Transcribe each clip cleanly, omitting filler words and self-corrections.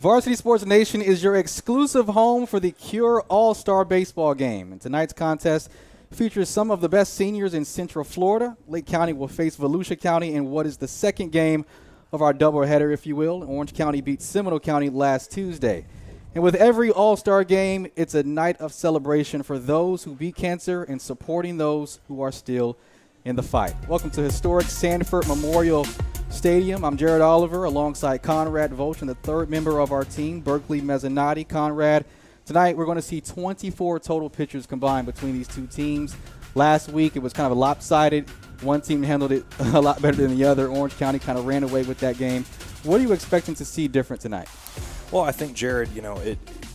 Varsity Sports Nation is your exclusive home for the Cure All-Star Baseball game. And tonight's contest features some of the best seniors in Central Florida. Lake County will face Volusia County in what is the second game of our doubleheader, if you will. Orange County beat Seminole County last Tuesday. And with every All-Star game, it's a night of celebration for those who beat cancer and supporting those who are still in the fight. Welcome to historic Sanford Memorial Stadium. I'm Jared Oliver alongside Conrad Volch and the third member of our team, Berkeley Mezzanotte. Conrad, tonight we're going to see 24 total pitchers combined between these two teams. Last week it was kind of a lopsided. One team handled it a lot better than the other. Orange County kind of ran away with that game. What are you expecting to see different tonight? Well, I think, Jared,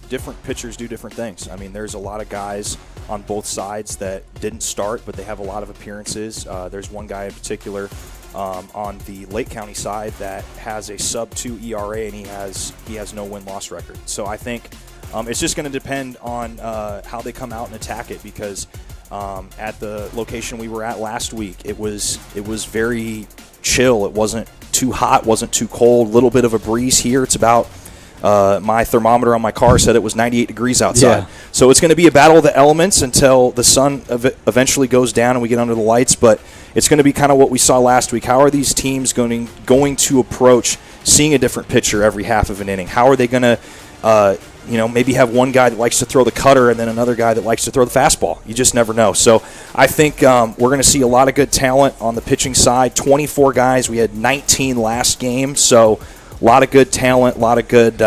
different pitchers do different things. I mean, there's a lot of guys on both sides that didn't start, but they have a lot of appearances. There's one guy in particular on the Lake County side that has a sub-2 ERA, and he has no win-loss record. So I think it's just going to depend on how they come out and attack it, because at the location we were at last week, it was very chill. It wasn't too hot, wasn't too cold. A little bit of a breeze here. It's about my thermometer on my car said it was 98 degrees outside. Yeah. So it's going to be a battle of the elements until the sun eventually goes down and we get under the lights. But it's going to be kind of what we saw last week. How are these teams going to approach seeing a different pitcher every half of an inning? How are they going to maybe have one guy that likes to throw the cutter and then another guy that likes to throw the fastball? You just never know. So I think we're going to see a lot of good talent on the pitching side. 24 guys. We had 19 last game. So a lot of good talent, a lot of good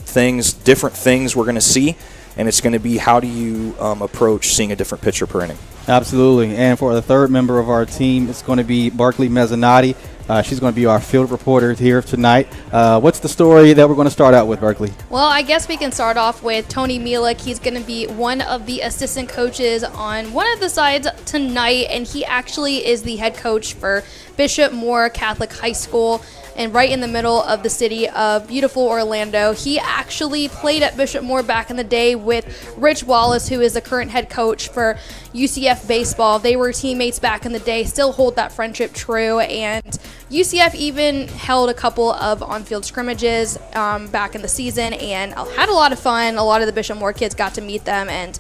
things, different things we're going to see. And it's going to be, how do you approach seeing a different pitcher per inning? Absolutely. And for the third member of our team, it's going to be Berkeley Mezzanotte. She's going to be our field reporter here tonight. What's the story that we're going to start out with, Berkeley? Well, I guess we can start off with Tony Mielek. He's going to be one of the assistant coaches on one of the sides tonight, and he actually is the head coach for Bishop Moore Catholic High School, and right in the middle of the city of beautiful Orlando. He actually played at Bishop Moore back in the day with Rich Wallace, who is the current head coach for UCF baseball. They were teammates back in the day, still hold that friendship true, and UCF even held a couple of on-field scrimmages back in the season and had a lot of fun. A lot of the Bishop Moore kids got to meet them, and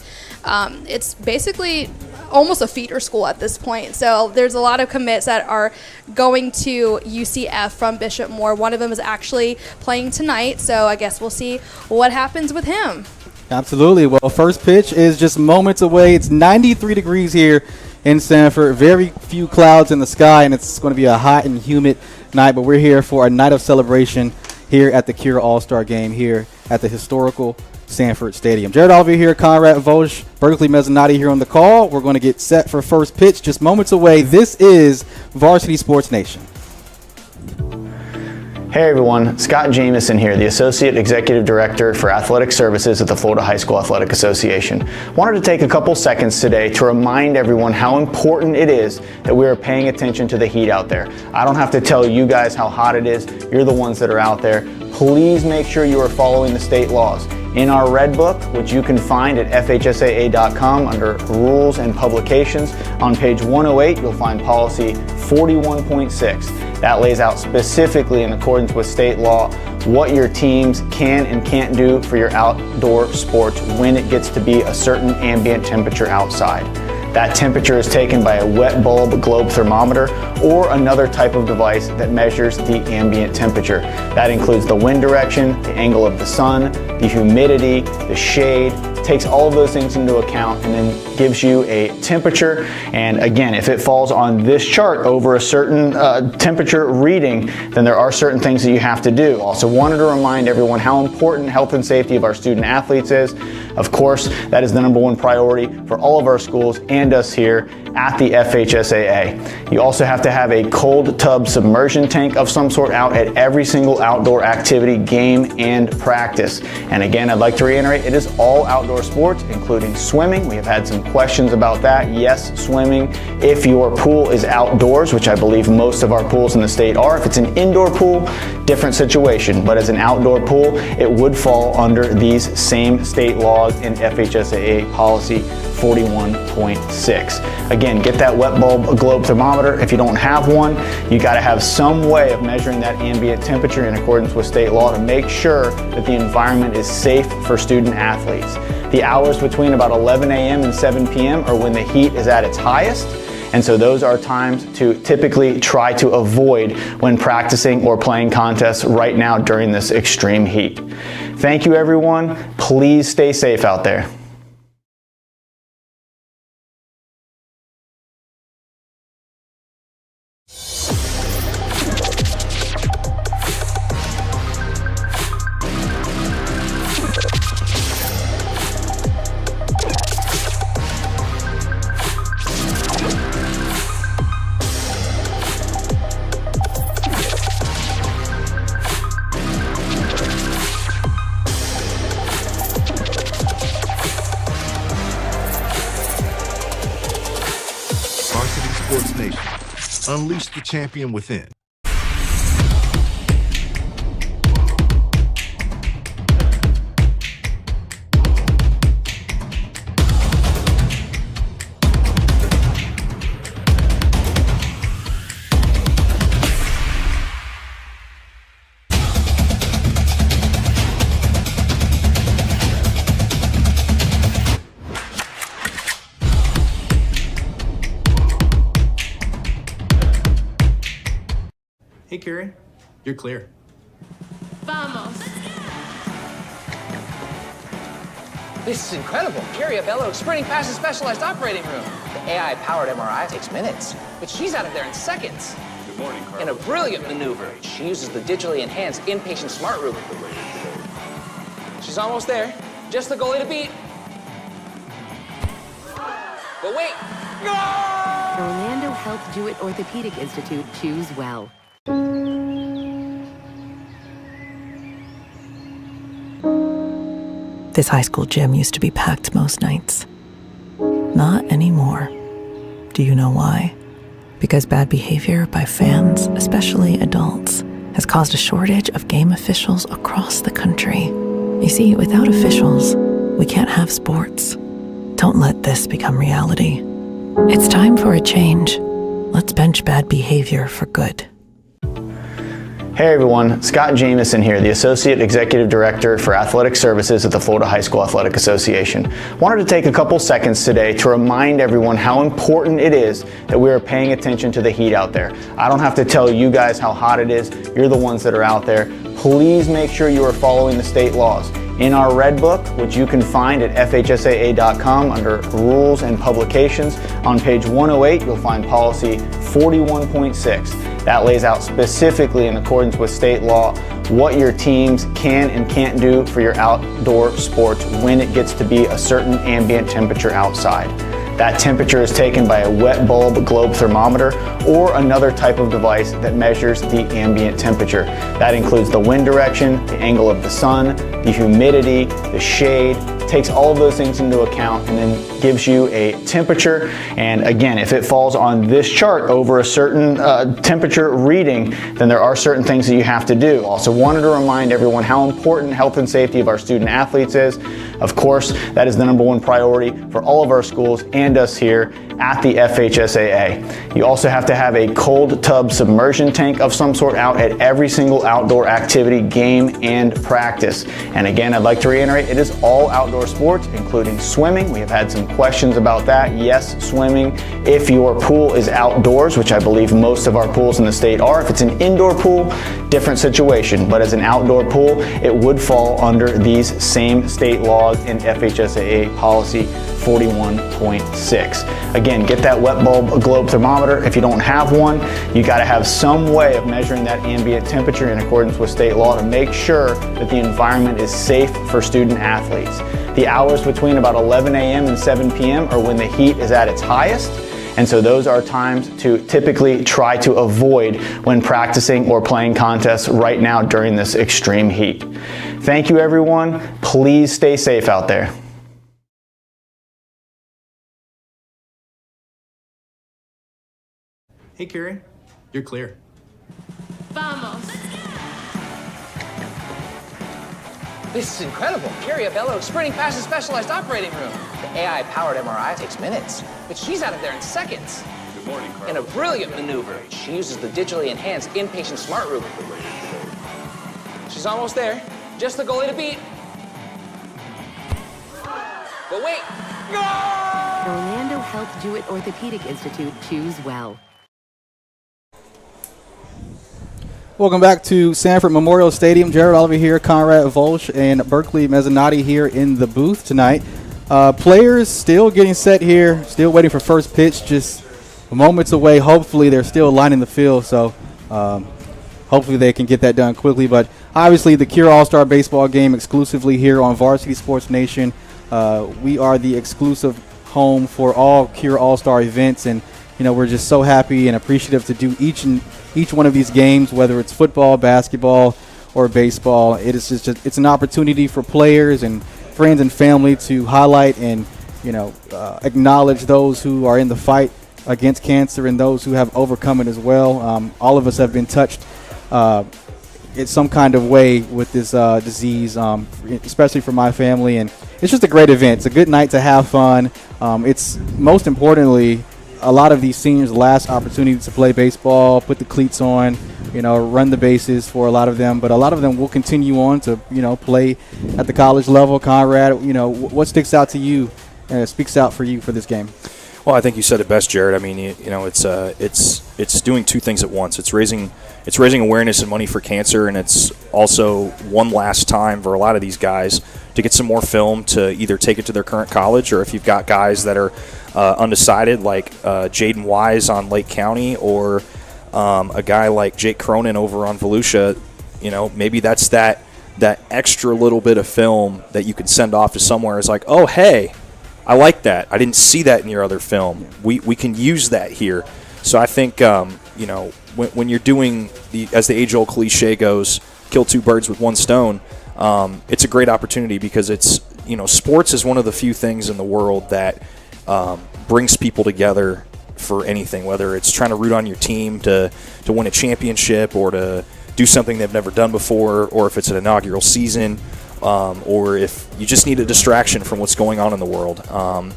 it's basically almost a feeder school at this point. So there's a lot of commits that are going to UCF from Bishop Moore. One of them is actually playing tonight, so I guess we'll see what happens with him. Absolutely. Well, first pitch is just moments away. It's 93 degrees here in Sanford. Very few clouds in the sky, and it's going to be a hot and humid night, but we're here for a night of celebration here at the Cure All-Star Game here at the historical Sanford Stadium. Jared Oliver here, Conrad Volch, Berkeley Mezzanotte here on the call. We're going to get set for first pitch just moments away. This is Varsity Sports Nation. Hey everyone, Scott Jamieson here, the Associate Executive Director for Athletic Services at the Florida High School Athletic Association. Wanted to take a couple seconds today to remind everyone how important it is that we are paying attention to the heat out there. I don't have to tell you guys how hot it is. You're the ones that are out there. Please make sure you are following the state laws. In our Red Book, which you can find at FHSAA.com under Rules and Publications, on page 108 you'll find policy 41.6. That lays out specifically, in accordance with state law, what your teams can and can't do for your outdoor sports when it gets to be a certain ambient temperature outside. That temperature is taken by a wet bulb globe thermometer or another type of device that measures the ambient temperature. That includes the wind direction, the angle of the sun, the humidity, the shade, takes all of those things into account and then gives you a temperature. And again, if it falls on this chart over a certain temperature reading, then there are certain things that you have to do. Also wanted to remind everyone how important health and safety of our student athletes is. Of course, that is the #1 priority for all of our schools and us here at the FHSAA. You also have to have a cold tub submersion tank of some sort out at every single outdoor activity, game, and practice. And again, I'd like to reiterate, it is all outdoor sports, including swimming. We have had some questions about that. Yes, swimming. If your pool is outdoors, which I believe most of our pools in the state are, if it's an indoor pool, different situation. But as an outdoor pool, it would fall under these same state laws in FHSAA policy 41.6. Again, Again, get that wet bulb globe thermometer. If you don't have one, you got to have some way of measuring that ambient temperature in accordance with state law to make sure that the environment is safe for student athletes. The hours between about 11 a.m. and 7 p.m. are when the heat is at its highest. And so those are times to typically try to avoid when practicing or playing contests right now during this extreme heat. Thank you, everyone. Please stay safe out there. Sports Nation. Unleash the champion within. Hey, Kieran, you're clear. Vamos. This is incredible. Carrie Abello sprinting past the specialized operating room. The AI-powered MRI takes minutes, but she's out of there in seconds. Good morning, Carlos. In a brilliant maneuver, she uses the digitally enhanced inpatient smart room. She's almost there. Just the goalie to beat. But wait. The Orlando Health Jewett Orthopedic Institute. Choose well. This high school gym used to be packed most nights. Not anymore. Do you know why? Because bad behavior by fans, especially adults, has caused a shortage of game officials across the country. You see, without officials, we can't have sports. Don't let this become reality. It's time for a change. Let's bench bad behavior for good. Hey everyone, Scott Jamieson here, the Associate Executive Director for Athletic Services at the Florida High School Athletic Association. Wanted to take a couple seconds today to remind everyone how important it is that we are paying attention to the heat out there. I don't have to tell you guys how hot it is. You're the ones that are out there. Please make sure you are following the state laws. In our Red Book, which you can find at FHSAA.com under Rules and Publications, on page 108, you'll find policy 41.6. That lays out specifically in accordance with state law what your teams can and can't do for your outdoor sports when it gets to be a certain ambient temperature outside. That temperature is taken by a wet bulb globe thermometer or another type of device that measures the ambient temperature. That includes the wind direction, the angle of the sun, the humidity, the shade, takes all of those things into account and then gives you a temperature. And again, if it falls on this chart over a certain temperature reading, then there are certain things that you have to do. Also wanted to remind everyone how important health and safety of our student athletes is. Of course, that is the #1 priority for all of our schools and us here at the FHSAA. You also have to have a cold tub submersion tank of some sort out at every single outdoor activity, game, and practice. And again, I'd like to reiterate, it is all outdoor sports, including swimming. We have had some questions about that. Yes, swimming. If your pool is outdoors, which I believe most of our pools in the state are, if it's an indoor pool, different situation. But as an outdoor pool, it would fall under these same state laws in FHSAA policy 41.6. Again, get that wet bulb globe thermometer. If you don't have one, you got to have some way of measuring that ambient temperature in accordance with state law to make sure that the environment is safe for student athletes. The hours between about 11 a.m. and 7 p.m. are when the heat is at its highest. And so those are times to typically try to avoid when practicing or playing contests right now during this extreme heat. Thank you, everyone. Please stay safe out there. Hey, Kieran, you're clear. Vamos. This is incredible. Carrie Bello sprinting past the specialized operating room. The AI-powered MRI takes minutes, but she's out of there in seconds. Good morning, Carl. In a brilliant maneuver, she uses the digitally enhanced inpatient smart room. She's almost there. Just the goalie to beat. But wait. Orlando Health Jewett Orthopedic Institute. Choose well. Welcome back to Sanford Memorial Stadium. Jared Oliver here, Conrad Volsch, and Berkeley Mezzanotte here in the booth tonight. Players still getting set here, still waiting for first pitch, just moments away. Hopefully they're still lining the field, so hopefully they can get that done quickly. But obviously the Cure All-Star Baseball game exclusively here on Varsity Sports Nation. We are the exclusive home for all Cure All-Star events, and we're just so happy and appreciative to do each one of these games, whether it's football, basketball, or baseball. It's an opportunity for players and friends and family to highlight and acknowledge those who are in the fight against cancer and those who have overcome it as well. All of us have been touched in some kind of way with this disease, especially for my family, and it's just a great event. It's a good night to have fun. It's most importantly a lot of these seniors' last opportunity to play baseball, put the cleats on, run the bases for a lot of them. But a lot of them will continue on to, play at the college level. Conrad, what sticks out to you, speaks out for you for this game? Well, I think you said it best, Jared. I mean, it's doing two things at once. It's raising awareness and money for cancer, and it's also one last time for a lot of these guys to get some more film to either take it to their current college, or if you've got guys that are undecided, like Jaden Wise on Lake County, or a guy like Jake Cronin over on Volusia, maybe that's that extra little bit of film that you can send off to somewhere. Is like, oh, hey, I like that. I didn't see that in your other film. We can use that here. So I think, when you're doing, as the age-old cliche goes, kill two birds with one stone, it's a great opportunity because it's, sports is one of the few things in the world that brings people together for anything, whether it's trying to root on your team to win a championship or to do something they've never done before, or if it's an inaugural season, or if you just need a distraction from what's going on in the world.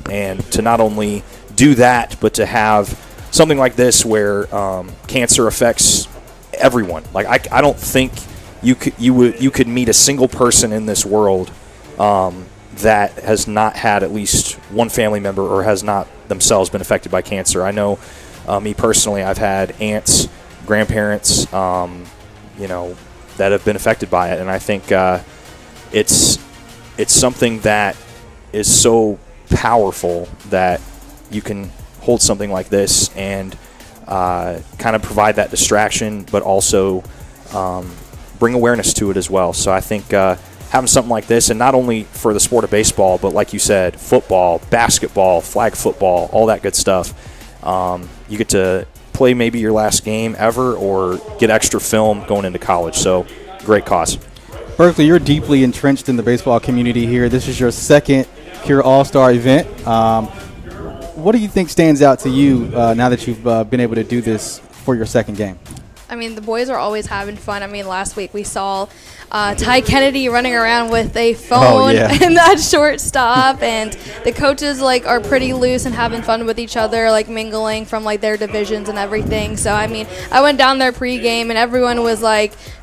And to not only do that, but to have something like this where cancer affects everyone. Like I don't think you could meet a single person in this world that has not had at least one family member or has not themselves been affected by cancer. I know me personally, I've had aunts, grandparents, that have been affected by it, and I think it's something that is so powerful that you can hold something like this and kind of provide that distraction, but also bring awareness to it as well. So I think having something like this, and not only for the sport of baseball, but like you said, football, basketball, flag football, all that good stuff. You get to play maybe your last game ever or get extra film going into college. So great cause. Berkeley, you're deeply entrenched in the baseball community here. This is your second Cure All-Star event. What do you think stands out to you now that you've been able to do this for your second game? I mean, the boys are always having fun. I mean, last week we saw Ty Kennedy running around with a phone in that shortstop, and the coaches are pretty loose and having fun with each other, mingling from their divisions and everything. So I mean, I went down there pregame and everyone was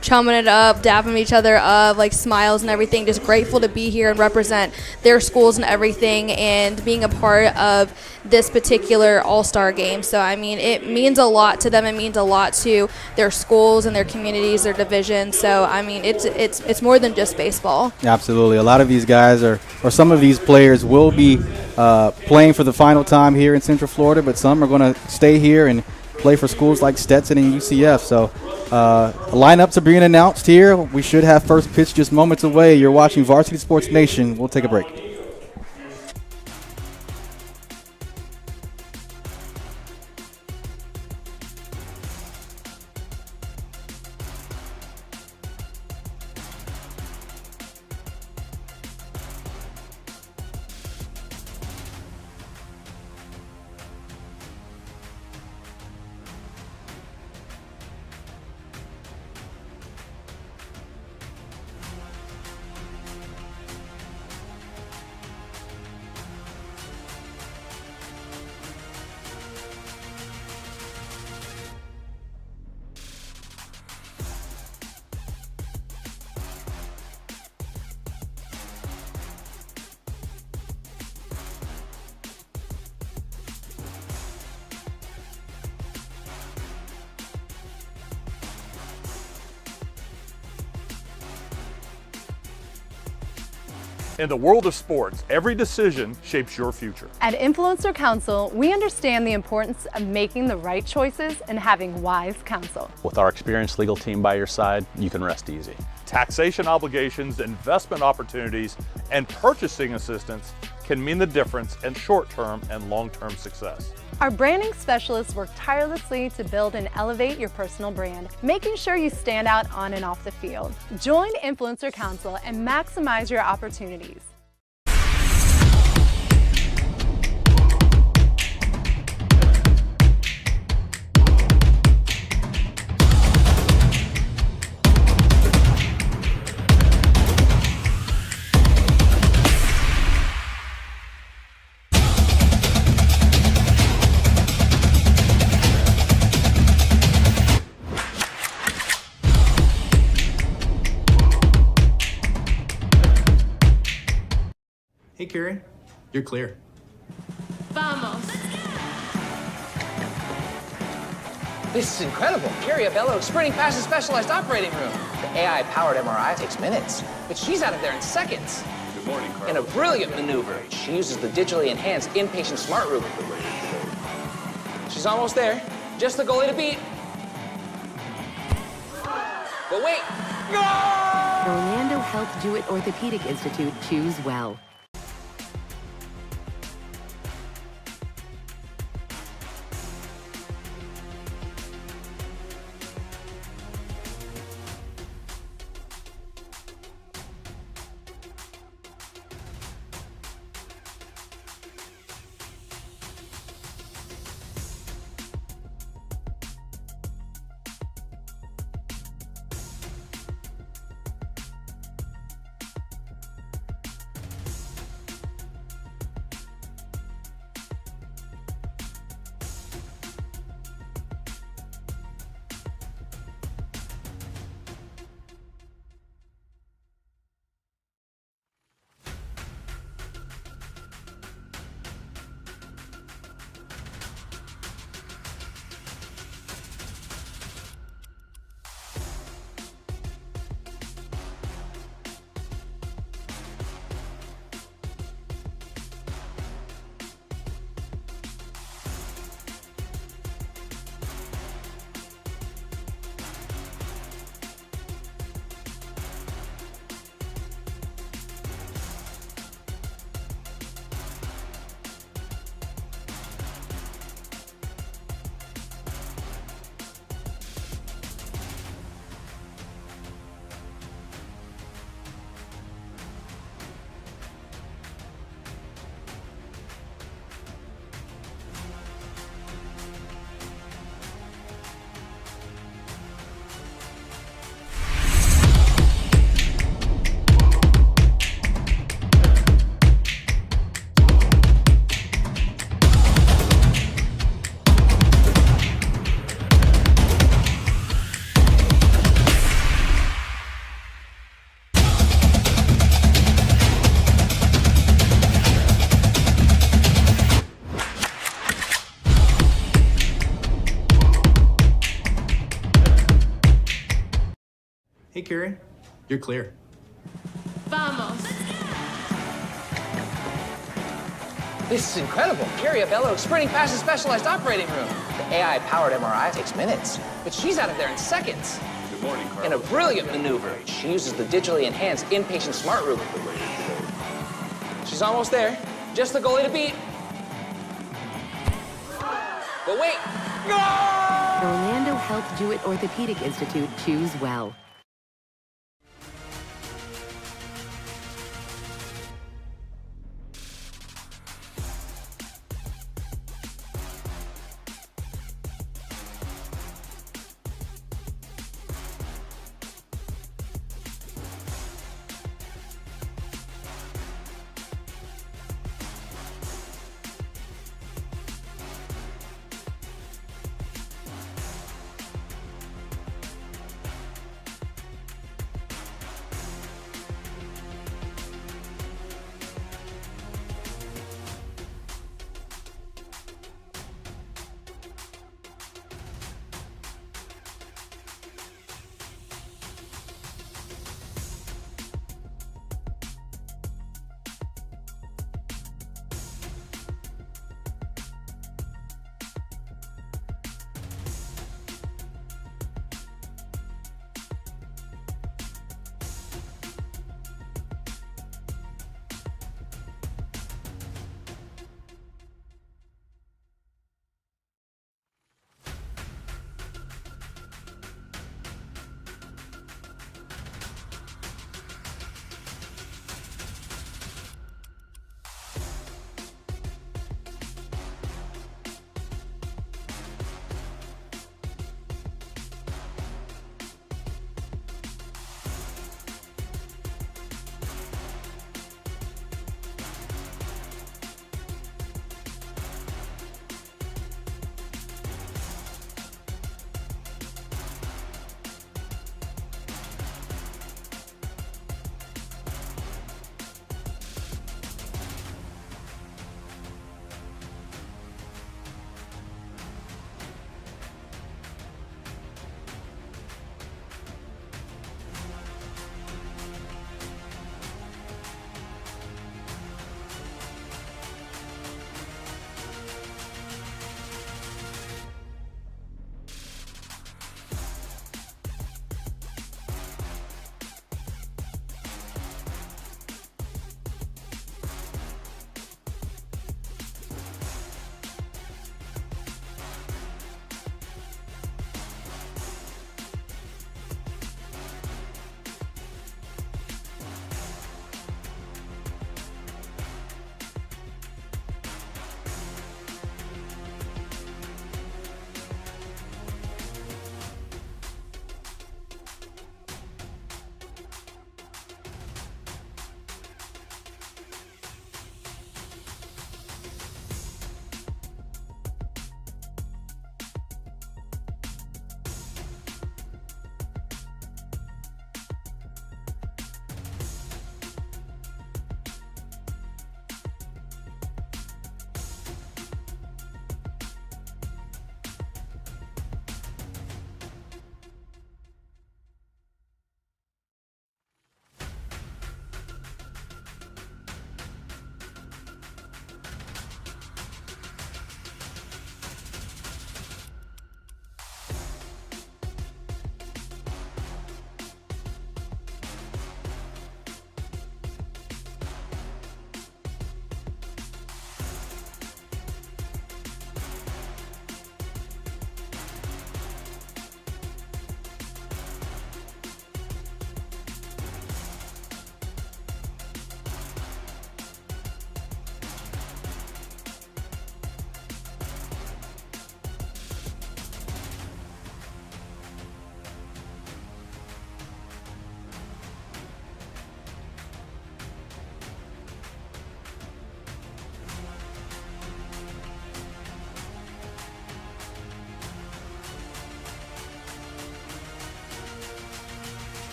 chumming it up, dapping each other up, smiles and everything. Just grateful to be here and represent their schools and everything, and being a part of this particular All-Star game. So I mean, it means a lot to them. It means a lot to their schools and their communities, their divisions. So I mean, it's more than just baseball. Absolutely. A lot of these guys or some of these players will be playing for the final time here in Central Florida, but some are going to stay here and play for schools like Stetson and UCF. So lineups are being announced here. We should have first pitch just moments away. You're watching Varsity Sports Nation. We'll take a break. In the world of sports, every decision shapes your future. At Influencer Counsel, we understand the importance of making the right choices and having wise counsel. With our experienced legal team by your side, you can rest easy. Taxation obligations, investment opportunities, and purchasing assistance can mean the difference in short-term and long-term success. Our branding specialists work tirelessly to build and elevate your personal brand, making sure you stand out on and off the field. Join Influencer Counsel and maximize your opportunities. Hey, Carrie, you're clear. Vamos. This is incredible. Carrie Bello sprinting past the specialized operating room. The AI-powered MRI takes minutes, but she's out of there in seconds. Good morning, Carl. In a brilliant maneuver, she uses the digitally enhanced inpatient smart room. She's almost there. Just the goalie to beat. But wait. The Orlando Health Jewett Orthopedic Institute. Choose well. Hey, Carrie, you're clear. Vamos. This is incredible. Carrie Bello sprinting past the specialized operating room. The AI-powered MRI takes minutes, but she's out of there in seconds. Good morning, Carl. In a brilliant maneuver, she uses the digitally enhanced inpatient smart room. She's almost there. Just the goalie to beat. But wait. The Orlando Health Jewett Orthopedic Institute. Choose well.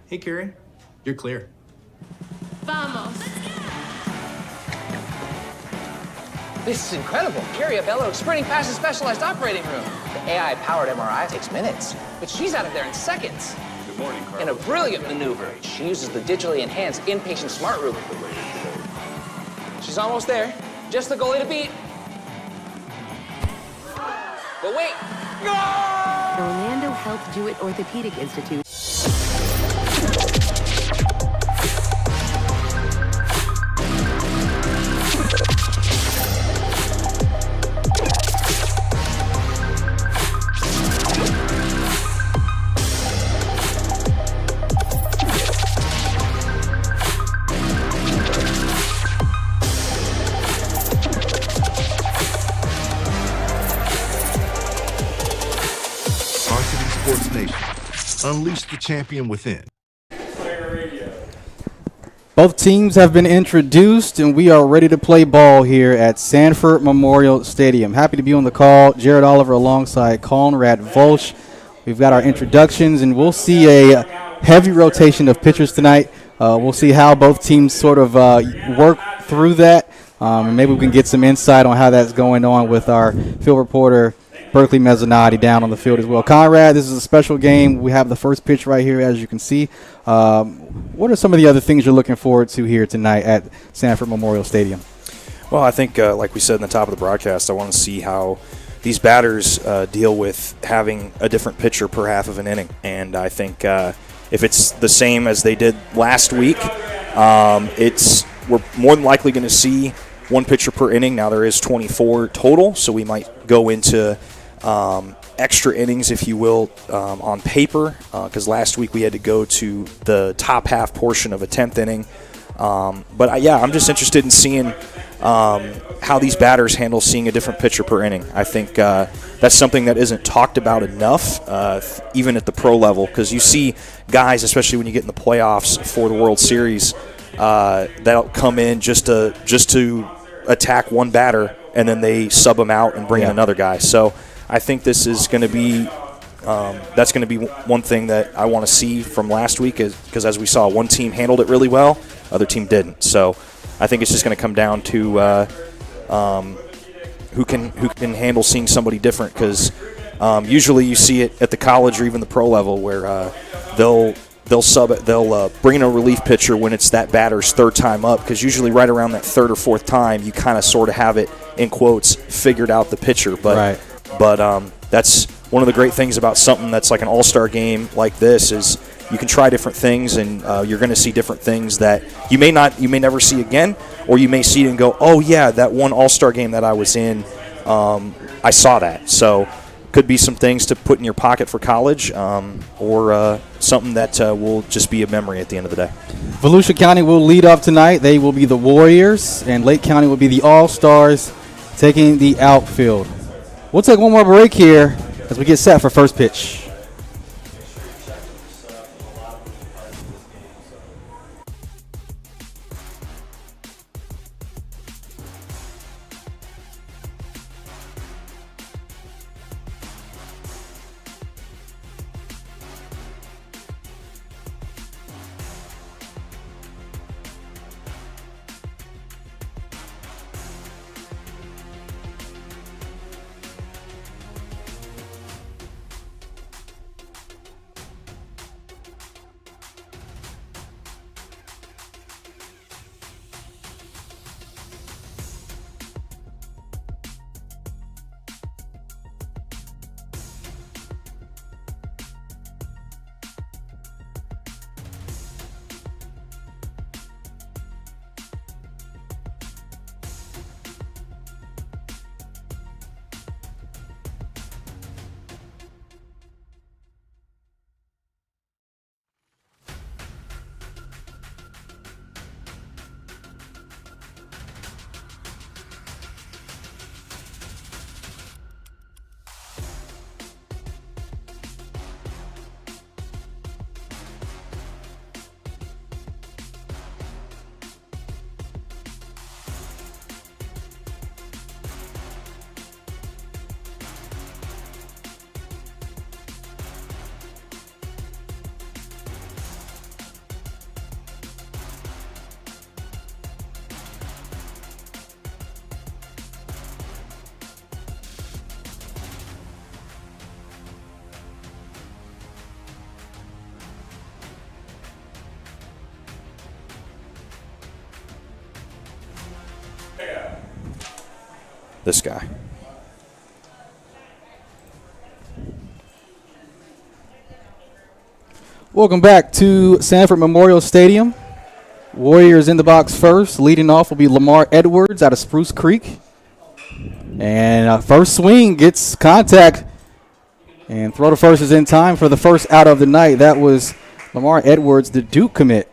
Hey, Carrie, you're clear. Vamos. This is incredible. Carrie Abello sprinting past the specialized operating room. The AI-powered MRI takes minutes, but she's out of there in seconds. Good morning, Carl. In a brilliant maneuver, she uses the digitally enhanced inpatient smart room. She's almost there. Just the goalie to beat. But wait. The Orlando Health Jewett Orthopedic Institute. Sports Nation. Unleash the champion within. Both teams have been introduced, and we are ready to play ball here at Sanford Memorial Stadium. Happy to be on the call. Jared Oliver alongside Conrad Volsch. We've got our introductions, and we'll see a heavy rotation of pitchers tonight. We'll see how both teams sort of work through that, and maybe we can get some insight on how that's going on with our field reporter, Berkeley Mezzanotte, down on the field as well. Conrad, this is a special game. We have the first pitch right here, as you can see. What are some of the other things you're looking forward to here tonight at Sanford Memorial Stadium? Well, I think, like we said in the top of the broadcast, I want to see how these batters deal with having a different pitcher per half of an inning. And I think if it's the same as they did last week, we're more than likely going to see one pitcher per inning. Now there is 24 total, so we might go into extra innings, if you will, on paper, because last week we had to go to the top half portion of a 10th inning. But I'm just interested in seeing how these batters handle seeing a different pitcher per inning. I think that's something that isn't talked about enough, even at the pro level, because you see guys, especially when you get in the playoffs for the World Series, that'll come in just to attack one batter, and then they sub him out and bring in another guy. So I think this is going to be that's going to be one thing that I want to see from last week, because as we saw, one team handled it really well, other team didn't. So I think it's just going to come down to who can handle seeing somebody different, because usually you see it at the college or even the pro level where they'll bring in a relief pitcher when it's that batter's third time up, because usually right around that third or fourth time you kind of sort of have it, in quotes, figured out the pitcher. But that's one of the great things about something that's like an all-star game like this, is you can try different things, and you're going to see different things that you may never see again, or you may see it and go, oh yeah, that one all-star game that I was in, I saw that. So could be some things to put in your pocket for college, or something that will just be a memory at the end of the day. Volusia County will lead off tonight. They will be the Warriors, and Lake County will be the All-Stars taking the outfield. We'll take one more break here as we get set for first pitch. this guy. Welcome back to Sanford Memorial Stadium. Warriors in the box first. Leading off will be Lamar Edwards out of Spruce Creek. And first swing gets contact. And throw to first is in time for the first out of the night. That was Lamar Edwards, the Duke commit.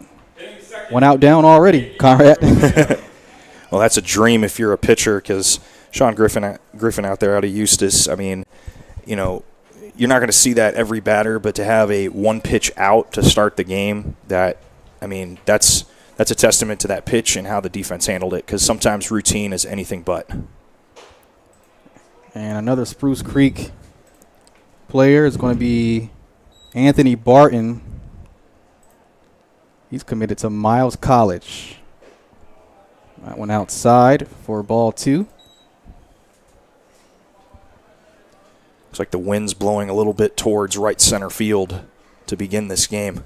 One out down already, Conrad. Well, that's a dream if you're a pitcher, because Sean Griffin out there out of Eustis, I mean, you know, you're not going to see that every batter, but to have a one pitch out to start the game, that's a testament to that pitch and how the defense handled it, because sometimes routine is anything but. And another Spruce Creek player is going to be Anthony Barton. He's committed to Miles College. That one outside for ball 2. Looks like the wind's blowing a little bit towards right center field to begin this game.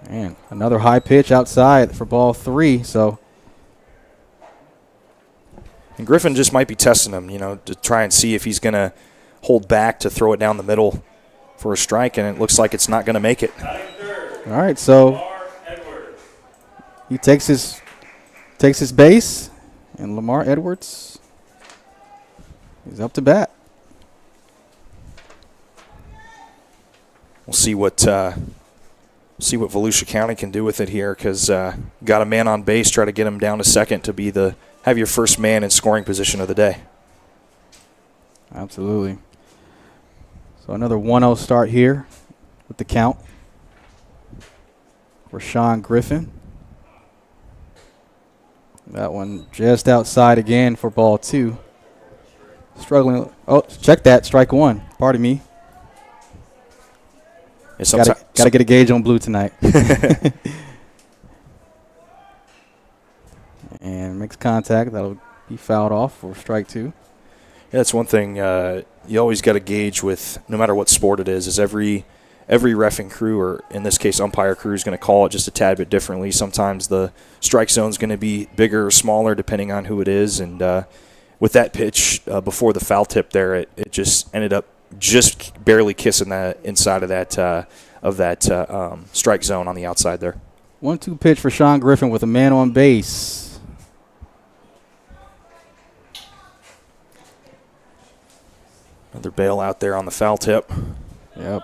And another high pitch outside for ball 3. And Griffin just might be testing him, you know, to try and see if he's going to hold back to throw it down the middle for a strike, and it looks like it's not going to make it. All right, so he takes his base, and Lamar Edwards is up to bat. We'll see what Volusia County can do with it here, because got a man on base, try to get him down to second to have your first man in scoring position of the day. Absolutely. So another 1-0 start here with the count for Sean Griffin. That one just outside again for ball 2. Struggling. Oh, check that. Strike 1. Pardon me. Got to get a gauge on blue tonight. And makes contact. That'll be fouled off for strike 2. Yeah, that's one thing you always got to gauge with, no matter what sport it is every reffing crew, or in this case umpire crew, is going to call it just a tad bit differently. Sometimes the strike zone is going to be bigger or smaller depending on who it is. And with that pitch before the foul tip there, it just ended up just barely kissing the inside of that strike zone on the outside there. 1-2 pitch for Sean Griffin with a man on base. Another bail out there on the foul tip. Yep.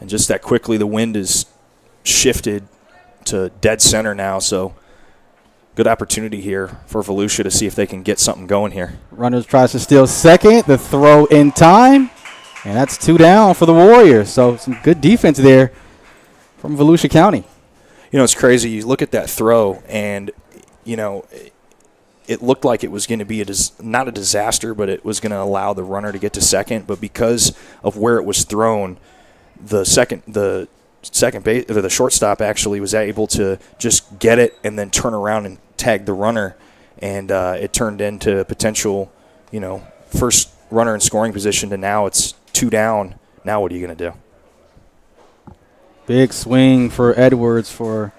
And just that quickly, the wind is shifted to dead center now, so good opportunity here for Volusia to see if they can get something going here. Runners tries to steal second. The throw in time. And that's 2 down for the Warriors. So some good defense there from Volusia County. You know, it's crazy. You look at that throw, and, you know, it looked like it was going to be not a disaster, but it was going to allow the runner to get to second. But because of where it was thrown, the shortstop actually was able to just get it and then turn around and tag the runner, and it turned into a potential, you know, first runner in scoring position to now it's 2 down. Now what are you going to do? Big swing for Edwards for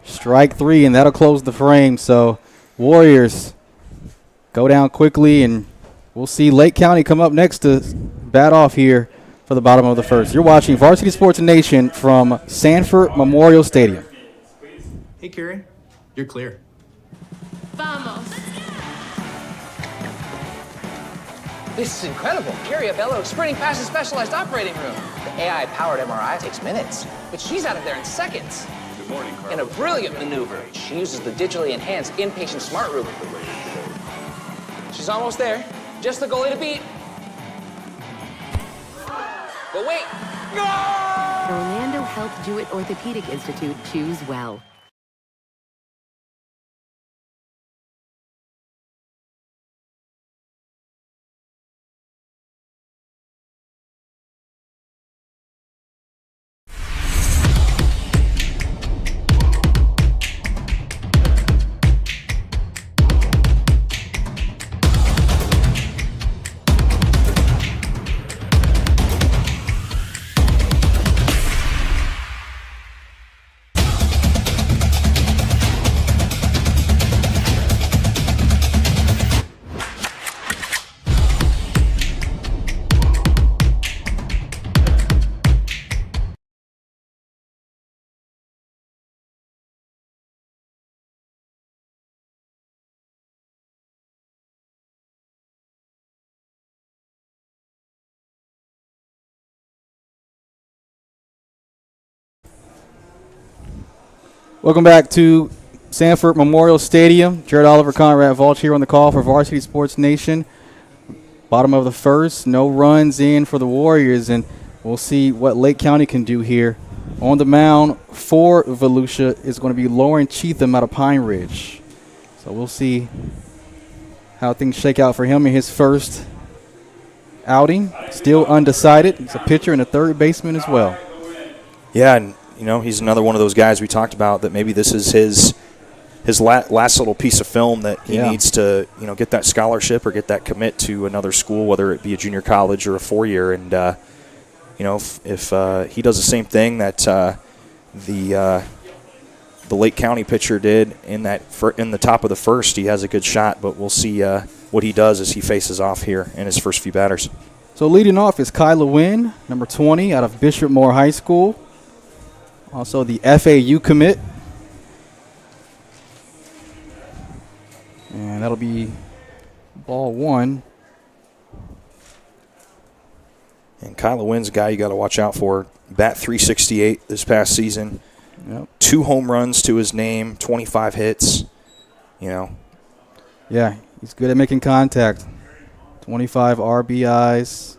strike 3, and that'll close the frame. So Warriors go down quickly, and we'll see Lake County come up next to bat off here for the bottom of the first. You're watching Varsity Sports Nation from Sanford Memorial Stadium. Hey, Kieran, you're clear. Vamos. This is incredible. Carrie Bello sprinting past the specialized operating room. The AI-powered MRI takes minutes, but she's out of there in seconds. Good morning, Carl. In a brilliant maneuver, she uses the digitally enhanced inpatient smart room. She's almost there. Just the goalie to beat. But wait. The Orlando Health Jewett Orthopedic Institute. Choose well. Welcome back to Sanford Memorial Stadium. Jared Oliver, Conrad Vulch here on the call for Varsity Sports Nation. Bottom of the first, no runs in for the Warriors, and we'll see what Lake County can do here. On the mound for Volusia is going to be Lauren Cheatham out of Pine Ridge. So we'll see how things shake out for him in his first outing. Still undecided. He's a pitcher and a third baseman as well. Yeah, and he's another one of those guys we talked about that maybe this is his last little piece of film that he needs to get that scholarship or get that commit to another school, whether it be a junior college or a 4-year. And if he does the same thing that the Lake County pitcher did in the top of the first, he has a good shot. But we'll see what he does as he faces off here in his first few batters. So leading off is Kyla Wynn, number 20, out of Bishop Moore High School. Also the FAU commit. And that'll be ball one. And Kyla Wynn's a guy you got to watch out for. Bat .368 this past season. Yep. 2 home runs to his name, 25 hits. Yeah, he's good at making contact. 25 RBIs.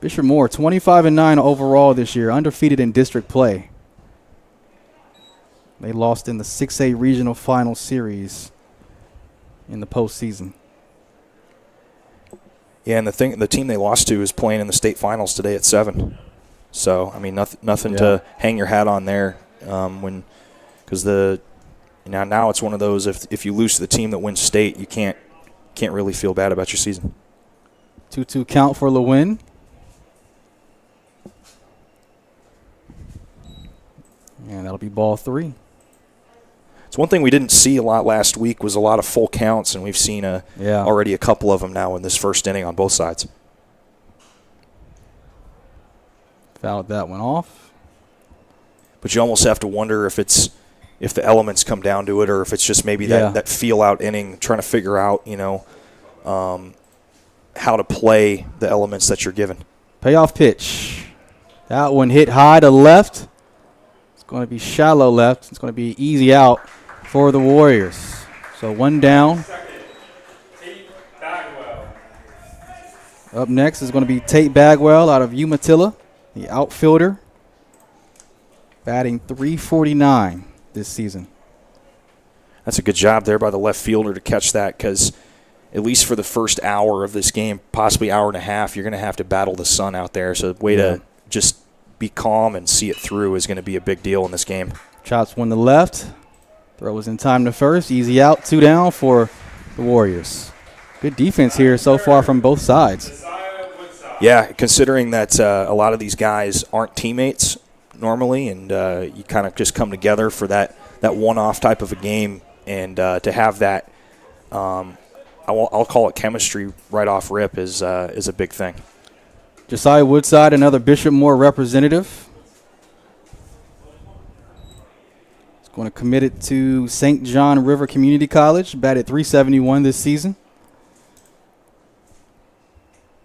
Bishop Moore, 25-9 overall this year, undefeated in district play. They lost in the 6A regional final series in the postseason. Yeah, and the team they lost to is playing in the state finals today at 7. So I mean, nothing to hang your hat on there. Because now it's one of those, if you lose to the team that wins state, you can't really feel bad about your season. 2-2 count for LeWin. And that'll be ball 3. It's one thing we didn't see a lot last week was a lot of full counts, and we've seen already a couple of them now in this first inning on both sides. Fouled that one off. But you almost have to wonder if the elements come down to it, or if it's just maybe that feel-out inning, trying to figure out, how to play the elements that you're given. Payoff pitch. That one hit high to left. It's going to be shallow left. It's going to be easy out for the Warriors. So one down. Up next is going to be Tate Bagwell out of Umatilla, the outfielder, batting .349 this season. That's a good job there by the left fielder to catch that, because at least for the first hour of this game, possibly hour and a half, you're going to have to battle the sun out there. So the way to just be calm and see it through is going to be a big deal in this game. Chops one to left. Throw was in time to first. Easy out, 2 down for the Warriors. Good defense here so far from both sides. Yeah, considering that a lot of these guys aren't teammates normally, and you kind of just come together for that one-off type of a game, and to have that, I'll call it chemistry right off rip is a big thing. Josiah Woodside, another Bishop Moore representative. He's going to commit it to St. John River Community College, batted .371 this season.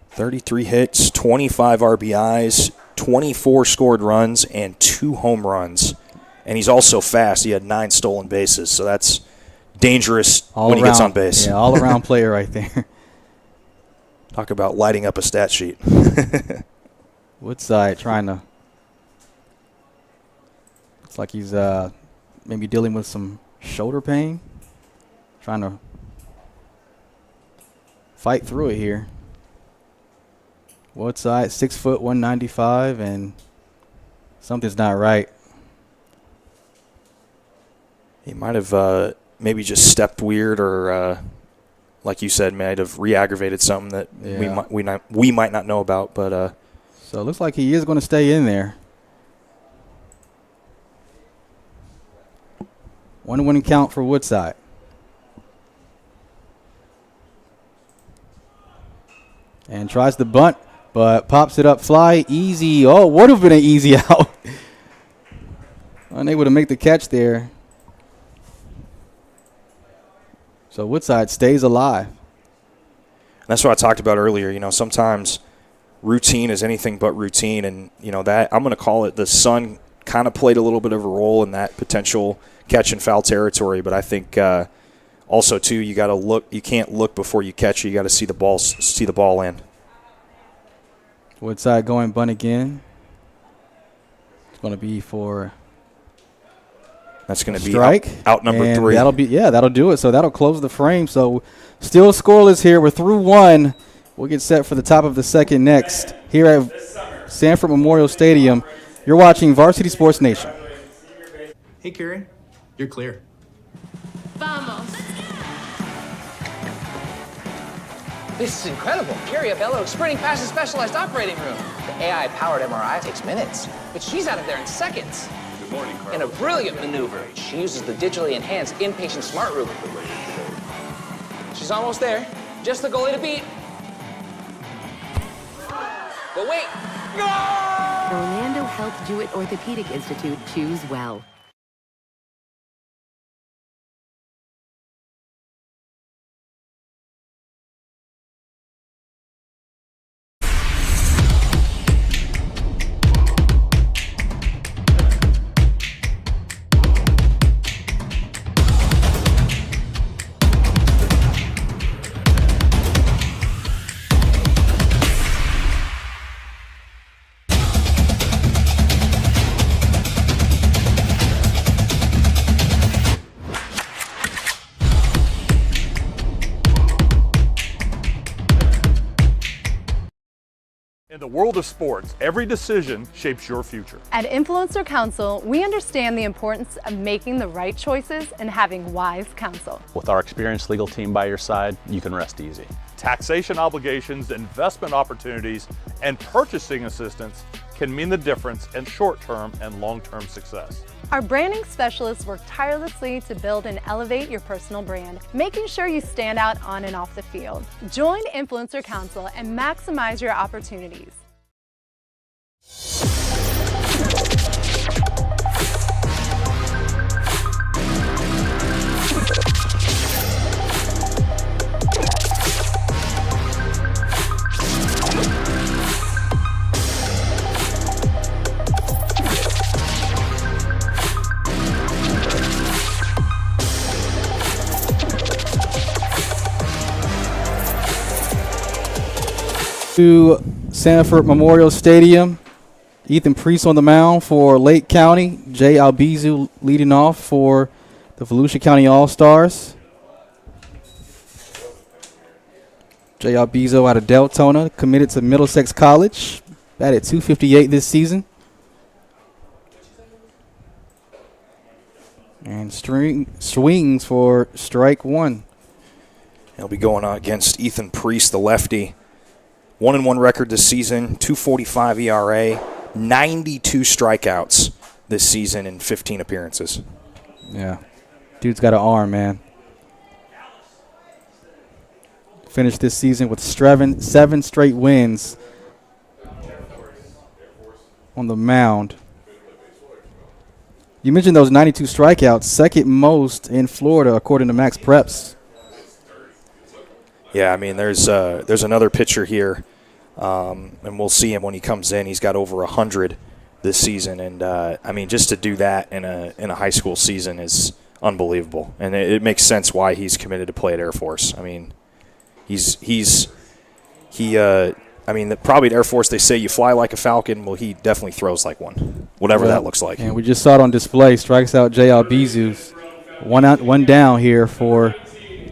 33 hits, 25 RBIs, 24 scored runs, and 2 home runs. And he's also fast. He had 9 stolen bases, so that's dangerous when he gets on base. Yeah, all-around player right there. Talk about lighting up a stat sheet. Woodside trying to – looks like he's maybe dealing with some shoulder pain. Trying to fight through it here. Woodside, 6 foot, 195, and something's not right. He might have maybe just stepped weird, or like you said, might have re-aggravated something that we might not know about. But so it looks like he is going to stay in there. 1-1 count for Woodside. And tries to bunt, but pops it up fly. Easy. Oh, would have been an easy out. Unable to make the catch there. So Woodside stays alive. That's what I talked about earlier. Sometimes routine is anything but routine, and that I'm going to call it the sun kind of played a little bit of a role in that potential catch and foul territory. But I think also too, you got to look. You can't look before you catch it. You got to see the ball land. Woodside going bunt again. It's going to be for. That's going to be strike out number and 3. That'll do it. So that'll close the frame. So still scoreless here. We're through 1. We'll get set for the top of the second next here at Sanford Memorial Stadium. You're watching Varsity Sports Nation. Hey, Carrie, you're clear. Vamos. This is incredible. Carrie Bello sprinting past the specialized operating room. The AI-powered MRI takes minutes, but she's out of there in seconds. Good morning, Carl. In a brilliant maneuver, she uses the digitally enhanced inpatient smart room. She's almost there. Just the goalie to beat. But wait. The Orlando Health Jewett Orthopedic Institute. Choose well. In the world of sports, every decision shapes your future. At Influencer Council, we understand the importance of making the right choices and having wise counsel. With our experienced legal team by your side, you can rest easy. Taxation obligations, investment opportunities, and purchasing assistance can mean the difference in short-term and long-term success. Our branding specialists work tirelessly to build and elevate your personal brand, making sure you stand out on and off the field. Join Influencer Council and maximize your opportunities. To Sanford Memorial Stadium. Ethan Priest on the mound for Lake County. Jay Albizu leading off for the Volusia County All-Stars. Jay Albizu out of Deltona, committed to Middlesex College. Batted .258 this season. And swings for strike 1. He'll be going against Ethan Priest, the lefty. 1-1 record this season, 2.45 ERA, 92 strikeouts this season in 15 appearances. Yeah. Dude's got an arm, man. Finished this season with 7 straight wins on the mound. You mentioned those 92 strikeouts, second most in Florida according to Max Preps. Yeah, I mean, there's another pitcher here, and we'll see him when he comes in. He's got over 100 this season, and I mean, just to do that in a high school season is unbelievable, and it makes sense why he's committed to play at Air Force. I mean, probably at Air Force they say you fly like a falcon. Well, he definitely throws like one, whatever that looks like. And we just saw it on display. Strikes out Jay Albizu. One down here for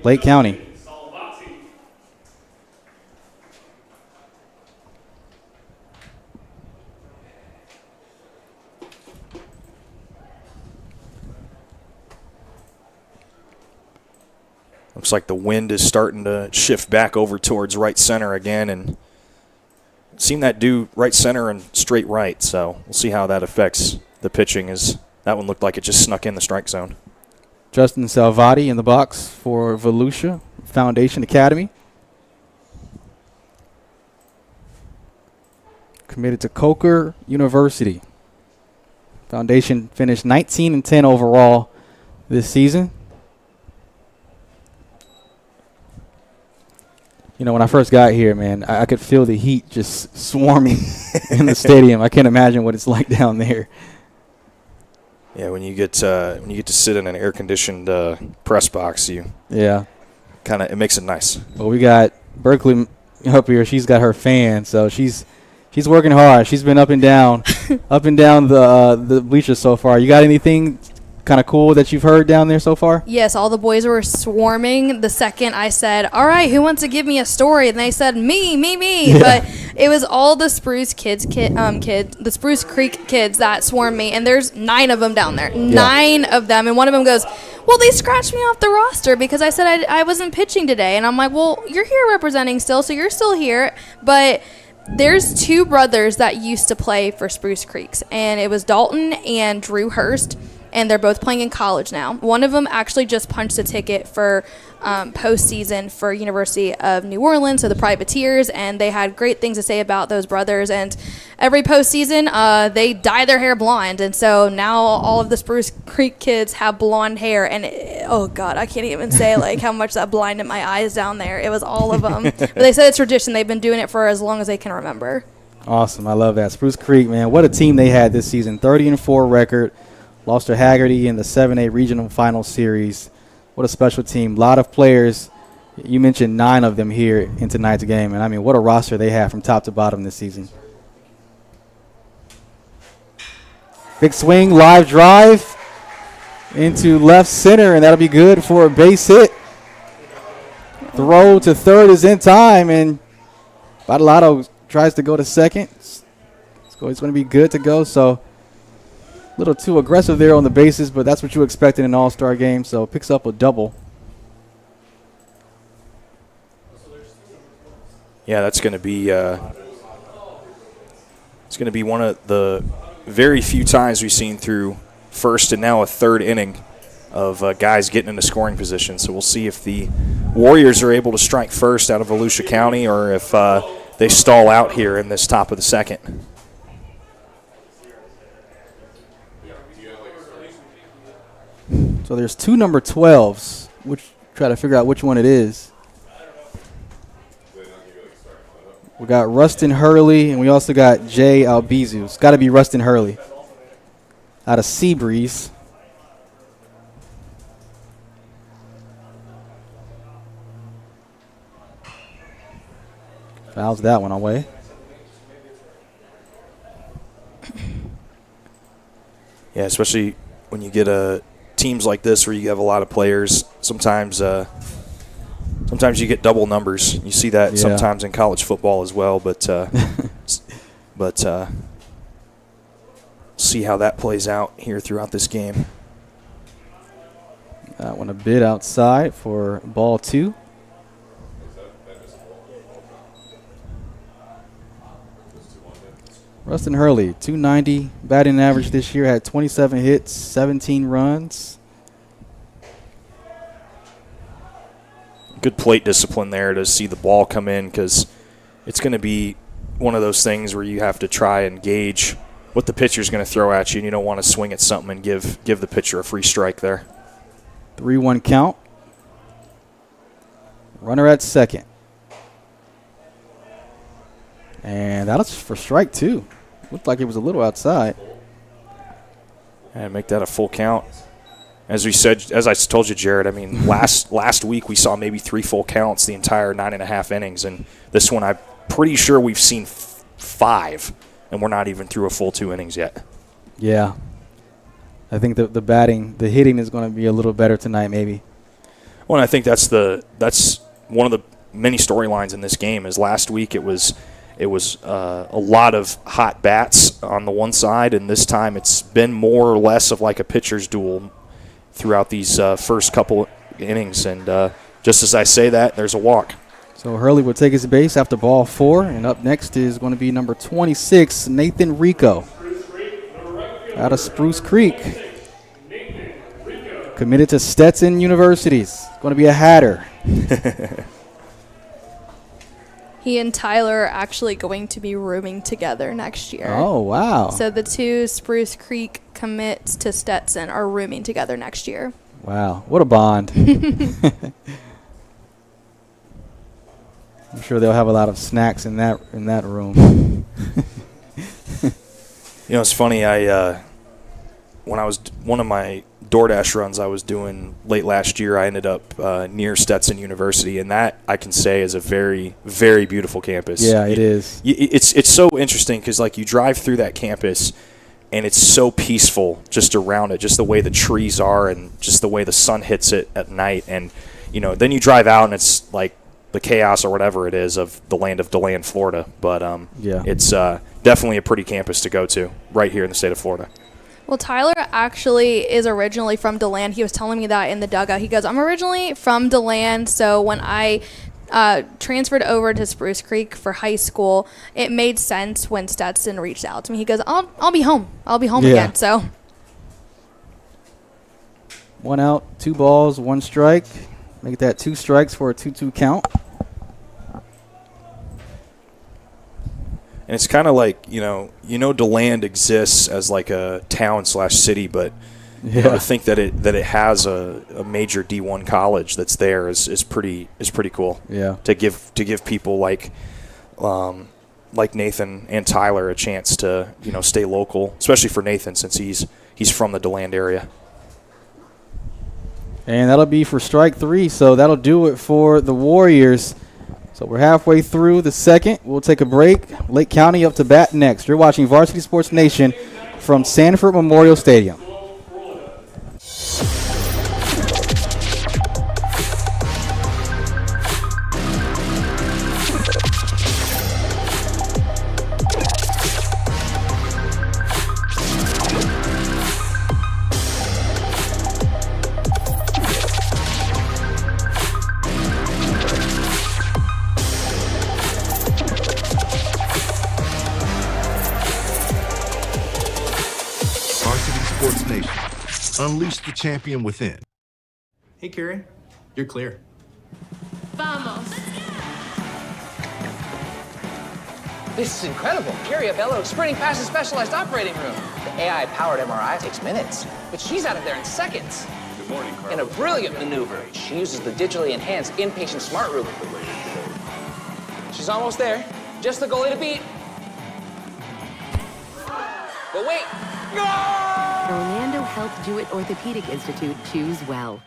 Lake County. Looks like the wind is starting to shift back over towards right center again, and seen that do right center and straight right. So we'll see how that affects the pitching. As that one looked like it just snuck in the strike zone. Justin Salvati in the box for Volusia Foundation Academy. Committed to Coker University. Foundation finished 19-10 overall this season. You know, when I first got here, man, I could feel the heat just swarming in the stadium. I can't imagine what it's like down there. Yeah, when you get to sit in an air-conditioned press box, it makes it nice. Well, we got Berkeley up here. She's got her fan, so she's working hard. She's been up and down the bleachers so far. You got anything kind of cool that you've heard down there so far? Yes, all the boys were swarming the second I said, all right, who wants to give me a story? And they said, me. Yeah. But it was all the Spruce the Spruce Creek kids that swarmed me, and there's 9 of them down there. 9 of them, and one of them goes, well, they scratched me off the roster because I said I wasn't pitching today. And I'm like, well, you're here representing still, so you're still here. But there's 2 brothers that used to play for Spruce Creeks, and it was Dalton and Drew Hurst. And they're both playing in college now. One of them actually just punched a ticket for postseason for University of New Orleans, so the Privateers, and they had great things to say about those brothers. And every postseason, they dye their hair blonde, and so now all of the Spruce Creek kids have blonde hair. And oh God, I can't even say like how much that blinded my eyes down there. It was all of them. But they said it's tradition. They've been doing it for as long as they can remember. Awesome, I love that. Spruce Creek, man, what a team they had this season. 30-4 record. Lost to Haggerty in the 7A regional final series. What a special team. A lot of players. You mentioned 9 of them here in tonight's game. And, I mean, what a roster they have from top to bottom this season. Big swing, live drive into left center, and that'll be good for a base hit. Throw to third is in time, and Badalato tries to go to second. So it's going to be good to go. So a little too aggressive there on the bases, but that's what you expect in an all-star game, so picks up a double. Yeah, that's going to be one of the very few times we've seen through first and now a third inning of guys getting into scoring position. So we'll see if the Warriors are able to strike first out of Volusia County or if they stall out here in this top of the second. So there's 2 number 12s, which try to figure out which one it is. We got Rustin Hurley, and we also got Jay Albizu. It's got to be Rustin Hurley out of Seabreeze. Fouls that one away. Yeah, especially when you get teams like this where you have a lot of players. Sometimes you get double numbers. You see that sometimes in college football as well. But see how that plays out here throughout this game. That one a bit outside for ball 2. Rustin Hurley, 290 batting average this year, had 27 hits, 17 runs. Good plate discipline there to see the ball come in, because it's going to be one of those things where you have to try and gauge what the pitcher's going to throw at you, and you don't want to swing at something and give the pitcher a free strike there. 3-1 count. Runner at second. And that was for strike 2. Looked like it was a little outside. And make that a full count. As I told you, Jared, I mean, last week we saw maybe 3 full counts the entire 9.5 innings. And this one I'm pretty sure we've seen 5, and we're not even through a full 2 innings yet. Yeah. I think the hitting is going to be a little better tonight maybe. Well, I think that's one of the many storylines in this game. Is last week it was a lot of hot bats on the one side, and this time it's been more or less of like a pitcher's duel throughout these first couple innings. And just as I say that, there's a walk. So Hurley will take his base after ball 4, and up next is going to be number 26, Nathan Rico, out of Spruce Creek. Committed to Stetson University. Going to be a Hatter. He and Tyler are actually going to be rooming together next year. Oh, wow. So the 2 Spruce Creek commits to Stetson are rooming together next year. Wow, what a bond. I'm sure they'll have a lot of snacks in that room. It's funny. when I was one of my DoorDash runs I was doing late last year, I ended up near Stetson University, and that I can say is a very, very beautiful campus. Yeah, it is. It's so interesting because like you drive through that campus, and it's so peaceful just around it, just the way the trees are and just the way the sun hits it at night. And, then you drive out and it's like the chaos or whatever it is of the land of DeLand, Florida. But it's definitely a pretty campus to go to right here in the state of Florida. Well, Tyler actually is originally from DeLand. He was telling me that in the dugout. He goes, I'm originally from DeLand, so when I transferred over to Spruce Creek for high school, it made sense when Stetson reached out to me. He goes, I'll be home. I'll be home again. So 1 out, 2 balls, 1 strike. Make that 2 strikes for a 2-2 count. And it's kind of like, DeLand exists as like a town/city, but to think that it has a major D1 college that's there is pretty cool. Yeah. To give people like Nathan and Tyler a chance to stay local, especially for Nathan since he's from the DeLand area. And that'll be for strike 3, so that'll do it for the Warriors. So we're halfway through the second. We'll take a break. Lake County up to bat next. You're watching Varsity Sports Nation from Sanford Memorial Stadium. Sports Nation. Unleash the champion within. Hey, Carrie, you're clear. Vamos. This is incredible. Carrie Bello sprinting past the specialized operating room. The AI-powered MRI takes minutes, but she's out of there in seconds. Good morning, Carl. In a brilliant maneuver, she uses the digitally enhanced inpatient smart room. She's almost there. Just the goalie to beat. But wait. The Orlando Health Jewett Orthopedic Institute. Choose well.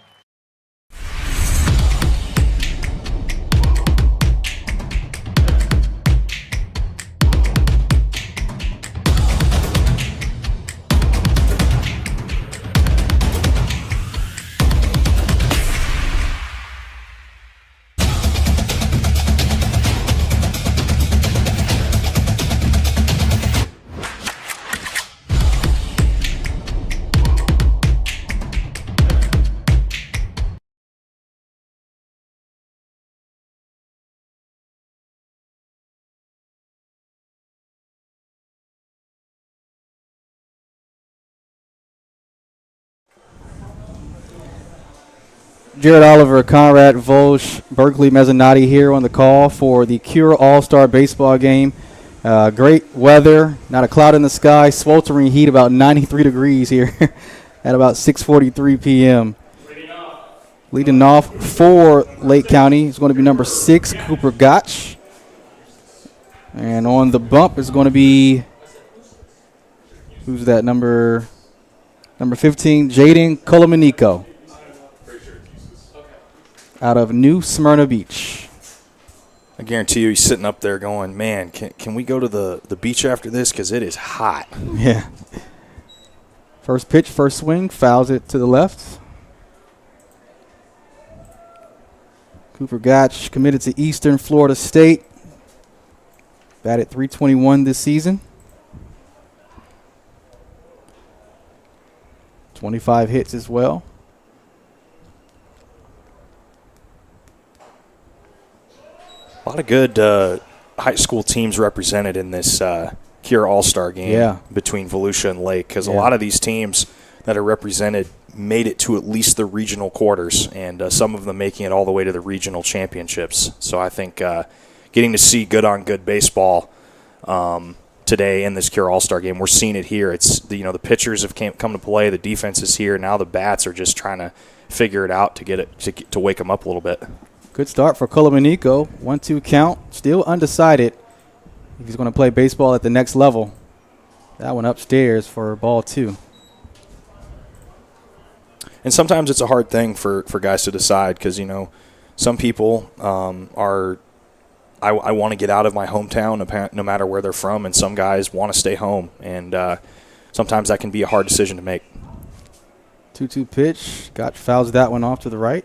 Jared Oliver, Conrad Volsch, Berkeley Mezzanotte here on the call for the Cure All-Star Baseball Game. Great weather, not a cloud in the sky, sweltering heat, about 93 degrees here at about 6:43 p.m. Leading off for Lake County is going to be number 6, Cooper Gotch. And on the bump is going to be, who's that, number 15, Jaden Colomanico, out of New Smyrna Beach. I guarantee you he's sitting up there going, man, can we go to the beach after this? Because it is hot. Yeah. First pitch, first swing, fouls it to the left. Cooper Gotch committed to Eastern Florida State. Batted .321 this season. 25 hits as well. A lot of good high school teams represented in this Cure All-Star game between Volusia and Lake, because a lot of these teams that are represented made it to at least the regional quarters, and some of them making it all the way to the regional championships. So I think getting to see good-on-good baseball today in this Cure All-Star game, we're seeing it here. It's the pitchers have come to play, the defense is here, now the bats are just trying to figure it out to get it to wake them up a little bit. Good start for Colomanico. 1-2 count. Still undecided if he's going to play baseball at the next level. That one upstairs for ball 2. And sometimes it's a hard thing for guys to decide because, some people I want to get out of my hometown no matter where they're from, and some guys want to stay home. And sometimes that can be a hard decision to make. 2-2 pitch. Gotch fouls that one off to the right.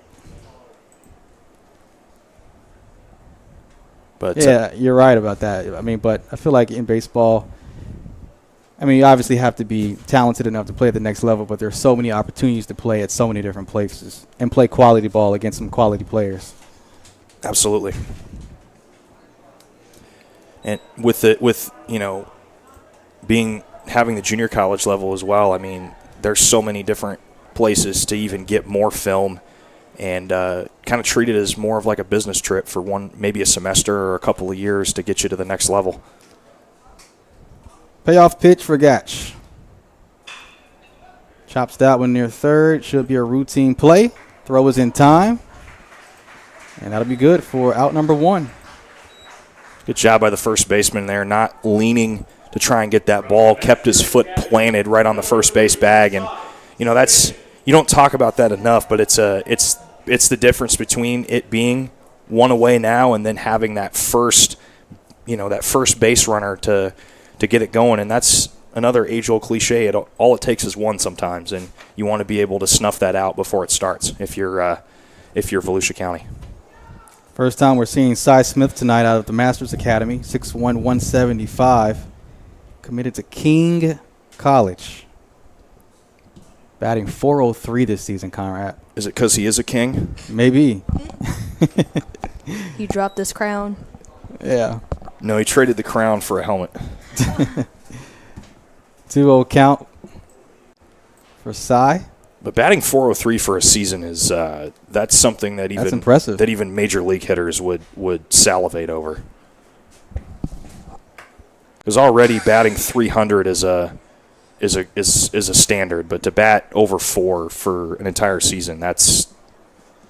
But yeah, you're right about that. I mean, but I feel like in baseball, you obviously have to be talented enough to play at the next level, but there's so many opportunities to play at so many different places and play quality ball against some quality players. Absolutely. And having the junior college level as well, there's so many different places to even get more film and kind of treat it as more of like a business trip for maybe a semester or a couple of years to get you to the next level. Payoff pitch for Gotch. Chops that one near third. Should be a routine play. Throw is in time. And that'll be good for out number 1. Good job by the first baseman there, not leaning to try and get that ball, kept his foot planted right on the first base bag. And, that's you don't talk about that enough, but it's the difference between it being one away now and then having that first base runner to get it going. And that's another age-old cliche. All it takes is one sometimes, and you want to be able to snuff that out before it starts if you're Volusia County. First time we're seeing Cy Smith tonight out of the Masters Academy, 6'1", 175, committed to King College. Batting .403 this season, Conrad. Is it because he is a king? Maybe. He dropped this crown. Yeah. No, he traded the crown for a helmet. 2-0 count for Cy. But batting .403 for a season is that's something that that's impressive. That even major league hitters would salivate over. Because already batting .300 is a standard, but to bat over 4 for an entire season, that's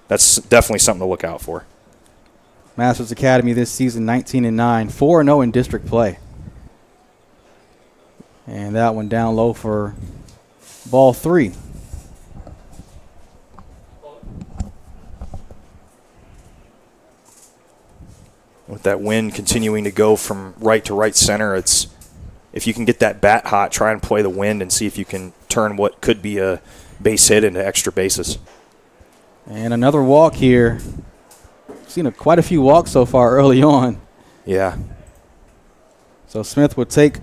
definitely something to look out for. Masters Academy this season, 19-9, 4-0 in district play. And that one down low for ball 3. With that wind continuing to go from right to right center, if you can get that bat hot, try and play the wind and see if you can turn what could be a base hit into extra bases. And another walk here. Seen quite a few walks so far early on. Yeah. So Smith will take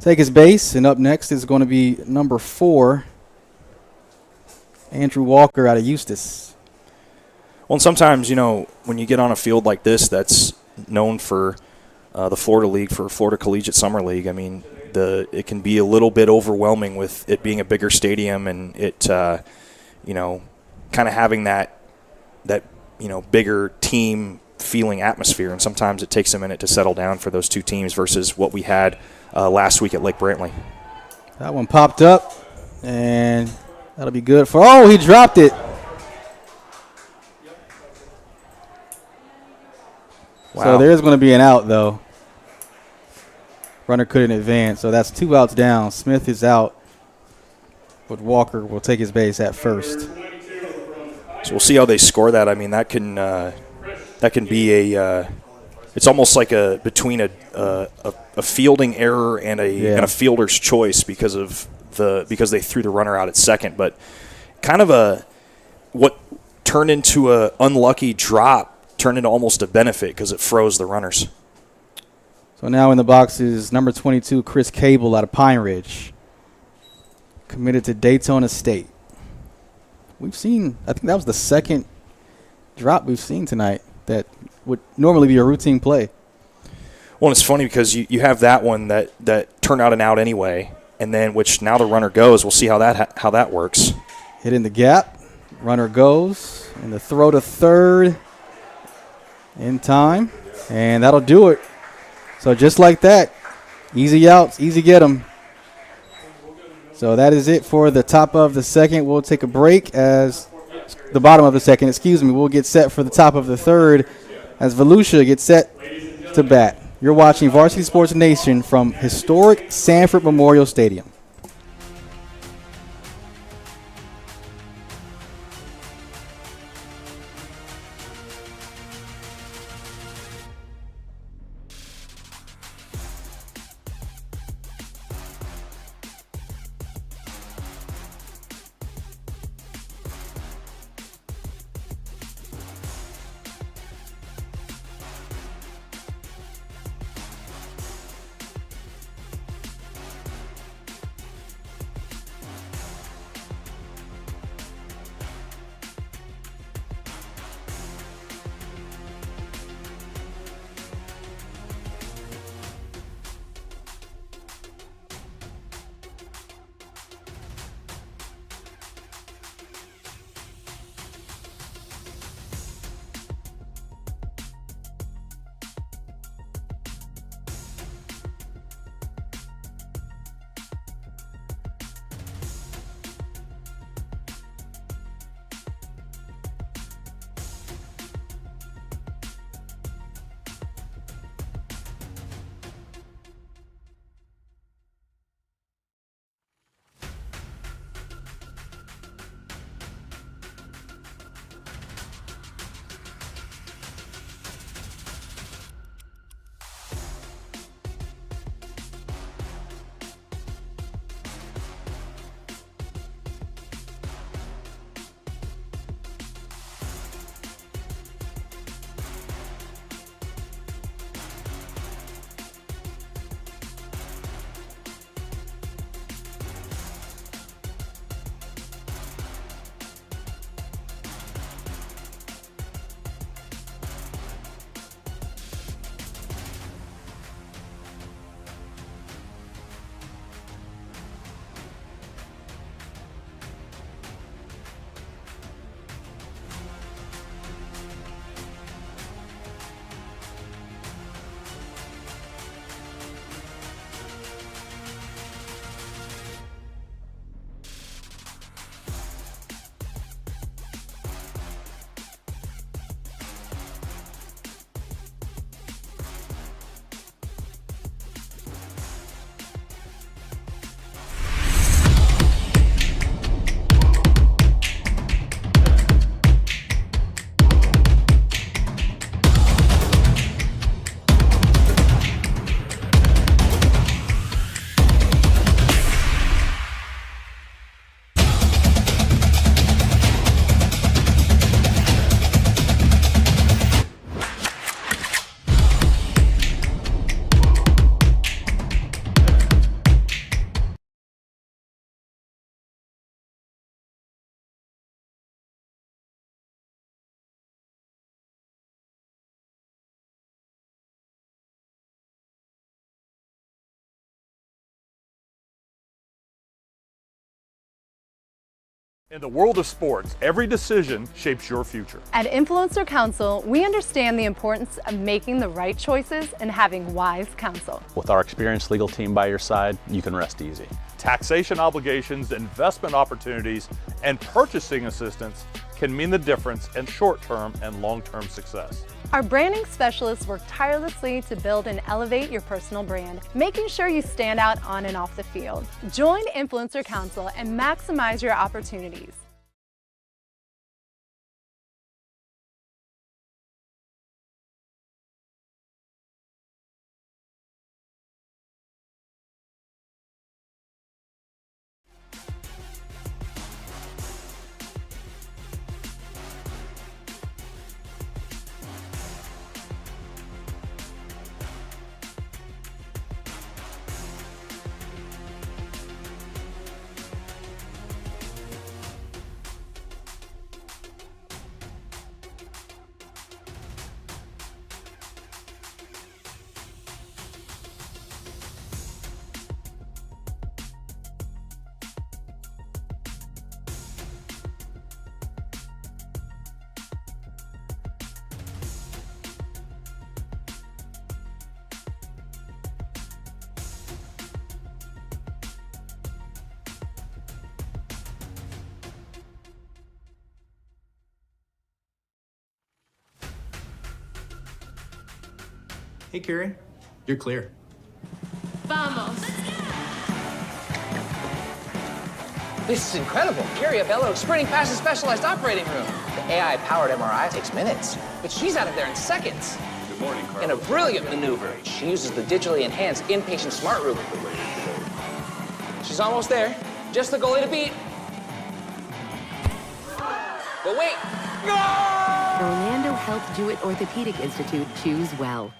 his base, and up next is going to be number 4, Andrew Walker out of Eustis. Well, and sometimes, when you get on a field like this that's known for the Florida League, for Florida Collegiate Summer League, it can be a little bit overwhelming with it being a bigger stadium and it, kind of having that bigger team feeling atmosphere. And sometimes it takes a minute to settle down for those two teams versus what we had last week at Lake Brantley. That one popped up, and that'll be good for – oh, he dropped it. Wow. So there's going to be an out, though. Runner couldn't advance, so that's 2 outs down. Smith is out, but Walker will take his base at first. So we'll see how they score that. That can be it's almost like between a fielding error and a fielder's choice because they threw the runner out at second, but kind of what turned into a unlucky drop turned into almost a benefit because it froze the runners. So now in the box is number 22, Chris Cable out of Pine Ridge, committed to Daytona State. We've seen, I think that was the second drop we've seen tonight that would normally be a routine play. Well, it's funny because you have that one that turned out an out anyway, and then which now the runner goes. We'll see how that works. Hit in the gap, runner goes, and the throw to third in time, and that'll do it. So just like that, easy outs, easy get 'em. So that is it for the top of the second. We'll take a break as the bottom of the second, We'll get set for the top of the third as Volusia gets set to bat. You're watching Varsity Sports Nation from historic Sanford Memorial Stadium. In the world of sports, every decision shapes your future. At Influencer Council, we understand the importance of making the right choices and having wise counsel. With our experienced legal team by your side, you can rest easy. Taxation obligations, investment opportunities, and purchasing assistance can mean the difference in short-term and long-term success. Our branding specialists work tirelessly to build and elevate your personal brand, making sure you stand out on and off the field. Join Influencer Council and maximize your opportunities. Hey, Carrie, you're clear. Vamos. This is incredible. Carrie Bello sprinting past the specialized operating room. The AI-powered MRI takes minutes, but she's out of there in seconds. Good morning, Carl. In a brilliant maneuver, she uses the digitally enhanced inpatient smart room. She's almost there. Just the goalie to beat. But wait. The Orlando Health Jewett Orthopedic Institute. Choose well.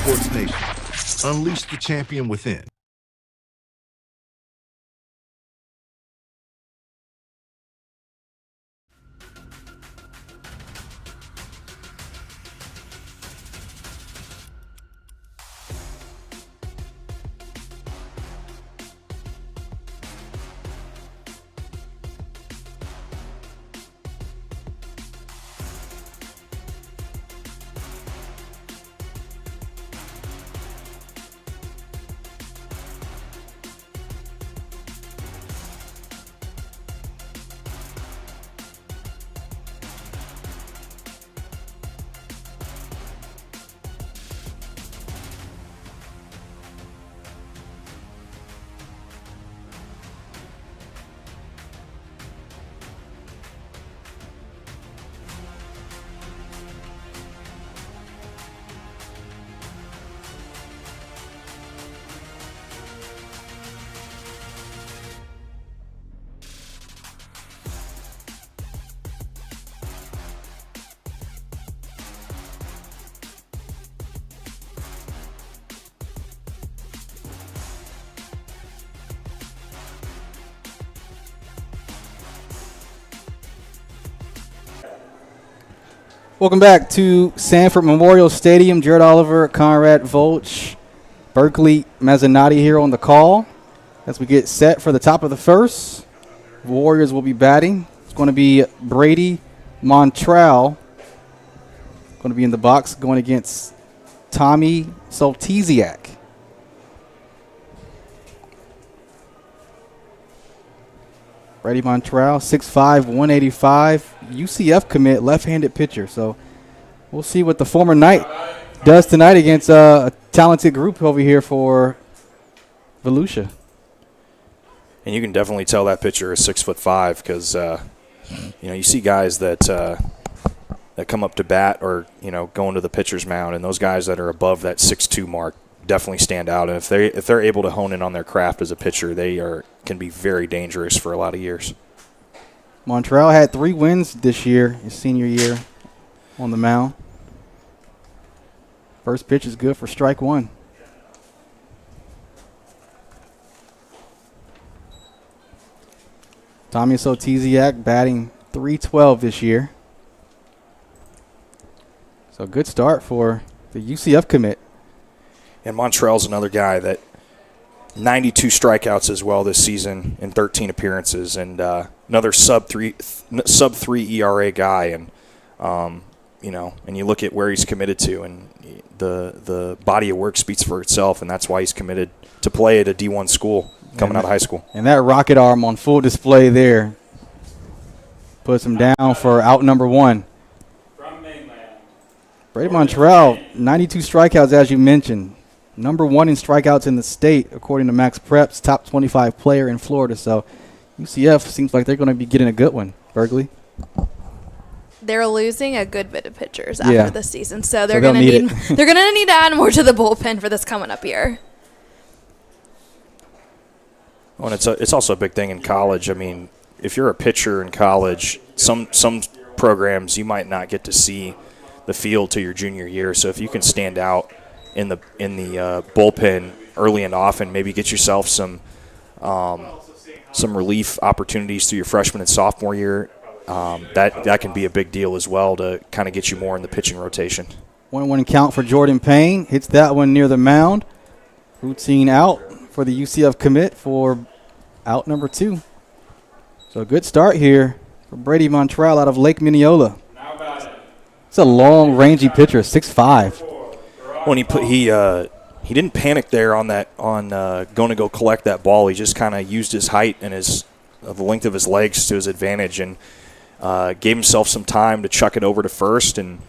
Sports Nation. Unleash the champion within. Welcome back to Sanford Memorial Stadium. Jared Oliver, Conrad Volch, Berkeley Mazzanotti here on the call as we get set for the top of the first. Warriors will be batting. It's going to be Brady Montrell going to be in the box going against Tommy Soltesiak. Brady Montreal, 6'5", 185, UCF commit, left-handed pitcher. So we'll see what the former Knight does tonight against a talented group over here for Volusia. And you can definitely tell that pitcher is 6'5" because you see guys that come up to bat or go into the pitcher's mound, and those guys that are above that 6'2" mark definitely stand out. And if they're able to hone in on their craft as a pitcher, they can be very dangerous for a lot of years. Montreal had 3 wins this year, his senior year on the mound. First pitch is good for strike 1. Tommy Sotiziak batting .312 this year. So good start for the UCF commit. And Montreal's another guy that 92 strikeouts as well this season in 13 appearances, and another sub 3 ERA guy. And and you look at where he's committed to, and the body of work speaks for itself, and that's why he's committed to play at a D1 school coming out of high school. And that rocket arm on full display there puts him down for out number 1. Brady Montreal, 92 strikeouts, as you mentioned. Number 1 in strikeouts in the state, according to Max Preps, top 25 player in Florida. So UCF seems like they're going to be getting a good one. Bergley? They're losing a good bit of pitchers after this season, so they're going to need they're going to need to add more to the bullpen for this coming up year. Well, and it's also a big thing in college. I mean, if you're a pitcher in college, some programs you might not get to see the field to your junior year. So if you can stand out in the bullpen early and often, maybe get yourself some relief opportunities through your freshman and sophomore year, that can be a big deal as well to kind of get you more in the pitching rotation. 1-1 count for Jordan Payne. Hits that one near the mound. Routine out for the UCF commit for out number 2. So a good start here for Brady Montreal out of Lake Minneola. It's a long, rangy pitcher, 6'5". When he didn't panic there on going to go collect that ball. He just kind of used his height and the length of his legs to his advantage, and gave himself some time to chuck it over to first. And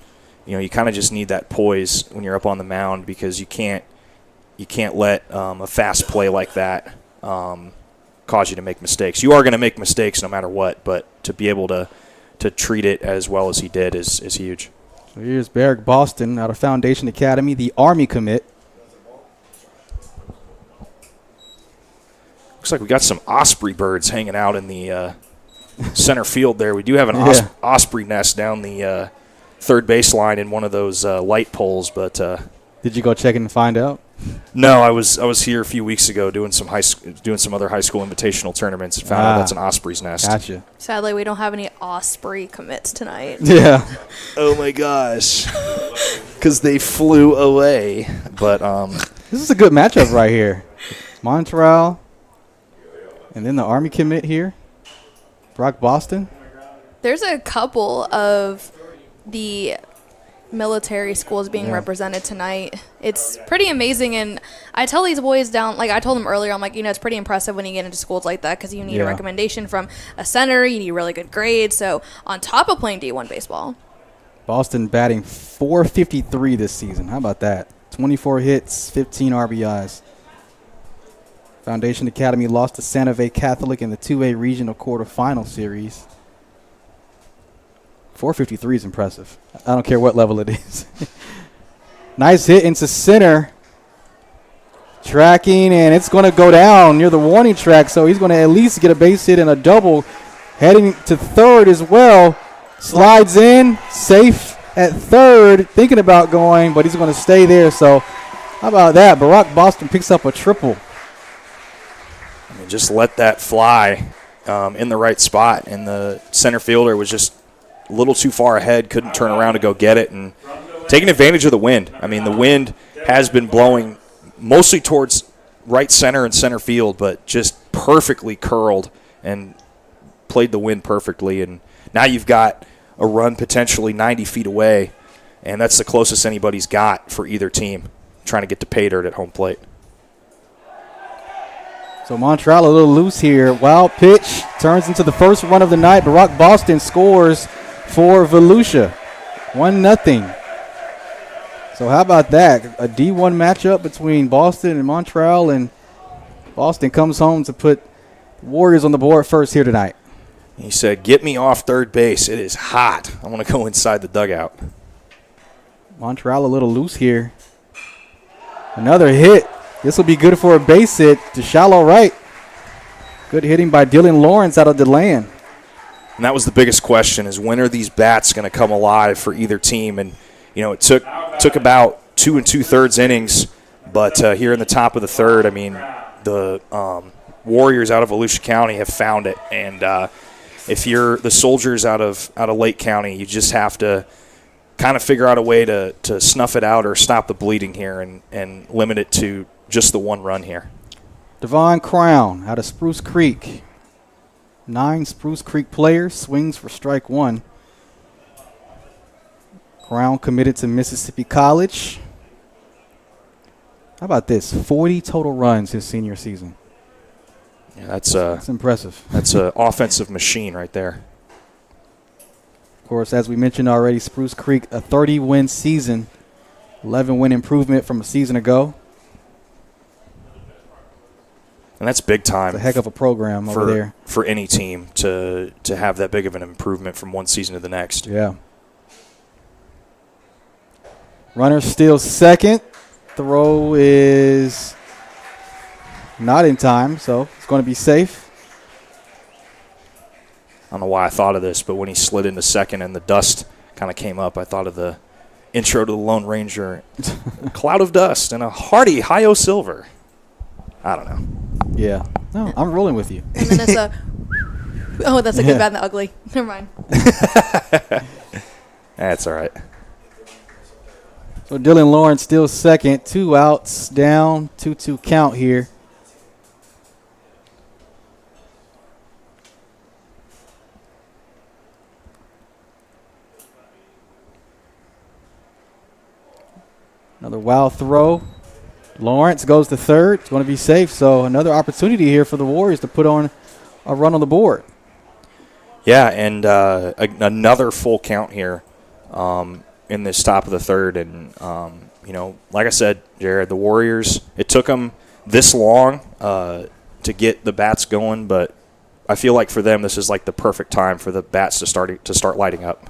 you kind of just need that poise when you're up on the mound, because you can't let a fast play like that cause you to make mistakes. You are going to make mistakes no matter what, but to be able to treat it as well as he did is huge. So here's Barrick Boston out of Foundation Academy, the Army commit. Looks like we got some osprey birds hanging out in the center field there. We do have an osprey nest down the third baseline in one of those light poles, but did you go check and find out? No, I was here a few weeks ago doing some other high school invitational tournaments and found out that's an osprey's nest. Gotcha. Sadly, we don't have any osprey commits tonight. Yeah. Oh my gosh, because they flew away. But this is a good matchup right here. Montreal, and then the Army commit here. Brock Boston. There's a couple of the military schools being represented tonight. It's pretty amazing, and I tell these boys down, like I told them earlier, I'm like, it's pretty impressive when you get into schools like that, because you need a recommendation from a center, you need really good grades, so on top of playing D1 baseball. Boston batting .453 this season. How about that? 24 hits, 15 RBIs. Foundation Academy lost to Santa Fe Catholic in the 2A regional quarterfinal series. 453 is impressive. I don't care what level it is. Nice hit into center. Tracking, and it's going to go down near the warning track, so he's going to at least get a base hit and a double. Heading to third as well. Slides in, safe at third, thinking about going, but he's going to stay there. So how about that? Barack Boston picks up a triple. I mean, just let that fly in the right spot, and the center fielder was just a little too far ahead, couldn't turn around to go get it, and taking advantage of the wind. I mean, the wind has been blowing mostly towards right center and center field, but just perfectly curled and played the wind perfectly. And now you've got a run potentially 90 feet away, and that's the closest anybody's got for either team, trying to get to pay dirt at home plate. So Montreal a little loose here. Wild pitch to turns into the first run of the night. Barack Boston scores for Volusia. 1-0. So how about that? A D1 matchup between Boston and Montreal, and Boston comes home to put Warriors on the board first here tonight. He said, "Get me off third base. It is hot. I want to go inside the dugout." Montreal a little loose here. Another hit. This will be good for a base hit to shallow right. Good hitting by Dylan Lawrence out of DeLand. And that was the biggest question, is when are these bats going to come alive for either team? And, you know, it took about 2 2/3 innings, but here in the top of the third, I mean, the Warriors out of Volusia County have found it. And if you're the Soldiers out of Lake County, you just have to kind of figure out a way to snuff it out or stop the bleeding here and limit it to just the one run here. Devon Crown out of Spruce Creek. 9 Spruce Creek players, swings for strike 1. Crown committed to Mississippi College. How about this? 40 total runs his senior season. Yeah, that's impressive. That's an offensive machine right there. Of course, as we mentioned already, Spruce Creek, a 30-win season, 11-win improvement from a season ago. And that's big time. It's a heck of a program over there. For any team to have that big of an improvement from one season to the next. Yeah. Runner still second. Throw is not in time, so it's going to be safe. I don't know why I thought of this, but when he slid into second and the dust kind of came up, I thought of the intro to the Lone Ranger. Cloud of dust and a hearty Hi-Yo Silver. I don't know. Yeah. No, I'm rolling with you. And then it's a oh, that's a good, bad, and the ugly. Never mind. That's all right. So Dylan Lawrence still second. 2 outs down. 2-2 count here. Another wild throw. Lawrence goes to third. It's going to be safe. So another opportunity here for the Warriors to put on a run on the board. Yeah, and another full count here in this top of the third. And, you know, like I said, Jared, the Warriors, it took them this long to get the bats going, but I feel like for them this is like the perfect time for the bats to start lighting up.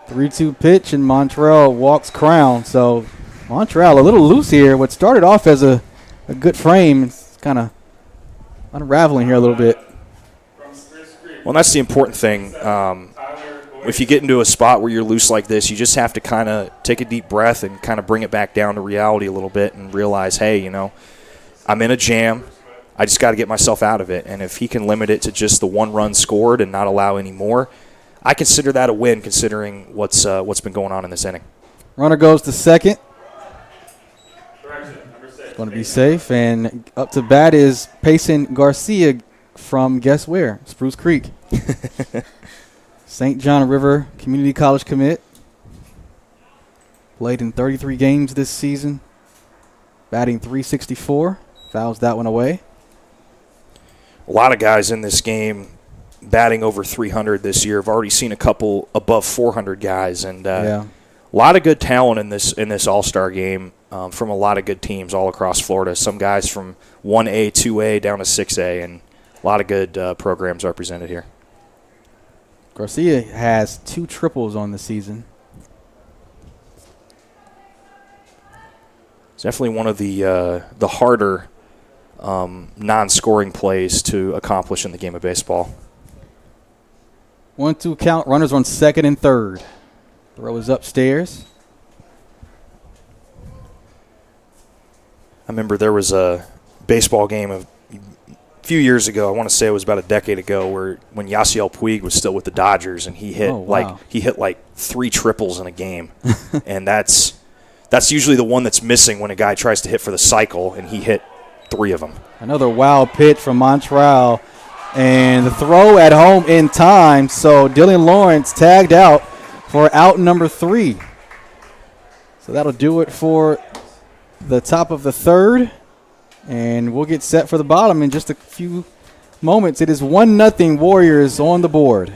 3-2 pitch, and Montreal walks Crown. So Montreal a little loose here. What started off as a good frame, it's kind of unraveling here a little bit. Well, that's the important thing. If you get into a spot where you're loose like this, you just have to kind of take a deep breath and kind of bring it back down to reality a little bit and realize, hey, you know, I'm in a jam. I just got to get myself out of it. And if he can limit it to just the one run scored and not allow any more, I consider that a win considering what's been going on in this inning. Runner goes to second. It's going to be safe, and up to bat is Payson Garcia from guess where? Spruce Creek. St. John River Community College commit. Played in 33 games this season. Batting .364. Fouls that one away. A lot of guys in this game batting over 300 this year. I've already seen a couple above 400 guys, and a lot of good talent in this All-Star game. From a lot of good teams all across Florida. Some guys from 1A, 2A, down to 6A, and a lot of good programs represented here. Garcia has 2 triples on the season. It's definitely one of the harder non-scoring plays to accomplish in the game of baseball. 1-2 count. Runners on second and third. Throw is upstairs. I remember there was a baseball game a few years ago. I want to say it was about a decade ago, when Yasiel Puig was still with the Dodgers, and he hit like 3 triples in a game, and that's usually the one that's missing when a guy tries to hit for the cycle, and he hit 3 of them. Another wild pitch from Montreal, and the throw at home in time. So Dylan Lawrence tagged out for out number 3. So that'll do it for the top of the third, and we'll get set for the bottom in just a few moments. It is 1-0 Warriors on the board.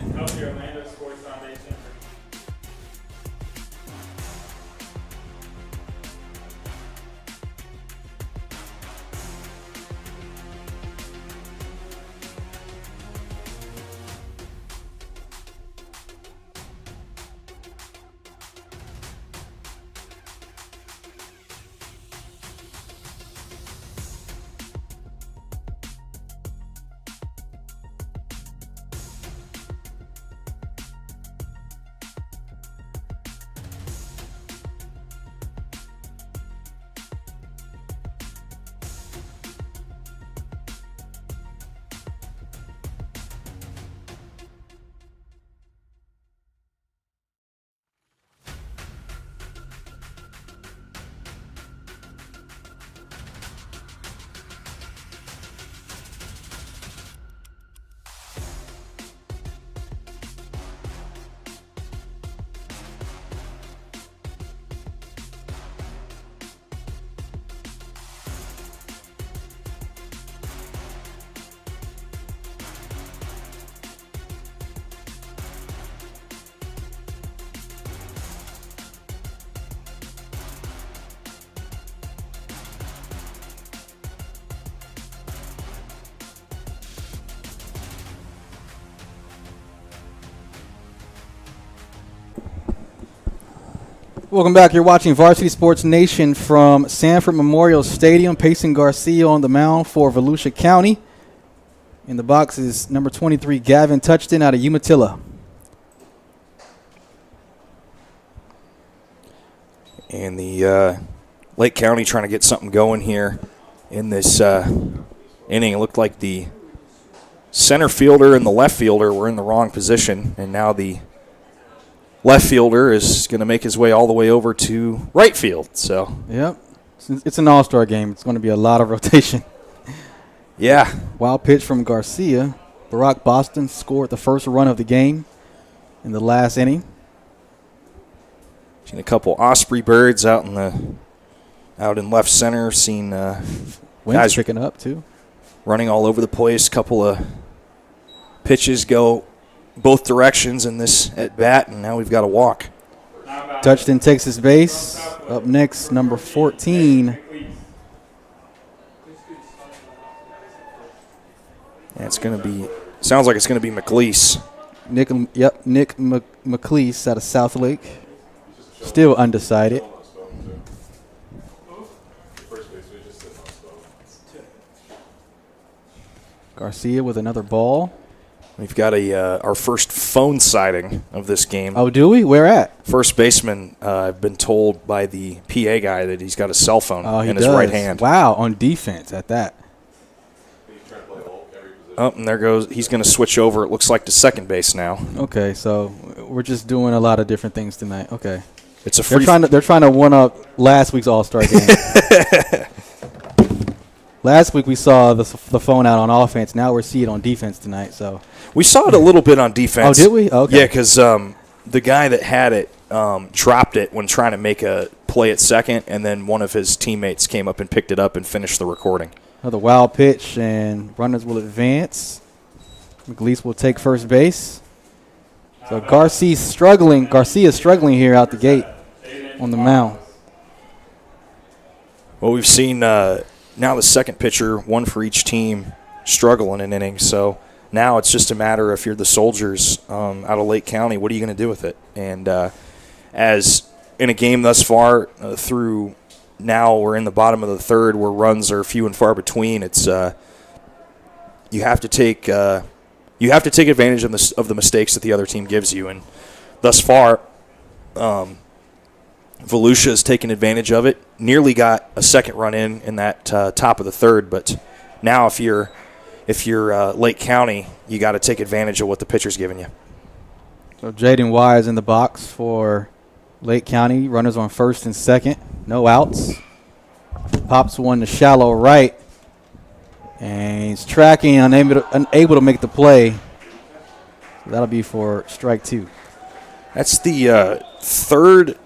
Welcome back. You're watching Varsity Sports Nation from Sanford Memorial Stadium. Payson Garcia on the mound for Volusia County. In the box is number 23, Gavin Touchton out of Umatilla. And the Lake County trying to get something going here in this inning. It looked like the center fielder and the left fielder were in the wrong position, and now the left fielder is going to make his way all the way over to right field. So, yep, it's an all-star game. It's going to be a lot of rotation. Yeah. Wild pitch from Garcia. Barack Boston scored the first run of the game in the last inning. Seen a couple Osprey birds out in left center. Seen guys picking up too, running all over the place. Couple of pitches go both directions in this at bat, and now we've got to walk. Touchton takes his base. Up next, number 14. And it's going to be, sounds like it's going to be McLeese. Nick McLeese out of Southlake. Still undecided. Garcia with another ball. We've got our first phone sighting of this game. Oh, do we? Where at? First baseman, I've been told by the PA guy that he's got a cell phone in his right hand. Wow, on defense at that. Oh, and there goes. He's going to switch over, it looks like, to second base now. Okay, so we're just doing a lot of different things tonight. Okay. It's a free. They're trying to one-up last week's All-Star game. Last week we saw the phone out on offense. Now we're seeing it on defense tonight. So we saw it a little bit on defense. Oh, did we? Okay. Yeah, because the guy that had it dropped it when trying to make a play at second, and then one of his teammates came up and picked it up and finished the recording. Another wild pitch, and runners will advance. McLeese will take first base. So Garcia's struggling here out the gate on the mound. Well, we've seen now the second pitcher, one for each team, struggle in an inning. So now it's just a matter, if you're the Soldiers out of Lake County, what are you going to do with it? And as in a game thus far through now, we're in the bottom of the third where runs are few and far between. It's you have to take advantage of the mistakes that the other team gives you. And thus far, Volusia has taken advantage of it. Nearly got a second run in that top of the third, but now if you're Lake County, you got to take advantage of what the pitcher's giving you. So Jaden Wise in the box for Lake County. Runners on first and second. No outs. Pops one to shallow right. And he's tracking, unable to make the play. So that'll be for strike two. That's the third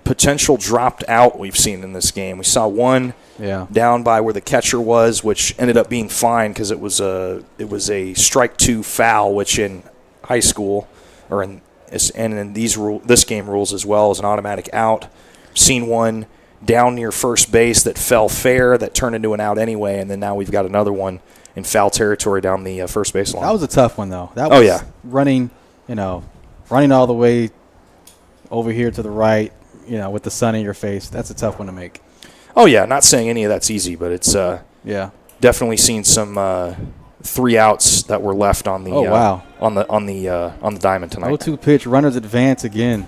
potential dropped out we've seen in this game. We saw one down by where the catcher was, which ended up being fine because it was a strike 2 foul, which in high school or in this game rules as well as an automatic out. Seen one down near first base that fell fair that turned into an out anyway, and then now we've got another one in foul territory down the first base line. That was a tough one, though. That was running all the way over here to the right, with the sun in your face. That's a tough one to make. Oh, yeah. Not saying any of that's easy, but it's definitely seen some 3 outs that were left on the on the diamond tonight. 0-2 pitch, runners advance again.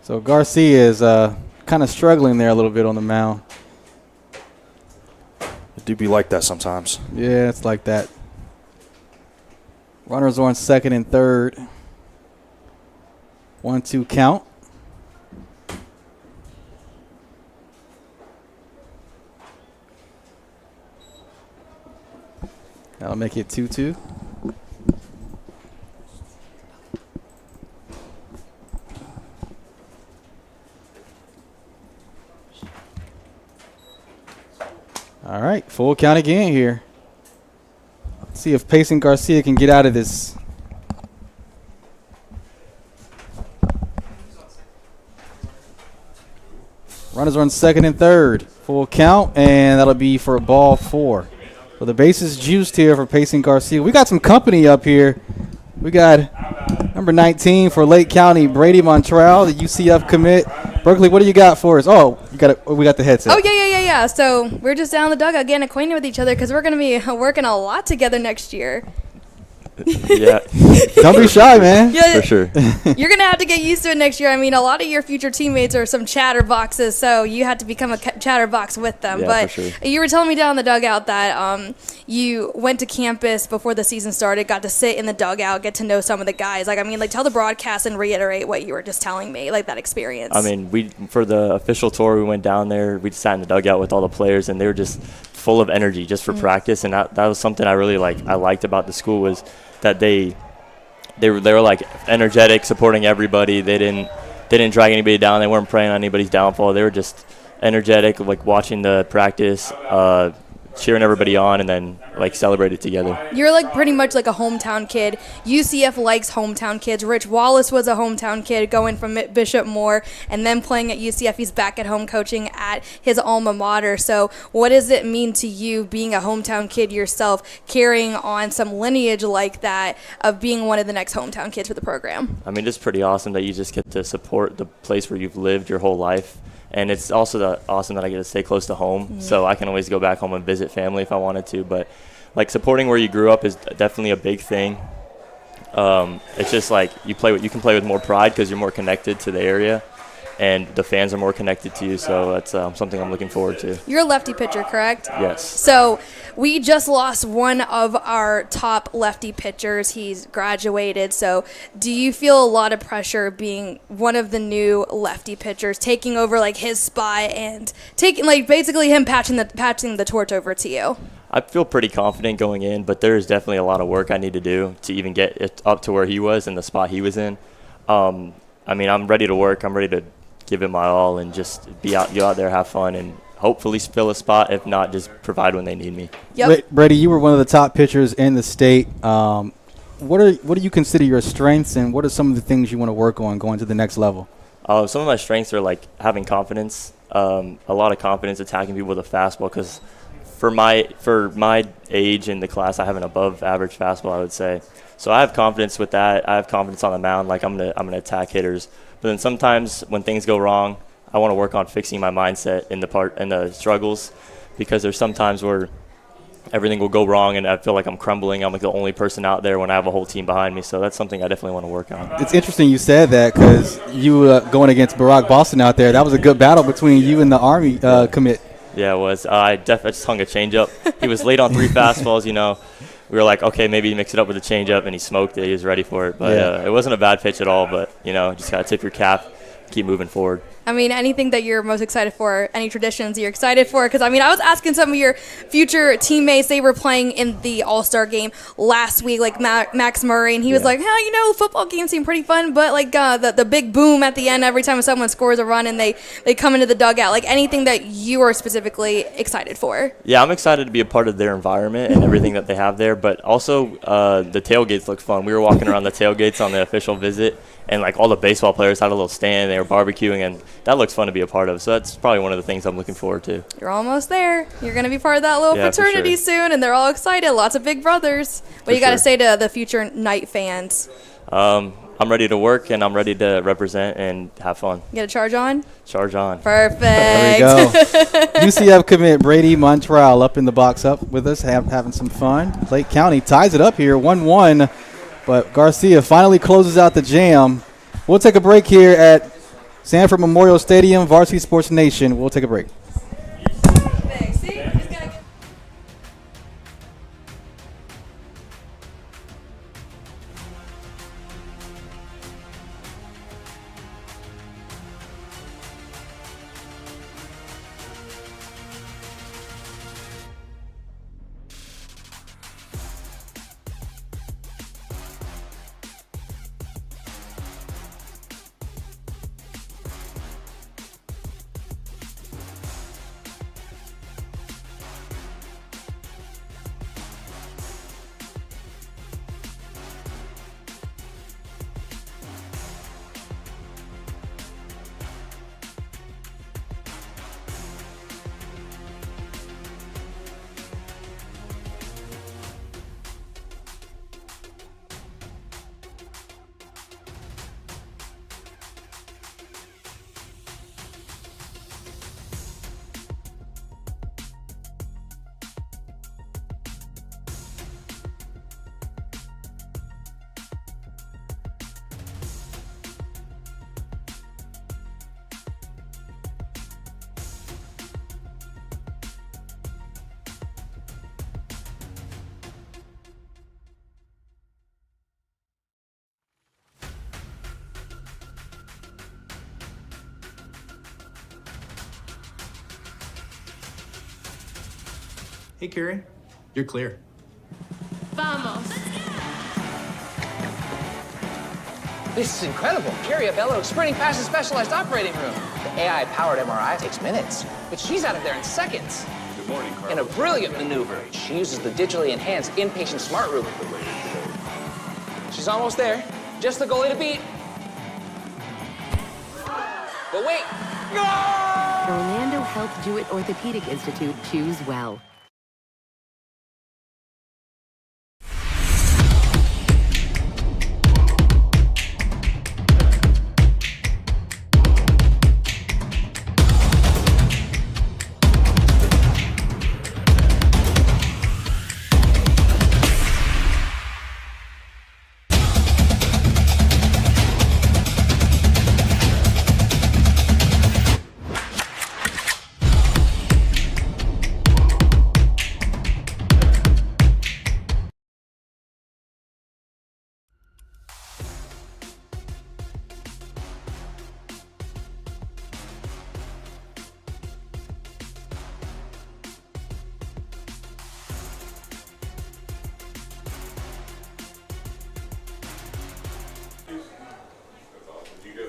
So Garcia is kind of struggling there a little bit on the mound. It do be like that sometimes. Yeah, it's like that. Runners on second and third. 1-2 count. That'll make it 2-2. All right, full count again here. Let's see if Payson Garcia can get out of this. Runners on second and third. Full count, and that'll be for ball 4. So the base is juiced here for Payson Garcia. We got some company up here. We got number 19 for Lake County, Brady Montreal, the UCF commit. Berkeley, what do you got for us? Oh, we got the headset. Oh, yeah. So we're just down in the dugout getting acquainted with each other because we're going to be working a lot together next year. Yeah. Don't be shy, man. Yeah, for sure. You're going to have to get used to it next year. I mean, a lot of your future teammates are some chatterboxes, so you have to become a chatterbox with them. Yeah, but for sure. You were telling me down in the dugout that you went to campus before the season started, got to sit in the dugout, get to know some of the guys. Tell the broadcast and reiterate what you were just telling me, that experience. I mean, for the official tour, we went down there. We sat in the dugout with all the players, and they were just full of energy just for practice. And that was something I really I liked about the school was that they were like energetic, supporting everybody. They didn't drag anybody down. They weren't preying on anybody's downfall. They were just energetic, watching the practice, cheering everybody on, and then celebrate it together. You're pretty much like a hometown kid. UCF likes hometown kids. Rich Wallace was a hometown kid going from Bishop Moore and then playing at UCF. He's back at home coaching at his alma mater. So what does it mean to you being a hometown kid yourself, carrying on some lineage like that of being one of the next hometown kids for the program? I mean, it's pretty awesome that you just get to support the place where you've lived your whole life. And it's also awesome that I get to stay close to home, so I can always go back home and visit family if I wanted to. But supporting where you grew up is definitely a big thing. It's just you can play with more pride because you're more connected to the area, and the fans are more connected to you. So that's something I'm looking forward to. You're a lefty pitcher, correct? Yes. So we just lost one of our top lefty pitchers. He's graduated. So do you feel a lot of pressure being one of the new lefty pitchers, taking over his spot and taking basically him patching the torch over to you? I feel pretty confident going in, but there is definitely a lot of work I need to do to even get it up to where he was and the spot he was in. I mean, I'm ready to work. I'm ready to give it my all and just go out there, have fun, and hopefully fill a spot. If not, just provide when they need me. Yep. Brady, you were one of the top pitchers in the state. What do you consider your strengths, and what are some of the things you want to work on going to the next level? Some of my strengths are having confidence, a lot of confidence attacking people with a fastball. Because for my age in the class, I have an above average fastball, I would say. So I have confidence with that. I have confidence on the mound. I'm gonna attack hitters. But then sometimes when things go wrong, I want to work on fixing my mindset in the struggles, because there's some times where everything will go wrong and I feel like I'm crumbling. I'm the only person out there when I have a whole team behind me. So that's something I definitely want to work on. It's interesting you said that, because you going against Barack Boston out there. That was a good battle between you and the Army commit. Yeah, it was. I just hung a changeup. He was late on 3 fastballs, We were like, okay, maybe mix it up with a changeup, and he smoked it. He was ready for it. But it wasn't a bad pitch at all. But, just got to tip your cap, keep moving forward. I mean, anything that you're most excited for, any traditions you're excited for? Because, I mean, I was asking some of your future teammates. They were playing in the All-Star game last week, like Max Murray, and he was like, football games seem pretty fun, but, like, the big boom at the end every time someone scores a run and they come into the dugout. Like, anything that you are specifically excited for? Yeah, I'm excited to be a part of their environment and everything that they have there, but also the tailgates look fun. We were walking around the tailgates on the official visit, and like all the baseball players had a little stand. They were barbecuing, and that looks fun to be a part of. So that's probably one of the things I'm looking forward to. You're almost there. You're going to be part of that little fraternity soon, and they're all excited. Lots of big brothers. What you got to say to the future Knight fans? I'm ready to work, and I'm ready to represent and have fun. You got to charge on? Charge on. Perfect. There we go. UCF commit Brady Montreal up in the box up with us, having some fun. Lake County ties it up here, 1-1. But Garcia finally closes out the jam. We'll take a break here at Sanford Memorial Stadium, Varsity Sports Nation. We'll take a break. Hey, Kieran, you're clear. Vamos. This is incredible. Carrie Bello sprinting past the specialized operating room. The AI-powered MRI takes minutes, but she's out of there in seconds. Good morning, Carl. In a brilliant maneuver, she uses the digitally enhanced inpatient smart room. She's almost there. Just the goalie to beat. But wait. Orlando Health Jewett Orthopedic Institute. Choose well.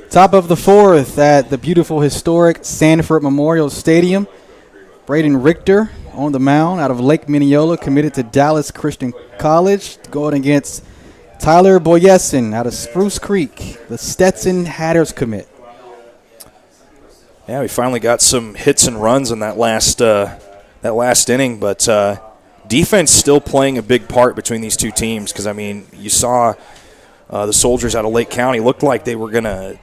Top of the fourth at the beautiful historic Sanford Memorial Stadium. Braden Richter on the mound out of Lake Minneola, committed to Dallas Christian College, going against Tyler Boyeson out of Spruce Creek, the Stetson Hatters commit. Yeah, we finally got some hits and runs in that last inning, but defense still playing a big part between these two teams because, I mean, you saw the Soldiers out of Lake County looked like they were going to,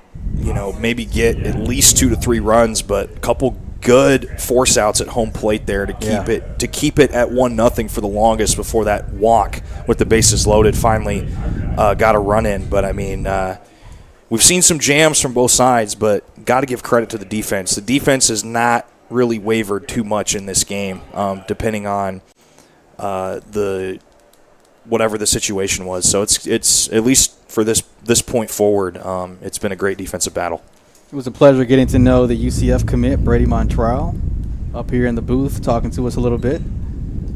maybe get at least 2 to 3 runs, but a couple good force outs at home plate there to keep it at 1-0 for the longest before that walk with the bases loaded finally got a run in. But, I mean, we've seen some jams from both sides, but got to give credit to the defense. The defense has not really wavered too much in this game, depending on whatever the situation was. So it's at least for this point forward, it's been a great defensive battle. It was a pleasure getting to know the UCF commit, Brady Montreal, up here in the booth talking to us a little bit.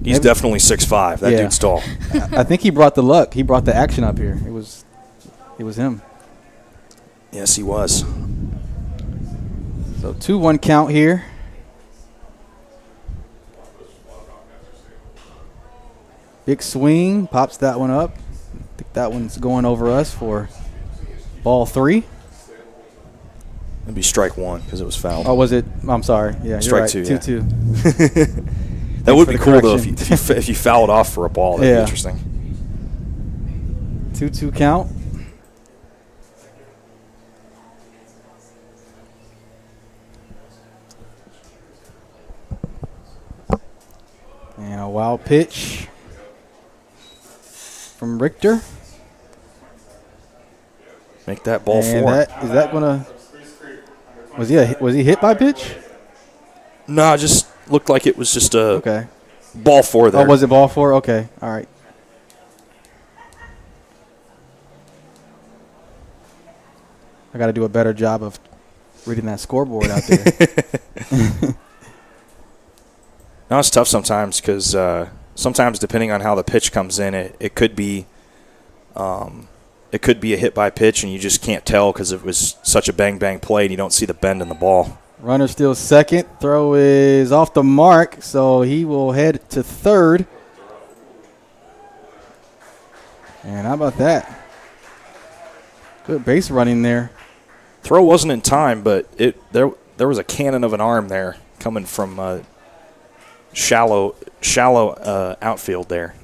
He's definitely 6'5". That dude's tall. I think he brought the luck. He brought the action up here. It was him. Yes, he was. So 2-1 count here. Big swing, pops that one up. I think that one's going over us for ball 3. It'd be strike 1 because it was fouled. Oh, was it? I'm sorry. Yeah, strike you're right. 2. 2-2. That would be cool though if you foul it off for a ball. That'd be interesting. 2-2 count. And a wild pitch from Richter. Make that ball 4. Is that gonna? Was he hit by pitch? No, it just looked like it was just a ball 4 there. Oh, was it ball 4? Okay, all right. I got to do a better job of reading that scoreboard out there. No, it's tough sometimes because sometimes depending on how the pitch comes in, it could be a hit by pitch and you just can't tell because it was such a bang play and you don't see the bend in the ball. Runner still second. Throw is off the mark, so he will head to third. And how about that? Good base running there. Throw wasn't in time, but there was a cannon of an arm there coming from shallow outfield there.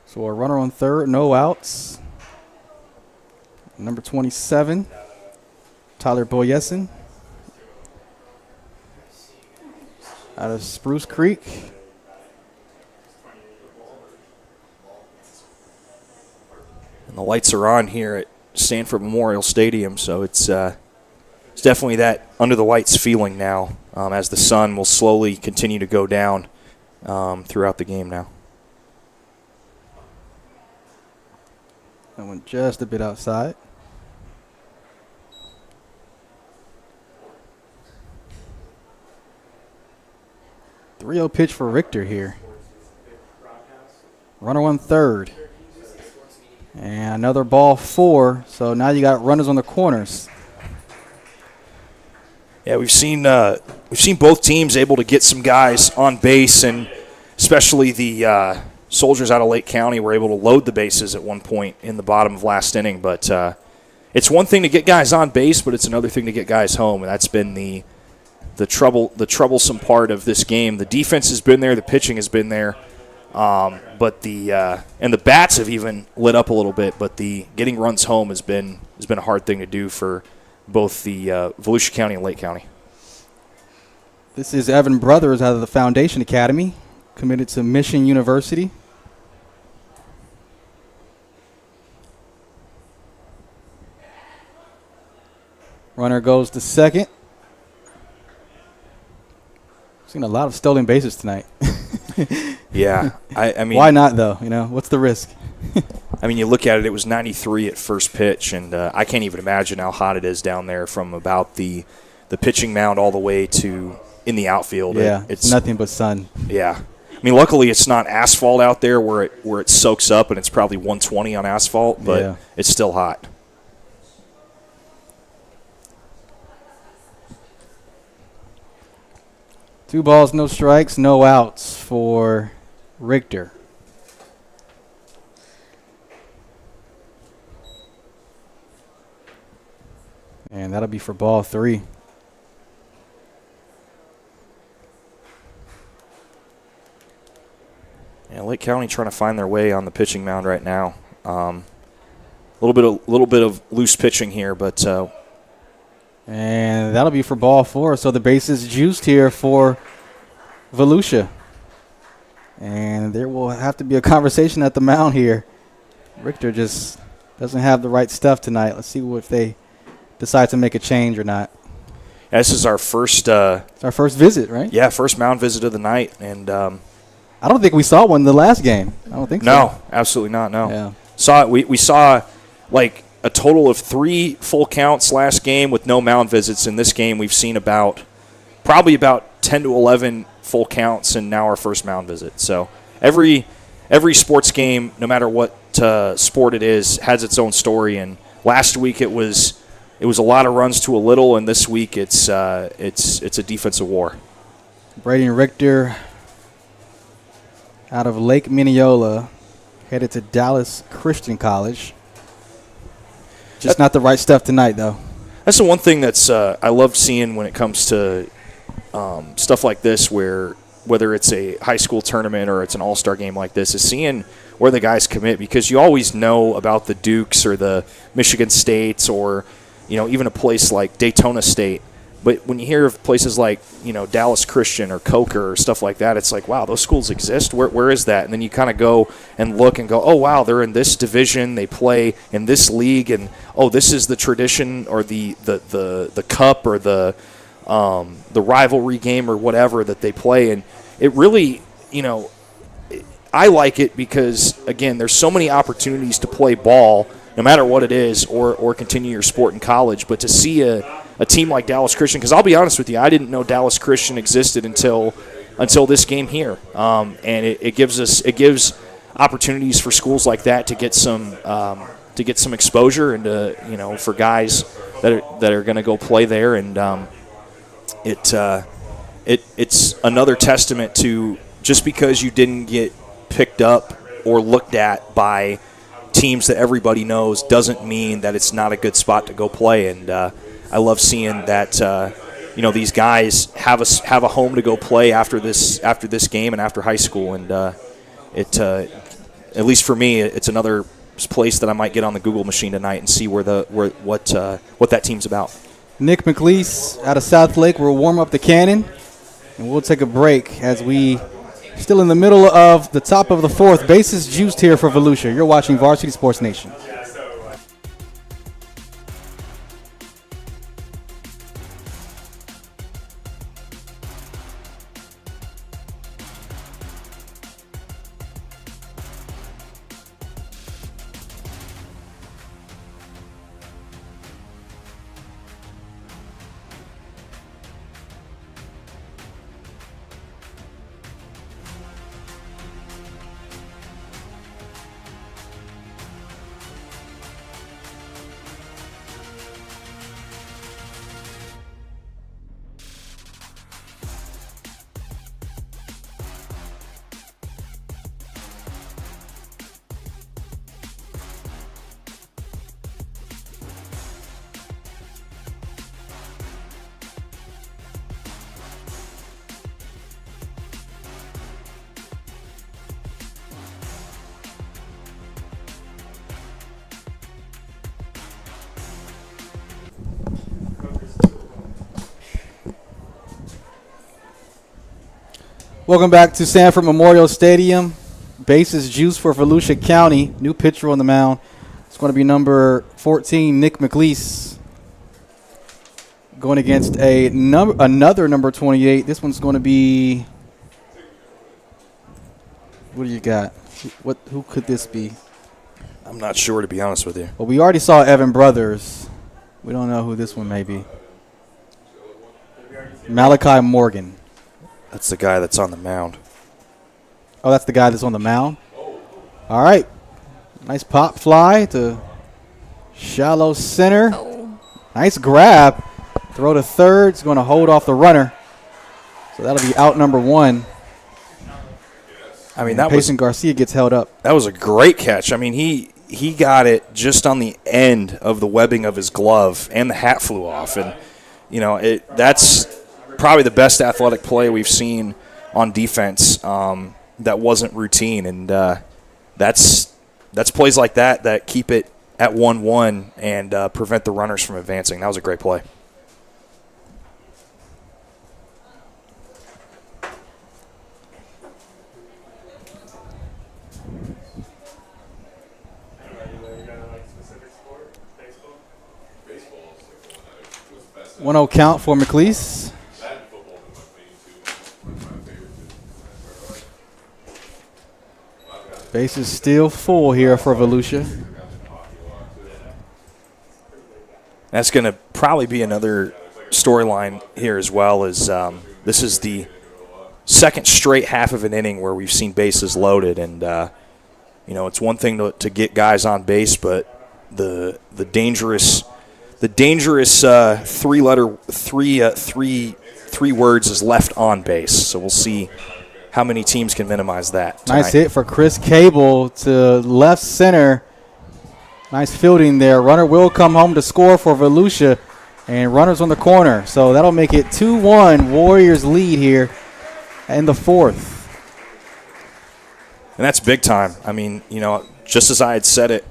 So a runner on third, no outs. Number 27, Tyler Boyeson out of Spruce Creek. And the lights are on here at Sanford Memorial Stadium, so it's definitely that under the lights feeling now as the sun will slowly continue to go down throughout the game now. That went just a bit outside. The 3-0 pitch for Richter here. Runner on third. And another ball 4. So now you got runners on the corners. Yeah, we've seen both teams able to get some guys on base, and especially the Soldiers out of Lake County were able to load the bases at one point in the bottom of last inning. But it's one thing to get guys on base, but it's another thing to get guys home, and that's been the troublesome part of this game. The defense has been there, the pitching has been there, but the bats have even lit up a little bit. But the getting runs home has been a hard thing to do for both the Volusia County and Lake County. This is Evan Brothers out of the Foundation Academy, committed to Mission University. Runner goes to second. Seen a lot of stolen bases tonight. Yeah, I mean, why not though? You know, what's the risk? I mean, you look at it; it was 93 at first pitch, and I can't even imagine how hot it is down there from about the pitching mound all the way to in the outfield. Yeah, it's nothing but sun. Yeah. I mean, luckily it's not asphalt out there where it soaks up, and it's probably 120 on asphalt, but it's still hot. Two balls, no strikes, no outs for Richter. And that'll be for ball 3. Yeah, Lake County trying to find their way on the pitching mound right now. A little bit of loose pitching here, but and that'll be for ball 4. So the base is juiced here for Volusia. And there will have to be a conversation at the mound here. Richter just doesn't have the right stuff tonight. Let's see if they decide to make a change or not. Yeah, this is our first it's our first visit, right? Yeah, first mound visit of the night, and I don't think we saw one in the last game. I don't think so. No, absolutely not. No. Yeah. We saw like a total of 3 full counts last game with no mound visits. In this game, we've seen probably about 10 to 11 full counts, and now our first mound visit. So every sports game, no matter what sport it is, has its own story. And last week it was a lot of runs to a little, and this week it's a defensive war. Braden Richter out of Lake Minneola, headed to Dallas Christian College. Just not the right stuff tonight, though. That's the one thing that's I love seeing when it comes to stuff like this, where whether it's a high school tournament or it's an all-star game like this, is seeing where the guys commit, because you always know about the Dukes or the Michigan States or, even a place like Daytona State. But when you hear of places like, Dallas Christian or Coker or stuff like that, it's like, wow, those schools exist? Where is that? And then you kind of go and look and go, oh, wow, they're in this division, they play in this league, and, oh, this is the tradition or the cup or the rivalry game or whatever that they play. And it really, I like it because, again, there's so many opportunities to play ball, no matter what it is, or continue your sport in college. But to see a team like Dallas Christian, because I'll be honest with you, I didn't know Dallas Christian existed until this game here, and it gives opportunities for schools like that to get some exposure, and for guys that are going to go play there, and it's another testament to, just because you didn't get picked up or looked at by teams that everybody knows doesn't mean that it's not a good spot to go play. And I love seeing that these guys have a home to go play after this game and after high school. And at least for me, it's another place that I might get on the Google machine tonight and see what that team's about. Nick McLeese out of South Lake will warm up the cannon, and we'll take a break as we still in the middle of the top of the fourth. Bases juiced here for Volusia. You're watching Varsity Sports Nation. Welcome back to Sanford Memorial Stadium. Bases juice for Volusia County. New pitcher on the mound. It's going to be number 14, Nick McLeese, going against another number 28. This one's going to be, what do you got? Who could this be? I'm not sure, to be honest with you. Well, we already saw Evan Brothers. We don't know who this one may be. Malachi Morgan. That's the guy that's on the mound. Oh, that's the guy that's on the mound? All right. Nice pop fly to shallow center. Oh. Nice grab. Throw to third. It's going to hold off the runner. So that'll be out number one. I mean, Payson Garcia gets held up. That was a great catch. I mean, he got it just on the end of the webbing of his glove, and the hat flew off. And, that's probably the best athletic play we've seen on defense that wasn't routine. And that's plays like that keep it at 1-1 and prevent the runners from advancing. That was a great play. One 1-0 count for McLeese. Base is still full here for Volusia. That's going to probably be another storyline here as well. Is this is the second straight half of an inning where we've seen bases loaded, and it's one thing to get guys on base, but the dangerous three words is left on base. So we'll see how many teams can minimize that tonight. Nice hit for Chris Cable to left center. Nice fielding there. Runner will come home to score for Volusia, and runners on the corner. So that'll make it 2-1 Warriors lead here in the fourth. And that's big time. I mean, just as I had said it,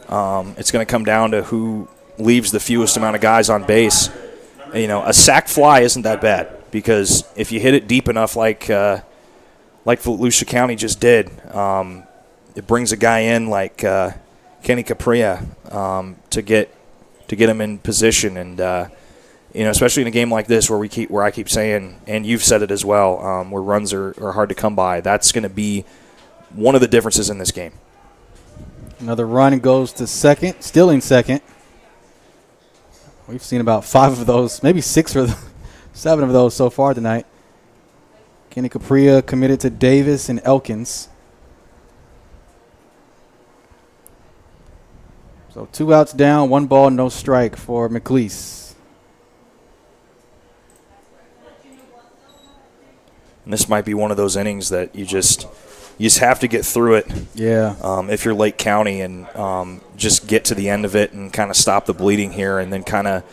it's going to come down to who leaves the fewest amount of guys on base. A sac fly isn't that bad, because if you hit it deep enough like Volusia County just did, it brings a guy in like Kenny Capria to get him in position, and especially in a game like this where I keep saying, and you've said it as well, where runs are hard to come by. That's going to be one of the differences in this game. Another run goes to second, still in second. We've seen about 5 of those, maybe 6 or 7 of those so far tonight. Kenny Capria committed to Davis and Elkins. So 2 outs down, 1 ball, no strike for McLeese. And this might be one of those innings that you just have to get through it. Yeah. If you're Lake County, and just get to the end of it and kind of stop the bleeding here, and then kind of,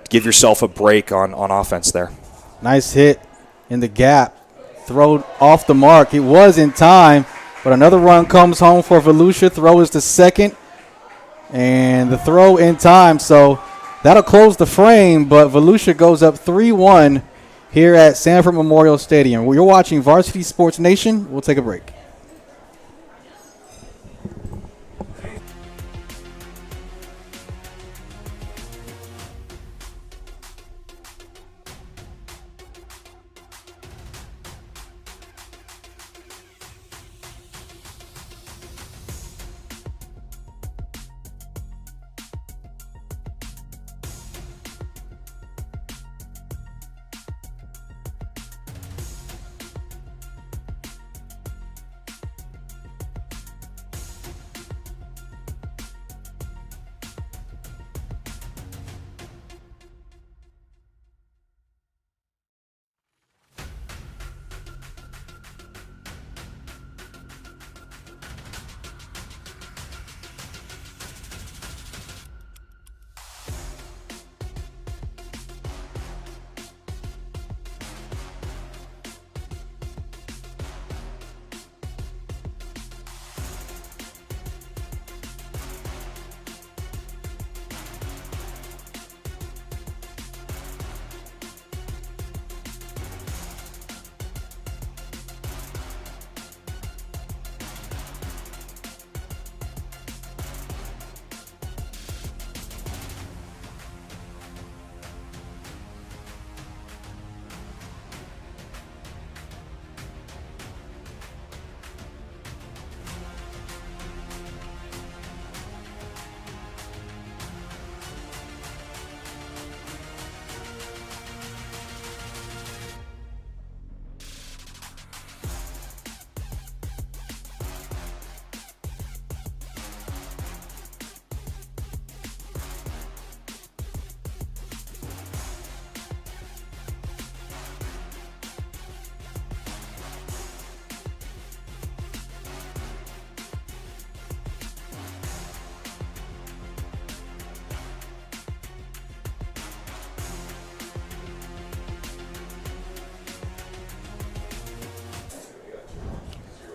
give yourself a break on offense there. Nice hit in the gap. Throw off the mark. It was in time, but another run comes home for Volusia. Throw is to second, and the throw in time. So that'll close the frame, but Volusia goes up 3-1 here at Sanford Memorial Stadium. You're watching Varsity Sports Nation. We'll take a break.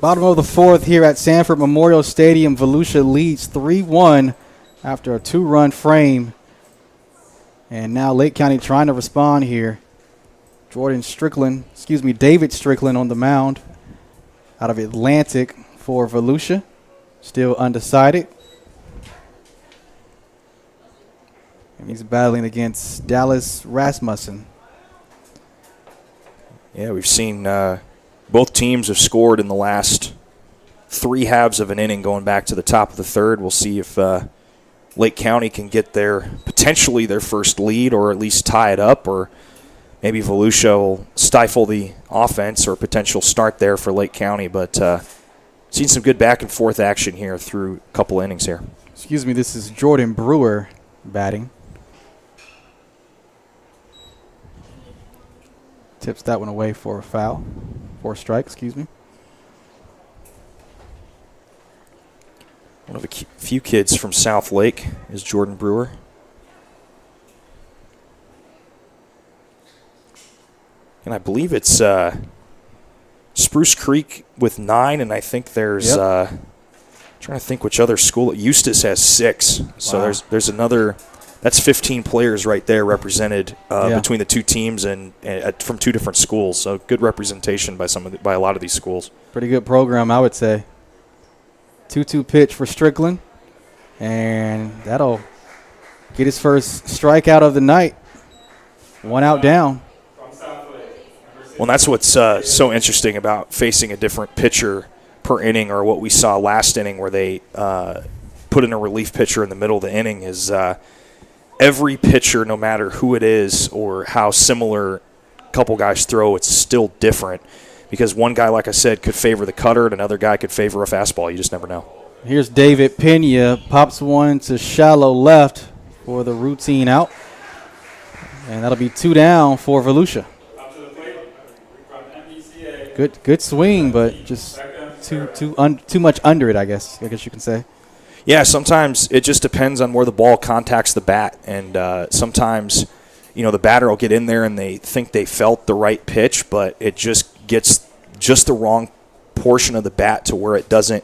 Bottom of the fourth here at Sanford Memorial Stadium. Volusia leads 3-1 after a 2-run frame. And now Lake County trying to respond here. David Strickland on the mound out of Atlantic for Volusia. Still undecided. And he's battling against Dallas Rasmussen. Yeah, we've seen both teams have scored in the last 3 halves of an inning going back to the top of the third. We'll see if Lake County can get potentially their first lead, or at least tie it up, or maybe Volusia will stifle the offense or potential start there for Lake County. But seen some good back and forth action here through a couple innings here. Excuse me, this is Jordan Brewer batting. Tips that one away for a foul. For a strike, excuse me. One of a few kids from South Lake is Jordan Brewer. And I believe it's Spruce Creek with 9, and I think there's trying to think which other school. Eustis has 6. So Wow. there's another. That's 15 players right there represented between the two teams and from 2 different schools. So good representation by a lot of these schools. Pretty good program, I would say. 2-2 pitch for Strickland, and that'll get his first strikeout of the night. 1 out down. Well, that's what's so interesting about facing a different pitcher per inning, or what we saw last inning where they put in a relief pitcher in the middle of the inning, is every pitcher, no matter who it is or how similar a couple guys throw, it's still different. Because one guy, like I said, could favor the cutter, and another guy could favor a fastball. You just never know. Here's David Pena. Pops one to shallow left for the routine out. And that'll be 2 down for Volusia. Good swing, but just too much under it, I guess you can say. Yeah, sometimes it just depends on where the ball contacts the bat. And sometimes, the batter will get in there and they think they felt the right pitch, but it just gets just the wrong portion of the bat to where it doesn't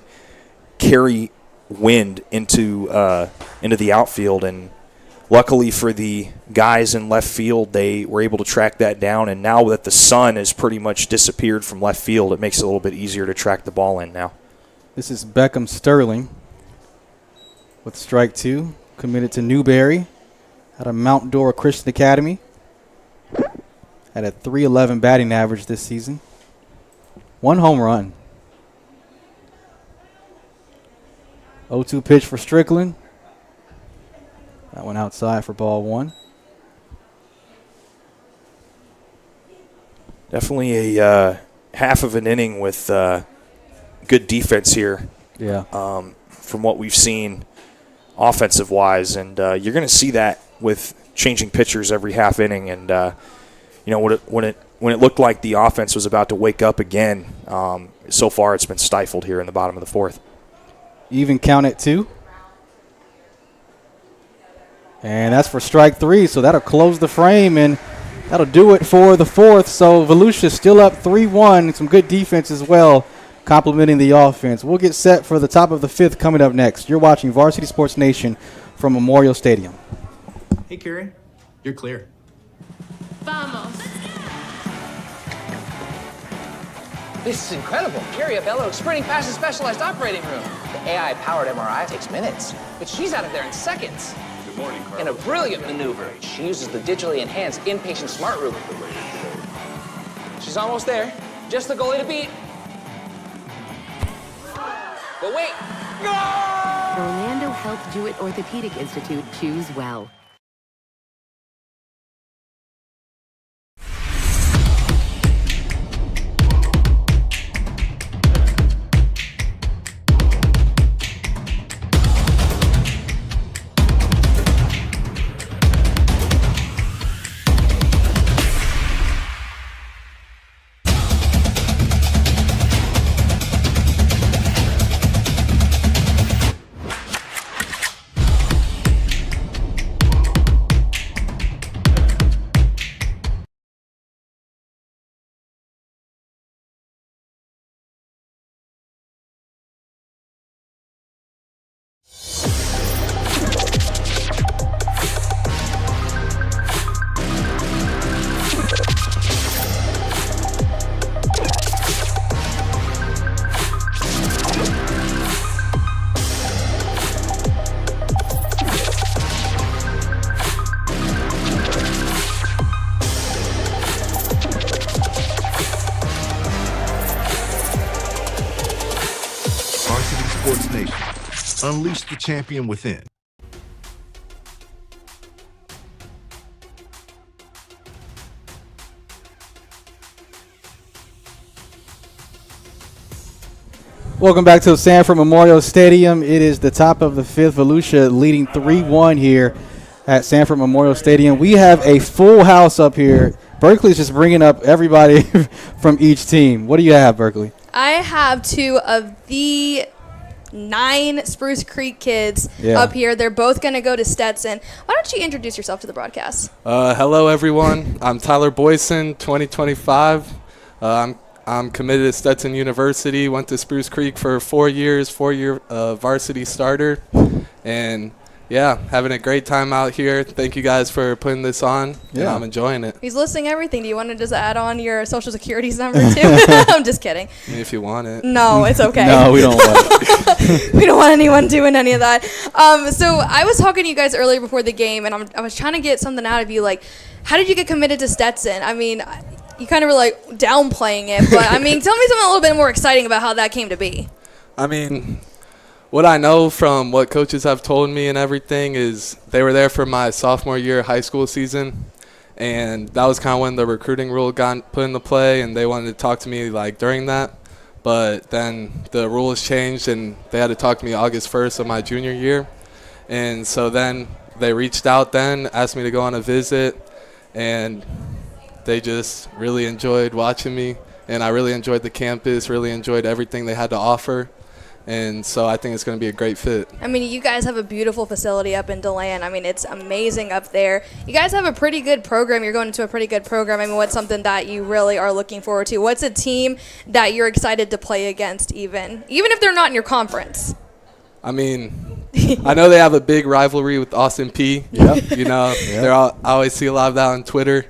carry wind into the outfield. And luckily for the guys in left field, they were able to track that down. And now that the sun has pretty much disappeared from left field, it makes it a little bit easier to track the ball in now. This is Beckham Sterling with strike 2, committed to Newberry out of Mount Dora Christian Academy. Had a .311 batting average this season. 1 home run. 0-2 pitch for Strickland. That one outside for ball 1. Definitely a half of an inning with good defense here. Yeah. From what we've seen offensive-wise. And you're going to see that with changing pitchers every half inning. And, when it looked like the offense was about to wake up again, so far it's been stifled here in the bottom of the 4th. Even count at 2. And that's for strike 3, so that'll close the frame, and that'll do it for the 4th. So Volusia still up 3-1. Some good defense as well, complementing the offense. We'll get set for the top of the 5th coming up next. You're watching Varsity Sports Nation from Memorial Stadium. Hey, Carrie, you're clear. Vamos. This is incredible. Carrie Abello sprinting past the specialized operating room. The AI-powered MRI takes minutes, but she's out of there in seconds. Good morning, Carl. In a brilliant maneuver, she uses the digitally enhanced inpatient smart room. She's almost there. Just the goalie to beat. But wait. Orlando Health Jewett Orthopedic Institute. Choose well. Varsity Sports Nation. Unleash the champion within. Welcome back to Sanford Memorial Stadium. It is the top of the fifth. Volusia leading 3-1 here at Sanford Memorial Stadium. We have a full house up here. Berkeley's just bringing up everybody from each team. What do you have, Berkeley? I have 2 of the 9 Spruce Creek kids up here. They're both going to go to Stetson. Why don't you introduce yourself to the broadcast? Hello, everyone. I'm Tyler Boyson, 2025. I'm committed to Stetson University. Went to Spruce Creek for 4 years, 4-year varsity starter. And, yeah, having a great time out here. Thank you guys for putting this on. Yeah, I'm enjoying it. He's listing everything. Do you want to just add on your social security's number, too? I'm just kidding. I mean, if you want it. No, it's okay. No, we don't want it. We don't want anyone doing any of that. So I was talking to you guys earlier before the game, and I was trying to get something out of you. Like, how did you get committed to Stetson? I mean, you kind of were, like, downplaying it. But, I mean, tell me something a little bit more exciting about how that came to be. I mean, what I know from what coaches have told me and everything is they were there for my sophomore year high school season. And that was kind of when the recruiting rule got put into play, and they wanted to talk to me, like, during that. But then the rules changed, and they had to talk to me August 1st of my junior year. And so then they reached out then, asked me to go on a visit, and they just really enjoyed watching me. And I really enjoyed the campus, really enjoyed everything they had to offer. And so I think it's going to be a great fit. I mean, you guys have a beautiful facility up in DeLand. I mean, it's amazing up there. You guys have a pretty good program. You're going into a pretty good program. I mean, what's something that you really are looking forward to? What's a team that you're excited to play against even if they're not in your conference? I mean, I know they have a big rivalry with Austin P. Yep. You know, I always see a lot of that on Twitter.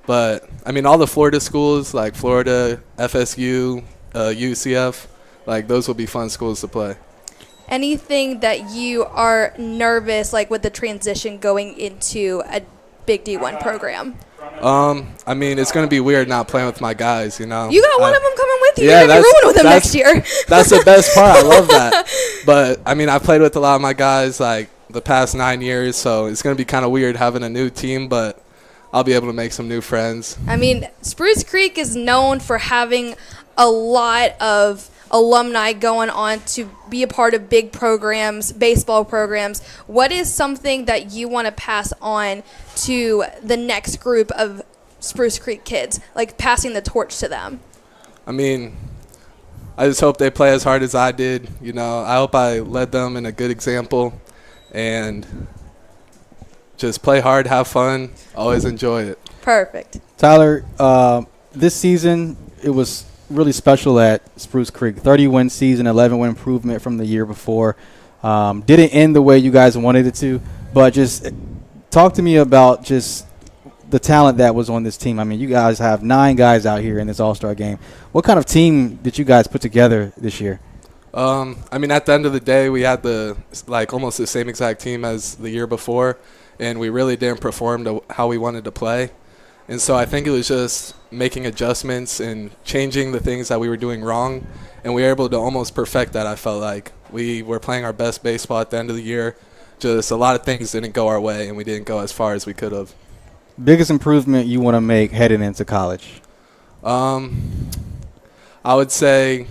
But, I mean, all the Florida schools, like Florida, FSU, UCF, like, those will be fun schools to play. Anything that you are nervous, like, with the transition going into a Big D1 program? I mean, it's going to be weird not playing with my guys, you know. You got one of them coming with you. Yeah, You're going to be rolling with them next year. That's the best part. I love that. But, I mean, I played with a lot of my guys, like, the past 9 years, so it's going to be kind of weird having a new team, but I'll be able to make some new friends. I mean, Spruce Creek is known for having a lot of alumni going on to be a part of big programs, baseball programs. What is something that you want to pass on to the next group of Spruce Creek kids, like passing the torch to them? I mean, I just hope they play as hard as I did. You know, I hope I led them in a good example and just play hard, have fun, always enjoy it. Perfect. Tyler, this season it was really special at Spruce Creek. 30-win season, 11-win improvement from the year before. Didn't end the way you guys wanted it to, but just talk to me about just the talent that was on this team. I mean, you guys have 9 guys out here in this all-star game. What kind of team did you guys put together this year? I mean, at the end of the day, we had almost the same exact team as the year before, and we really didn't perform to how we wanted to play. And so I think it was just making adjustments and changing the things that we were doing wrong, and we were able to almost perfect that. I felt like we were playing our best baseball at the end of the year. Just a lot of things didn't go our way, and we didn't go as far as we could have. Biggest improvement you want to make heading into college? I would say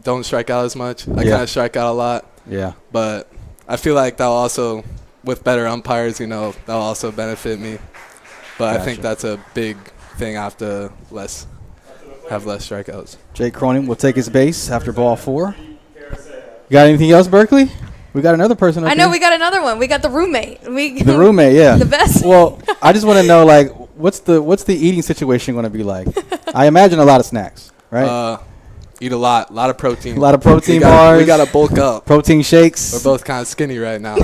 don't strike out as much. I kind of strike out a lot. Yeah. But I feel like that'll also, with better umpires, you know, that'll also benefit me. But I think that's a big thing. I have to have less strikeouts. Jake Cronin will take his base after ball 4. You got anything else, Berkeley? We got another person up I know here. we got another one. We got the roommate. The roommate, yeah. The best. Well, I just want to know, like, what's the eating situation going to be like? I imagine a lot of snacks, right? Eat a lot of protein. A lot of protein bars. We got to bulk up. Protein shakes. We're both kind of skinny right now.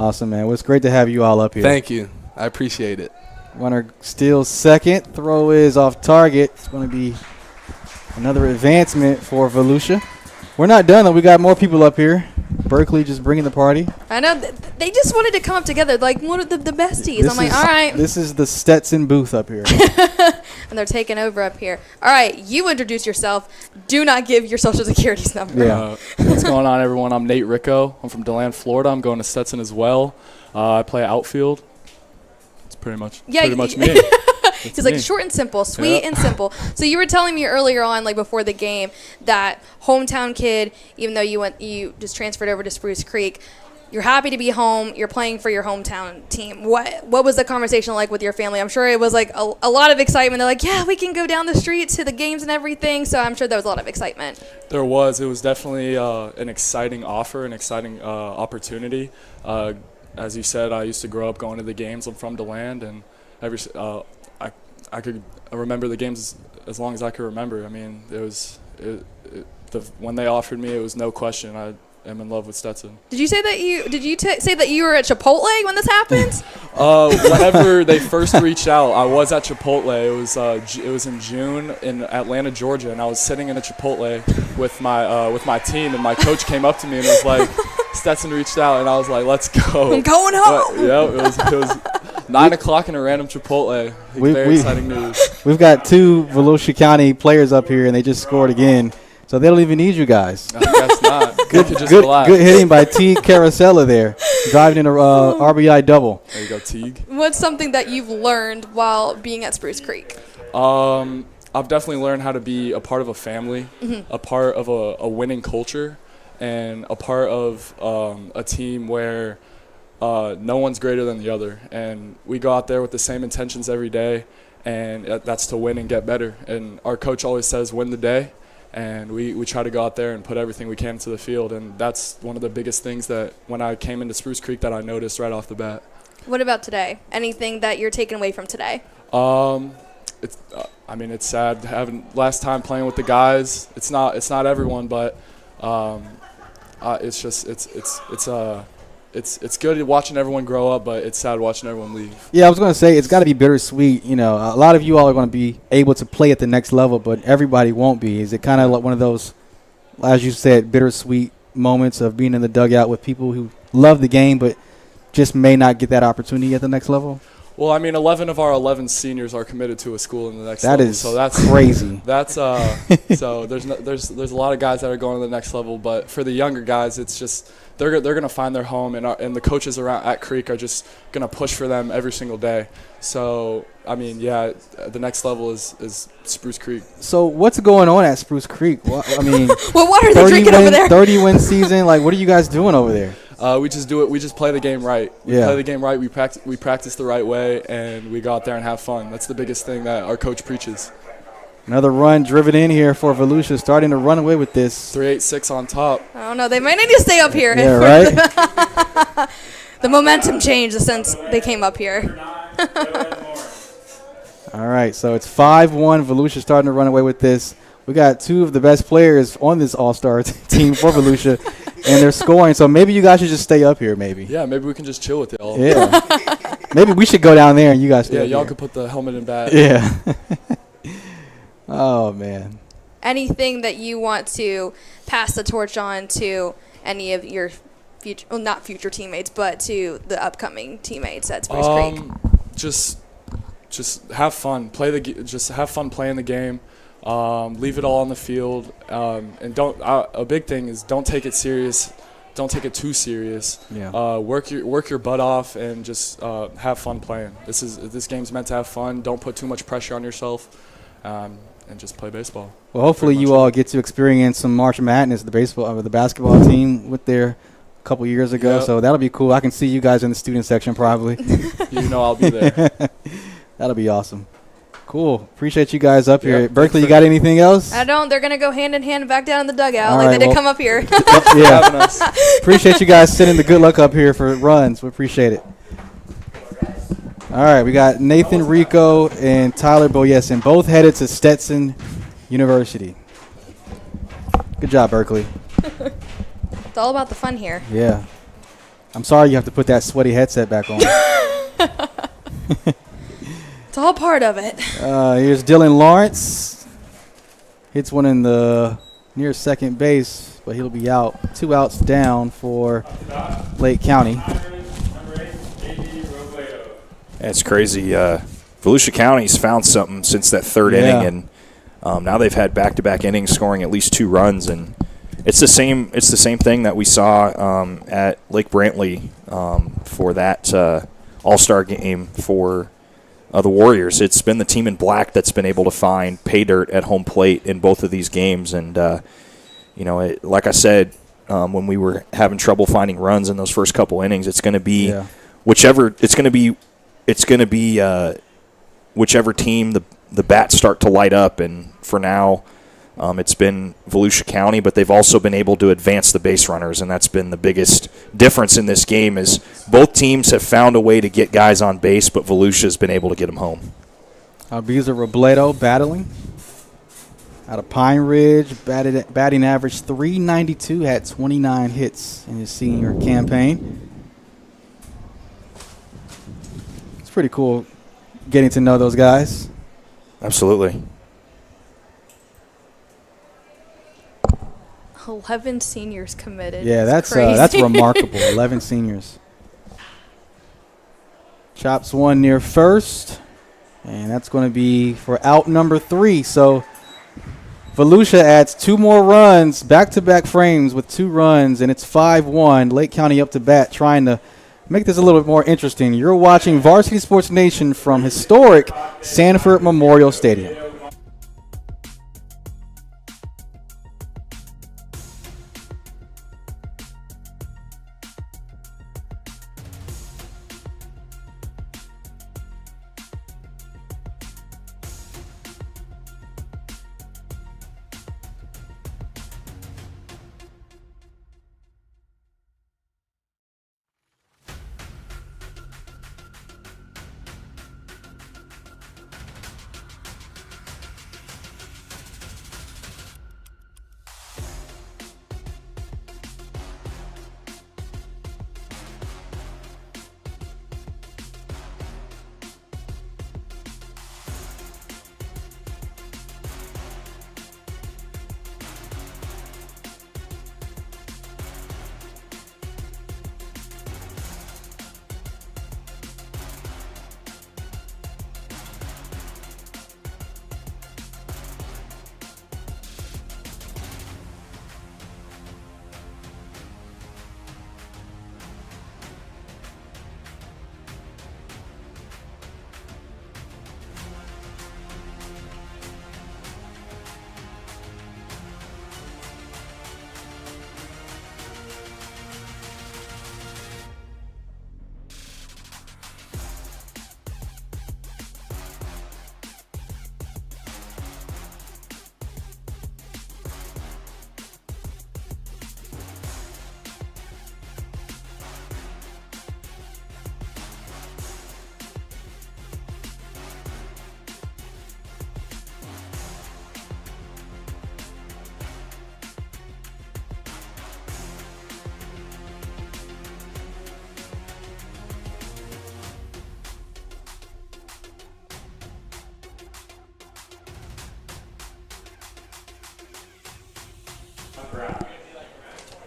Awesome, man. Well, it's great to have you all up here. Thank you. I appreciate it. Runner steals second. Throw is off target. It's going to be another advancement for Volusia. We're not done, though. We got more people up here. Berkeley just bringing the party. I know. They just wanted to come up together like one of the besties. I'm like, all right. This is the Stetson booth up here. And they're taking over up here. All right. You introduce yourself. Do not give your social security's number. Yeah. What's going on, everyone? I'm Nate Ricco. I'm from DeLand, Florida. I'm going to Stetson as well. I play outfield. It's pretty much me. He's like, short and simple, sweet and simple. So you were telling me earlier on, like before the game, that hometown kid, even though you just transferred over to Spruce Creek, you're happy to be home. You're playing for your hometown team. What was the conversation like with your family? I'm sure it was like a lot of excitement. They're like, yeah, we can go down the street to the games and everything. So I'm sure there was a lot of excitement. There was. It was definitely an exciting offer, an exciting opportunity. As you said, I used to grow up going to the games. I'm from DeLand, and I could remember the games as long as I could remember. I mean, when they offered me, it was no question. I am in love with Stetson. Did you say that say that you were at Chipotle when this happened? Whenever they first reached out, I was at Chipotle. It was in June in Atlanta, Georgia, and I was sitting in a Chipotle with my team, and my coach came up to me and was like, Stetson reached out, and I was like, let's go. I'm going home. It was 9 o'clock in a random Chipotle. Very exciting news. We've got 2 Volusia County players up here, and they just scored again. So they don't even need you guys. I guess not. Good hitting by Teague Carosella there, driving in a RBI double. There you go, Teague. What's something that you've learned while being at Spruce Creek? I've definitely learned how to be a part of a family, a part of a winning culture, and a part of a team where no one's greater than the other. And we go out there with the same intentions every day, and that's to win and get better. And our coach always says, win the day. And we try to go out there and put everything we can into the field. And that's one of the biggest things that when I came into Spruce Creek that I noticed right off the bat. What about today? Anything that you're taking away from today? It's sad having last time playing with the guys. It's not everyone, but it's good watching everyone grow up, but it's sad watching everyone leave. Yeah, I was going to say, it's got to be bittersweet. You know, a lot of you all are going to be able to play at the next level, but everybody won't be. Is it kind of like one of those, as you said, bittersweet moments of being in the dugout with people who love the game but just may not get that opportunity at the next level? Well, I mean, 11 of our 11 seniors are committed to a school in the next level. That is so that's crazy. That's so there's a lot of guys that are going to the next level, but for the younger guys, it's just they're going to find their home, and the coaches around at Creek are just going to push for them every single day. So, I mean, yeah, the next level is Spruce Creek. So what's going on at Spruce Creek? Well, I mean, what are they drinking over there? 30-win season. Like, what are you guys doing over there? We just do it. We just play the game right. We play the game right. We practice the right way, and we go out there and have fun. That's the biggest thing that our coach preaches. Another run driven in here for Volusia, starting to run away with this. 3-8-6 on top. I don't know. They might need to stay up here. Yeah, right? The momentum changed since they came up here. All right, so it's 5-1. Volusia starting to run away with this. We got 2 of the best players on this all-star team for Volusia, and they're scoring. So maybe you guys should just stay up here, maybe. Yeah, maybe we can just chill with y'all. Yeah. Maybe we should go down there and you guys stay up y'all here. could put the helmet and bat. Yeah. Oh, man. Anything that you want to pass the torch on to any of your future, well, not future teammates, but to the upcoming teammates at Spruce Creek? Just have fun. Just have fun playing the game. Leave it all on the field, and a big thing is don't take it serious. Don't take it too serious. Yeah. Work your butt off and just have fun playing. This game's meant to have fun. Don't put too much pressure on yourself, and just play baseball. Well, hopefully you all get to experience some March Madness, the basketball team with their couple years ago. Yep. So that'll be cool. I can see you guys in the student section probably. You know I'll be there. That'll be awesome. Cool. Appreciate you guys up here. Berkeley, you got anything else? I don't. They're going to go hand in hand back down in the dugout All like right, they did come up here. Yeah. Appreciate you guys sending the good luck up here for runs. We appreciate it. All right, we got Nathan Rico and Tyler Boyeson, both headed to Stetson University. Good job, Berkeley. It's all about the fun here. Yeah. I'm sorry you have to put that sweaty headset back on. It's all part of it. Here's Dylan Lawrence. Hits one in the near second base, but he'll be out. 2 outs down for Lake County. It's crazy. Volusia County's found something since that third inning, and now they've had back-to-back innings scoring at least 2 runs, and it's the same thing that we saw at Lake Brantley for that all-star game for the Warriors. It's been the team in black that's been able to find pay dirt at home plate in both of these games. And, like I said, when we were having trouble finding runs in those first couple innings, it's going to be whichever team the bats start to light up. And for now, it's been Volusia County, but they've also been able to advance the base runners, and that's been the biggest difference in this game is both teams have found a way to get guys on base, but Volusia has been able to get them home. Albiza Robledo battling out of Pine Ridge, batting average .392, had 29 hits in his senior campaign. It's pretty cool getting to know those guys. Absolutely. 11 seniors committed. Yeah, that's remarkable. 11 seniors. Chops one near first, and that's going to be for out number 3. So Volusia adds 2 more runs, back-to-back frames with 2 runs, and it's 5-1. Lake County up to bat, trying to make this a little bit more interesting. You're watching Varsity Sports Nation from historic Sanford Memorial Stadium.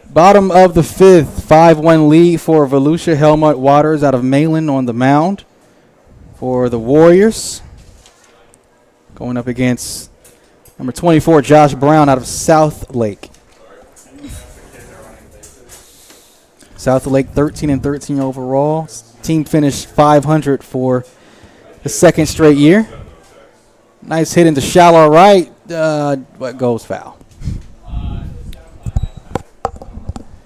Bottom of the 5th, 5-1 lead for Volusia. Helmut Waters out of Malin on the mound for the Warriors. Going up against number 24, Josh Brown out of South Lake. South Lake 13-13 overall. Team finished 500 for the second straight year. Nice hit into shallow right, but goes foul.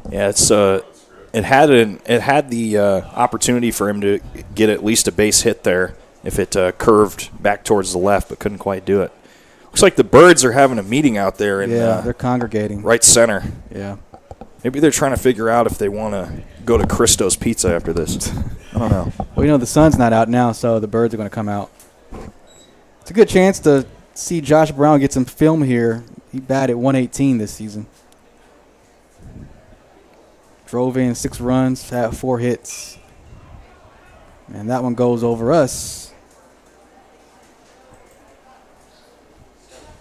Yeah, it had the opportunity for him to get at least a base hit there if it curved back towards the left, but couldn't quite do it. Looks like the Birds are having a meeting out there in they're congregating right center. Yeah, maybe they're trying to figure out if they want to go to Christo's Pizza after this. I don't know. Well, the sun's not out now, so the Birds are going to come out. It's a good chance to see Josh Brown get some film here. He batted 118 this season. Drove in 6 runs, had 4 hits. And that one goes over us.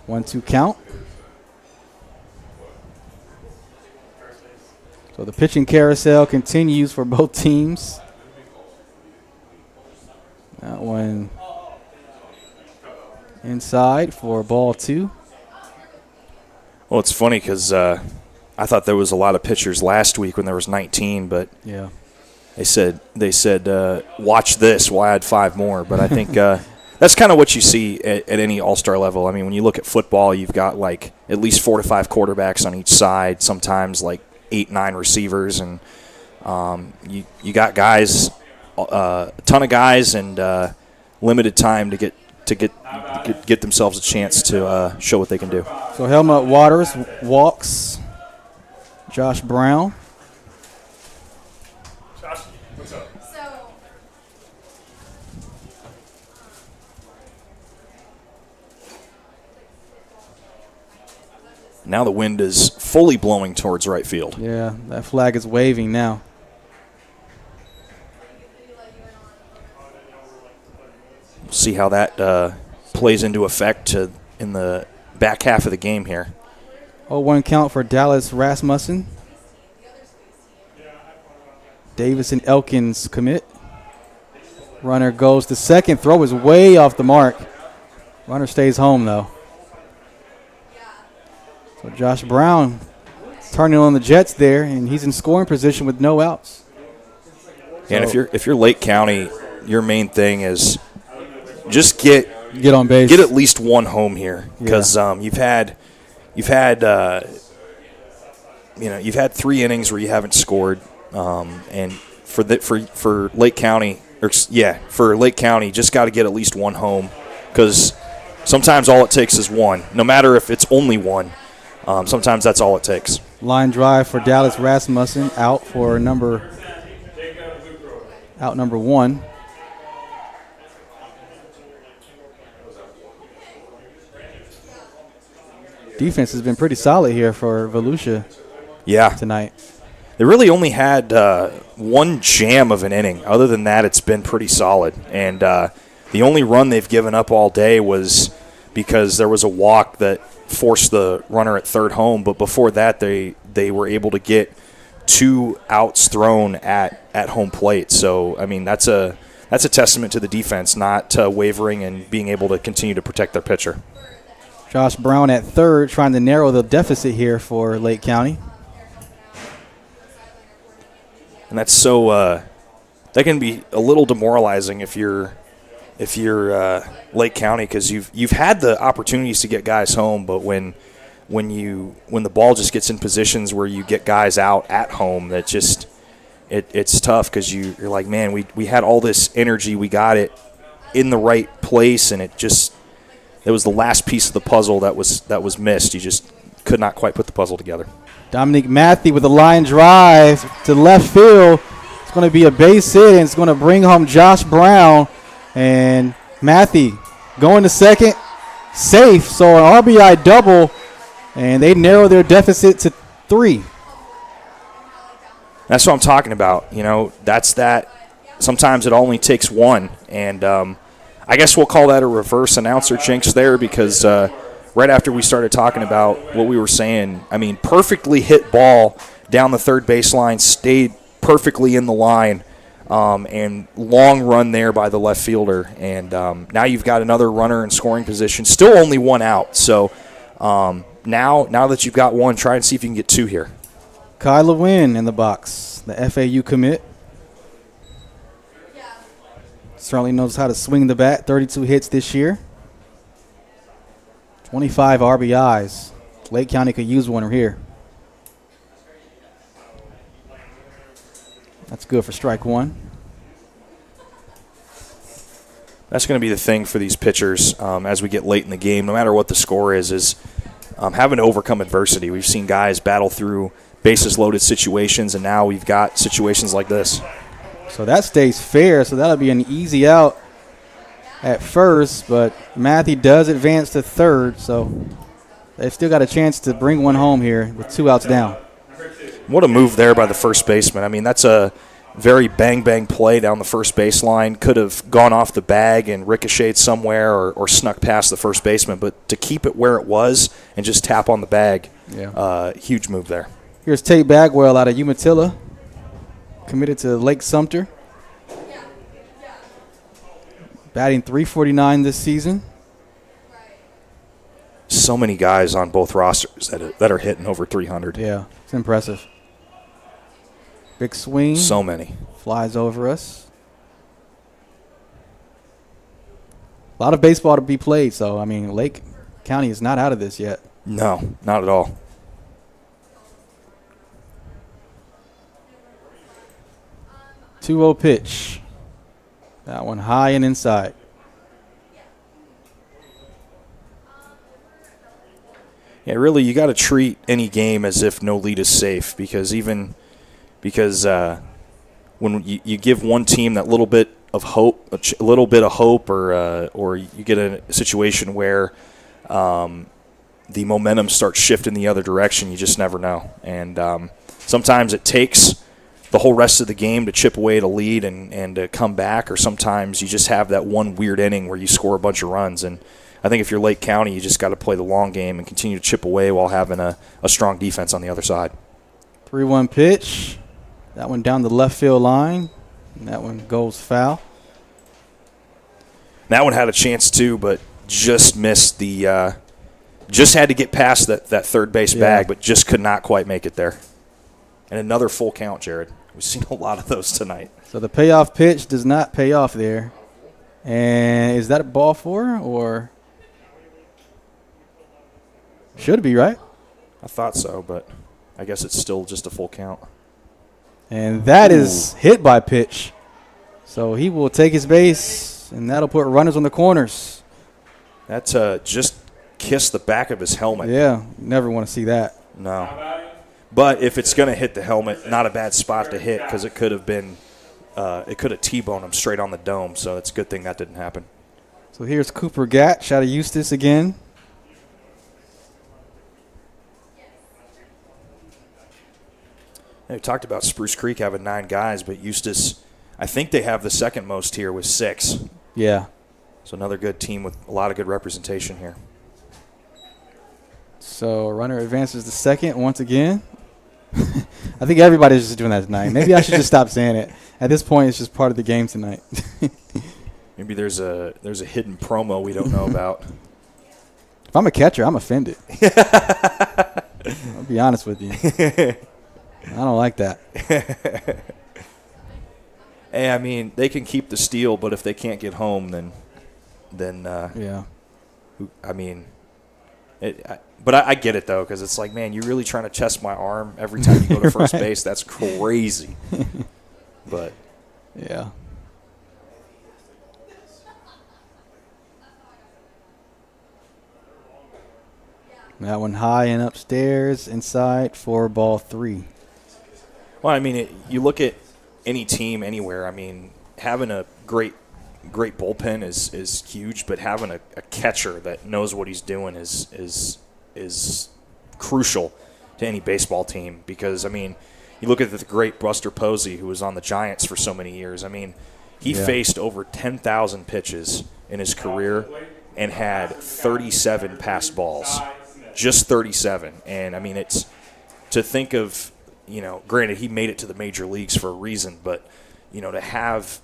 1-2 count. So the pitching carousel continues for both teams. That one inside for ball 2. Well, it's funny because I thought there was a lot of pitchers last week when there was 19, but yeah, They said watch this while I had 5 more. But I think that's kind of what you see at any all-star level. I mean, when you look at football, you've got like at least 4 to 5 quarterbacks on each side, sometimes like 8, 9 receivers, and you got guys, a ton of guys, and limited time to get themselves a chance to show what they can do. So Helmut Waters walks Josh Brown. Now the wind is fully blowing towards right field. Yeah, that flag is waving now. See how that plays into effect in the back half of the game here. 0-1 count for Dallas Rasmussen. Davis and Elkins commit. Runner goes to second. Throw is way off the mark. Runner stays home, though. So Josh Brown turning on the Jets there, and he's in scoring position with no outs. And if you're Lake County, your main thing is just get on base, get at least one home here, because you've had 3 innings where you haven't scored, and for Lake County, just got to get at least one home, because sometimes all it takes is one. No matter if it's only one, sometimes that's all it takes. Line drive for Dallas Rasmussen, out number 1. Defense has been pretty solid here for Volusia tonight. They really only had one jam of an inning. Other than that, it's been pretty solid. And the only run they've given up all day was because there was a walk that forced the runner at third home. But before that, they were able to get 2 outs thrown at home plate. So, I mean, that's a testament to the defense, not wavering and being able to continue to protect their pitcher. Josh Brown at third, trying to narrow the deficit here for Lake County. And that's so that can be a little demoralizing if you're Lake County, because you've had the opportunities to get guys home, but when the ball just gets in positions where you get guys out at home, that just it's tough, because you're like, man, we had all this energy, we got it in the right place, and it was the last piece of the puzzle that was missed. You just could not quite put the puzzle together. Dominique Matthew with a line drive to left field. It's going to be a base hit, and it's going to bring home Josh Brown. And Matthew going to second, safe. So an RBI double, and they narrow their deficit to 3. That's what I'm talking about. That's that. Sometimes it only takes one, and I guess we'll call that a reverse announcer jinx there, because right after we started talking about what we were saying, I mean, perfectly hit ball down the third baseline, stayed perfectly in the line, and long run there by the left fielder. And now you've got another runner in scoring position, still only 1 out. So now that you've got 1, try and see if you can get 2 here. Kai Lewin in the box, the FAU commit. Certainly knows how to swing the bat. 32 hits this year. 25 RBIs. Lake County could use one here. That's good for strike 1. That's going to be the thing for these pitchers as we get late in the game, no matter what the score is having to overcome adversity. We've seen guys battle through bases-loaded situations, and now we've got situations like this. So that stays fair, so that'll be an easy out at first, but Matthew does advance to third, so they've still got a chance to bring one home here with 2 outs down. What a move there by the first baseman. I mean, that's a very bang-bang play down the first baseline. Could have gone off the bag and ricocheted somewhere or snuck past the first baseman, but to keep it where it was and just tap on the bag, huge move there. Here's Tate Bagwell out of Umatilla, committed to Lake Sumter. Batting .349 this season. So many guys on both rosters that are hitting over 300. Yeah, it's impressive. Big swing. So many. Flies over us. A lot of baseball to be played, so, I mean, Lake County is not out of this yet. No, not at all. Two-oh pitch. That one high and inside. Yeah, really, you got to treat any game as if no lead is safe because when you give one team that little bit of hope, or you get a situation where the momentum starts shifting the other direction, you just never know. And sometimes it takes the whole rest of the game to chip away at a lead and to come back, or sometimes you just have that one weird inning where you score a bunch of runs. And I think if you're Lake County, you just got to play the long game and continue to chip away while having a strong defense on the other side. 3-1 pitch. That one down the left field line. And that one goes foul. That one had a chance too, but just missed the just had to get past that third base bag, but just could not quite make it there. And another full count, Jared. We've seen a lot of those tonight. So the payoff pitch does not pay off there. And is that a ball four or should be, right? I thought so, but I guess it's still just a full count. And that is hit by pitch. So he will take his base, and that'll put runners on the corners. That's just kiss the back of his helmet. Yeah, never want to see that. No. But if it's going to hit the helmet, not a bad spot to hit because it could have been it could have T-boned him straight on the dome. So it's a good thing that didn't happen. So here's Cooper Gatch out of Eustis again. We talked about Spruce Creek having 9 guys, but Eustis, I think they have the second most here with 6. Yeah. So another good team with a lot of good representation here. So runner advances to second once again. I think everybody's just doing that tonight. Maybe I should just stop saying it. At this point, it's just part of the game tonight. Maybe there's a hidden promo we don't know about. If I'm a catcher, I'm offended. I'll be honest with you. I don't like that. Hey, I mean, they can keep the steal, but if they can't get home, then yeah. I mean, but I get it though, because it's like, man, you're really trying to test my arm every time you go to first base. That's crazy. But yeah. That one high and upstairs, inside for ball 3. Well, I mean, you look at any team anywhere. I mean, having a great bullpen is huge, but having a catcher that knows what he's doing is crucial to any baseball team. Because I mean, you look at the great Buster Posey, who was on the Giants for so many years. I mean, he faced over 10,000 pitches in his career and had 37 passed balls, just 37. And I mean, it's to think of. You know, granted, he made it to the major leagues for a reason, but, you know, to have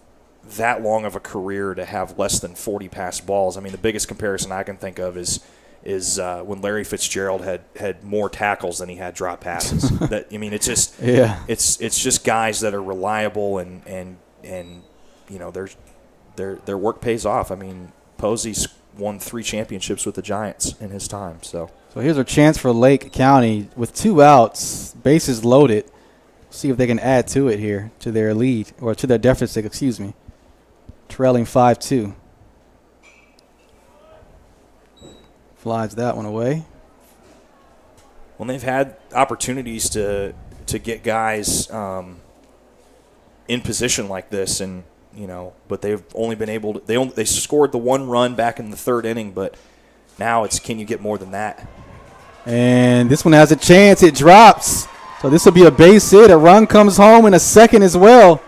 that long of a career, to have less than 40 passed balls, I mean, the biggest comparison I can think of is when Larry Fitzgerald had more tackles than he had drop passes. That I mean, it's just it's just guys that are reliable and you know, their work pays off. I mean, Posey's won 3 championships with the Giants in his time, So here's a chance for Lake County with 2 outs, bases loaded. See if they can add to it here, to their lead, or to their deficit, excuse me. Trailing 5-2. Flies that one away. Well, they've had opportunities to get guys in position like this, and you know, but they've only been able to. They scored the 1 run back in the 3rd inning, but now it's can you get more than that? And this one has a chance. It drops. So this will be a base hit. A run comes home and a second as well.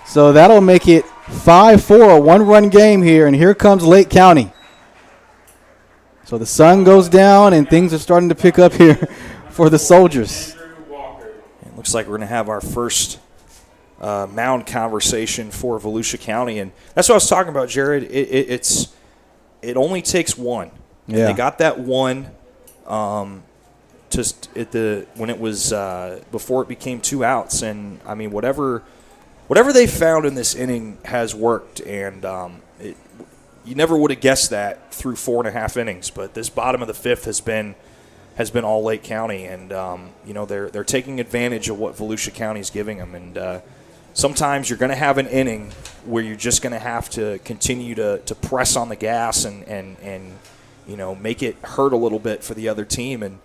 So that'll make it 5-4, a 1-run game here. And here comes Lake County. So the sun goes down and things are starting to pick up here for the Soldiers. It looks like we're going to have our first mound conversation for Volusia County. And that's what I was talking about, Jared. It only takes one. Yeah. They got that one. just when it was before it became 2 outs. And I mean, whatever they found in this inning has worked, and you never would have guessed that through 4.5 innings. But this bottom of the 5th has been all Lake County, and they're taking advantage of what Volusia County is giving them. And sometimes you're going to have an inning where you're just going to have to continue to press on the gas and make it hurt a little bit for the other team. And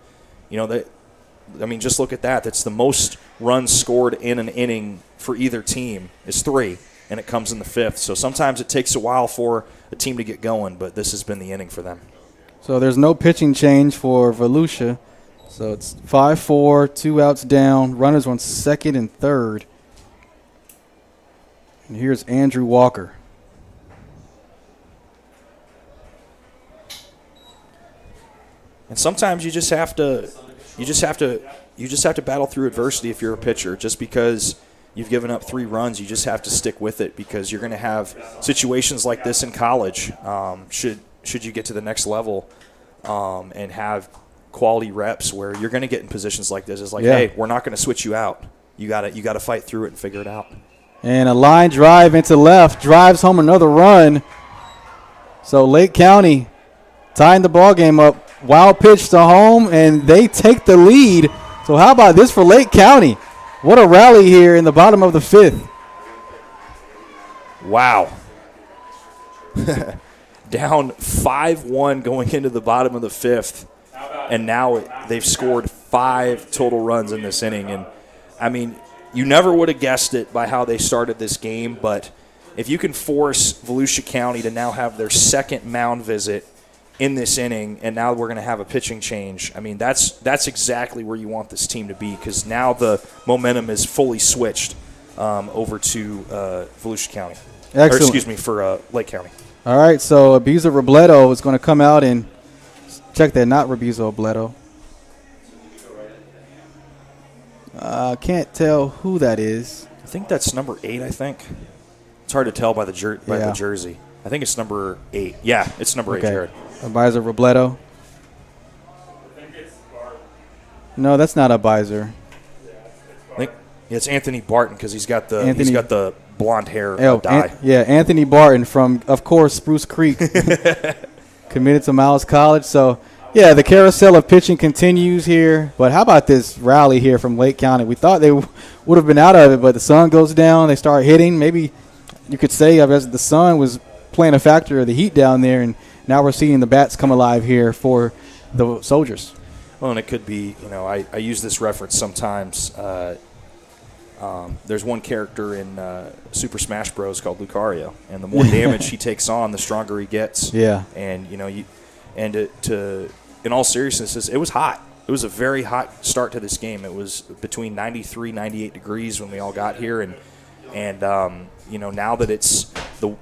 just look at that. That's the most runs scored in an inning for either team is 3, and it comes in the 5th. So sometimes it takes a while for a team to get going, but this has been the inning for them. So there's no pitching change for Volusia. So it's 5-4, 2 outs down, runners on second and third. And here's Andrew Walker. And sometimes you just have to battle through adversity if you're a pitcher. Just because you've given up 3 runs, you just have to stick with it, because you're going to have situations like this in college. Should you get to the next level and have quality reps where you're going to get in positions like this. It's like, hey, we're not going to switch you out. You got to fight through it and figure it out. And a line drive into left, drives home another run. So Lake County tying the ball game up. Wild pitch to home, and they take the lead. So how about this for Lake County? What a rally here in the bottom of the 5th. Wow. Down 5-1 going into the bottom of the 5th, and now they've scored 5 total runs in this inning. And, I mean, you never would have guessed it by how they started this game, but if you can force Volusia County to now have their second mound visit in this inning, and now we're going to have a pitching change, I mean, that's exactly where you want this team to be, because now the momentum is fully switched over to Volusia County. Excellent. Or, excuse me, for Lake County. All right, so Abiza Robledo is going to come out and check that. Not Rabizo Robledo. Can't tell who that is. I think that's number 8, I think. It's hard to tell by the jersey. I think it's number 8. Yeah, it's number 8, Jared. Abiza Robledo. No, that's not Abiza. I think it's Anthony Barton, because he's got the blonde hair dye. Anthony Barton from, of course, Spruce Creek. Committed to Miles College. So, yeah, the carousel of pitching continues here. But how about this rally here from Lake County? We thought they would have been out of it, but the sun goes down. They start hitting. Maybe you could say, I guess, the sun was playing a factor of the heat down there, and now we're seeing the bats come alive here for the Soldiers. Well, and it could be, I use this reference sometimes. There's one character in Super Smash Bros. Called Lucario, and the more damage he takes on, the stronger he gets. Yeah. And in all seriousness, it was hot. It was a very hot start to this game. It was between 93, 98 degrees when we all got here, and now that it's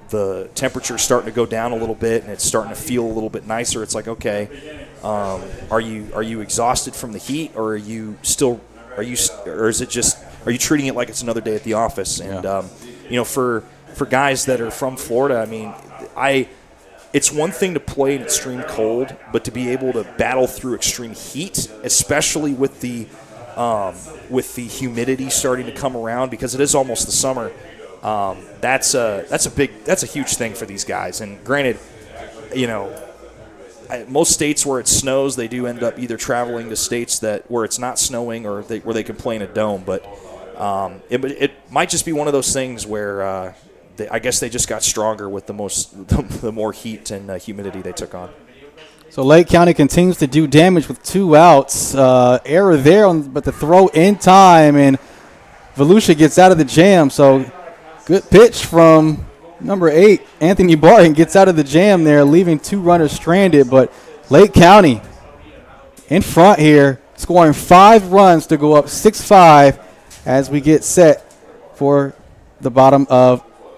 the temperature's starting to go down a little bit and it's starting to feel a little bit nicer, it's like, okay, are you exhausted from the heat, or are you treating it like it's another day at the office? And for guys that are from Florida, I mean, it's one thing to play in extreme cold, but to be able to battle through extreme heat, especially with the humidity starting to come around, because it is almost the summer. That's a huge thing for these guys. And granted, most states where it snows, they do end up either traveling to states where it's not snowing, or where they can play in a dome. But it might just be one of those things where I guess they just got stronger with the more heat and humidity they took on. So Lake County continues to do damage with 2 outs. Error there, but the throw in time, and Volusia gets out of the jam. So good pitch from number 8, Anthony Barton, gets out of the jam there, leaving 2 runners stranded. But Lake County in front here, scoring 5 runs to go up 6-5 as we get set for the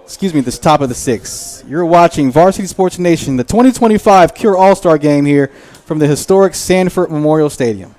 this top of the 6th. You're watching Varsity Sports Nation, the 2025 Cure All-Star Game here from the historic Sanford Memorial Stadium.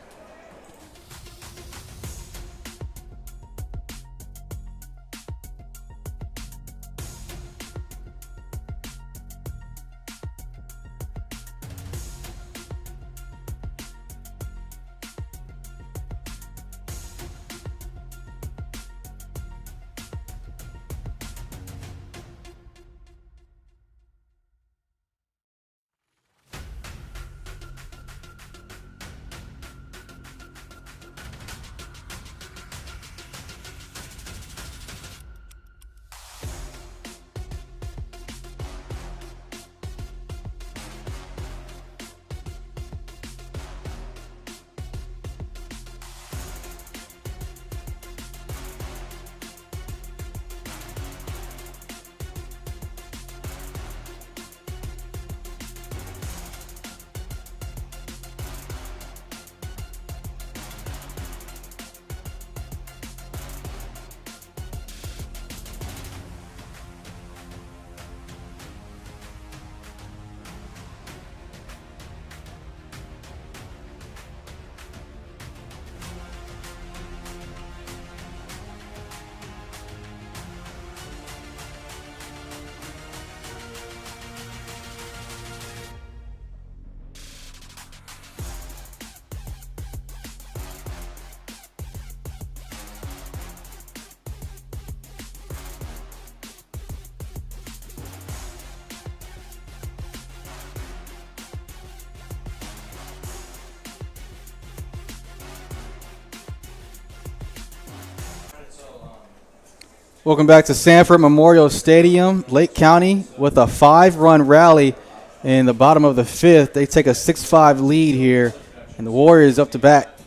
Welcome back to Sanford Memorial Stadium. Lake County with a 5-run rally in the bottom of the 5th. They take a 6-5 lead here, and the Warriors up to bat.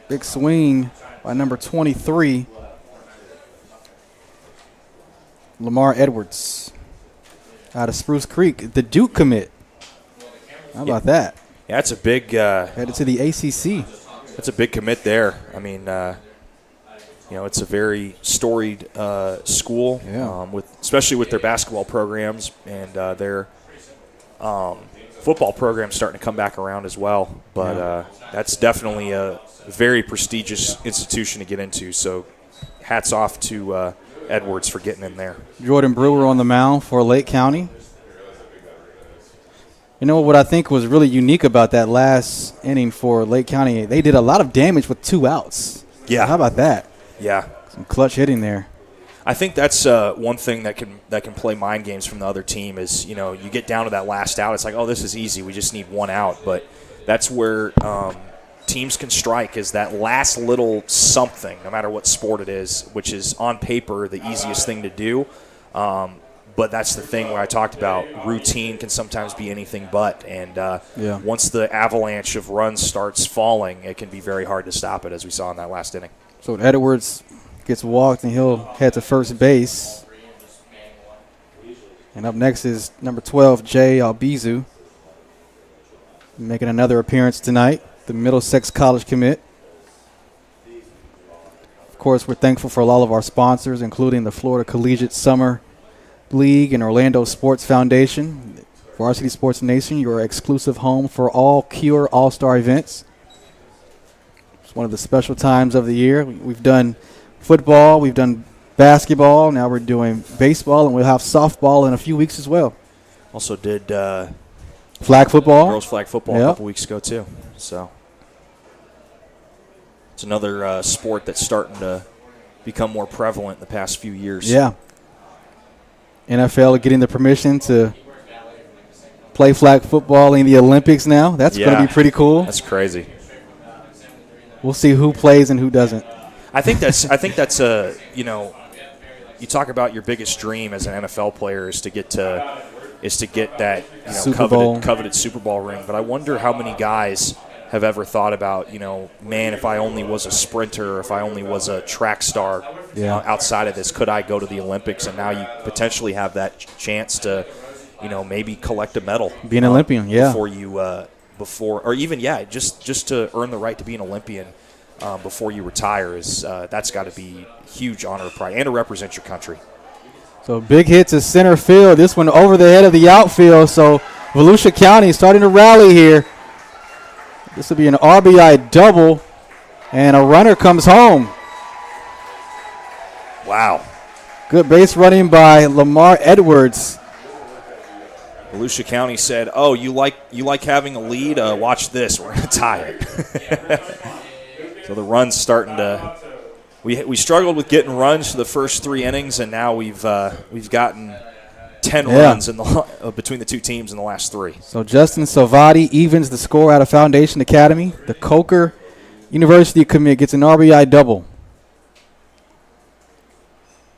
Big swing by number 23, Lamar Edwards, out of Spruce Creek, the Duke commit. How about that? Yeah, that's a big headed to the ACC. That's a big commit there. I mean, it's a very storied school, especially with their basketball programs and their football program starting to come back around as well. But that's definitely a very prestigious institution to get into. So hats off to Edwards for getting in there. Jordan Brewer on the mound for Lake County. You know what I think was really unique about that last inning for Lake County? They did a lot of damage with 2 outs. Yeah. How about that? Yeah. Some clutch hitting there. I think that's one thing that can play mind games from the other team is, you get down to that last out. It's like, oh, this is easy. We just need 1 out. But that's where teams can strike, is that last little something, no matter what sport it is, which is on paper the easiest thing to do. But that's the thing where I talked about routine can sometimes be anything but. And once the avalanche of runs starts falling, it can be very hard to stop it, as we saw in that last inning. So Edwards gets walked, and he'll head to first base. And up next is number 12, Jay Albizu, making another appearance tonight, the Middlesex College commit. Of course, we're thankful for all of our sponsors, including the Florida Collegiate Summer League and Orlando Sports Foundation. Varsity Sports Nation, your exclusive home for all Cure All-Star events. It's one of the special times of the year. We've done football, we've done basketball, now we're doing baseball, and we'll have softball in a few weeks as well. Also did flag football. Girls flag football a couple weeks ago too. So it's another sport that's starting to become more prevalent in the past few years. Yeah. NFL getting the permission to play flag football in the Olympics now. That's going to be pretty cool. That's crazy. We'll see who plays and who doesn't. I think that's a, you talk about your biggest dream as an NFL player is to get that coveted Super Bowl ring. But I wonder how many guys have ever thought about, man, if I only was a sprinter, if I only was a track star outside of this, could I go to the Olympics? And now you potentially have that chance to, maybe collect a medal. Be an Olympian, or even just to earn the right to be an Olympian before you retire is that's got to be huge honor of pride and to represent your country. So big hit to center field. This one over the head of the outfield. So Volusia County starting to rally here. This will be an RBI double, and a runner comes home. Wow. Good base running by Lamar Edwards. Volusia County said, "Oh, you like having a lead? Watch this. We're going to tie it." So the run's starting to. We struggled with getting runs for the first 3 innings, and now we've gotten 10 runs between the two teams in the last 3. So Justin Salvati evens the score out of Foundation Academy. The Coker University commit gets an RBI double.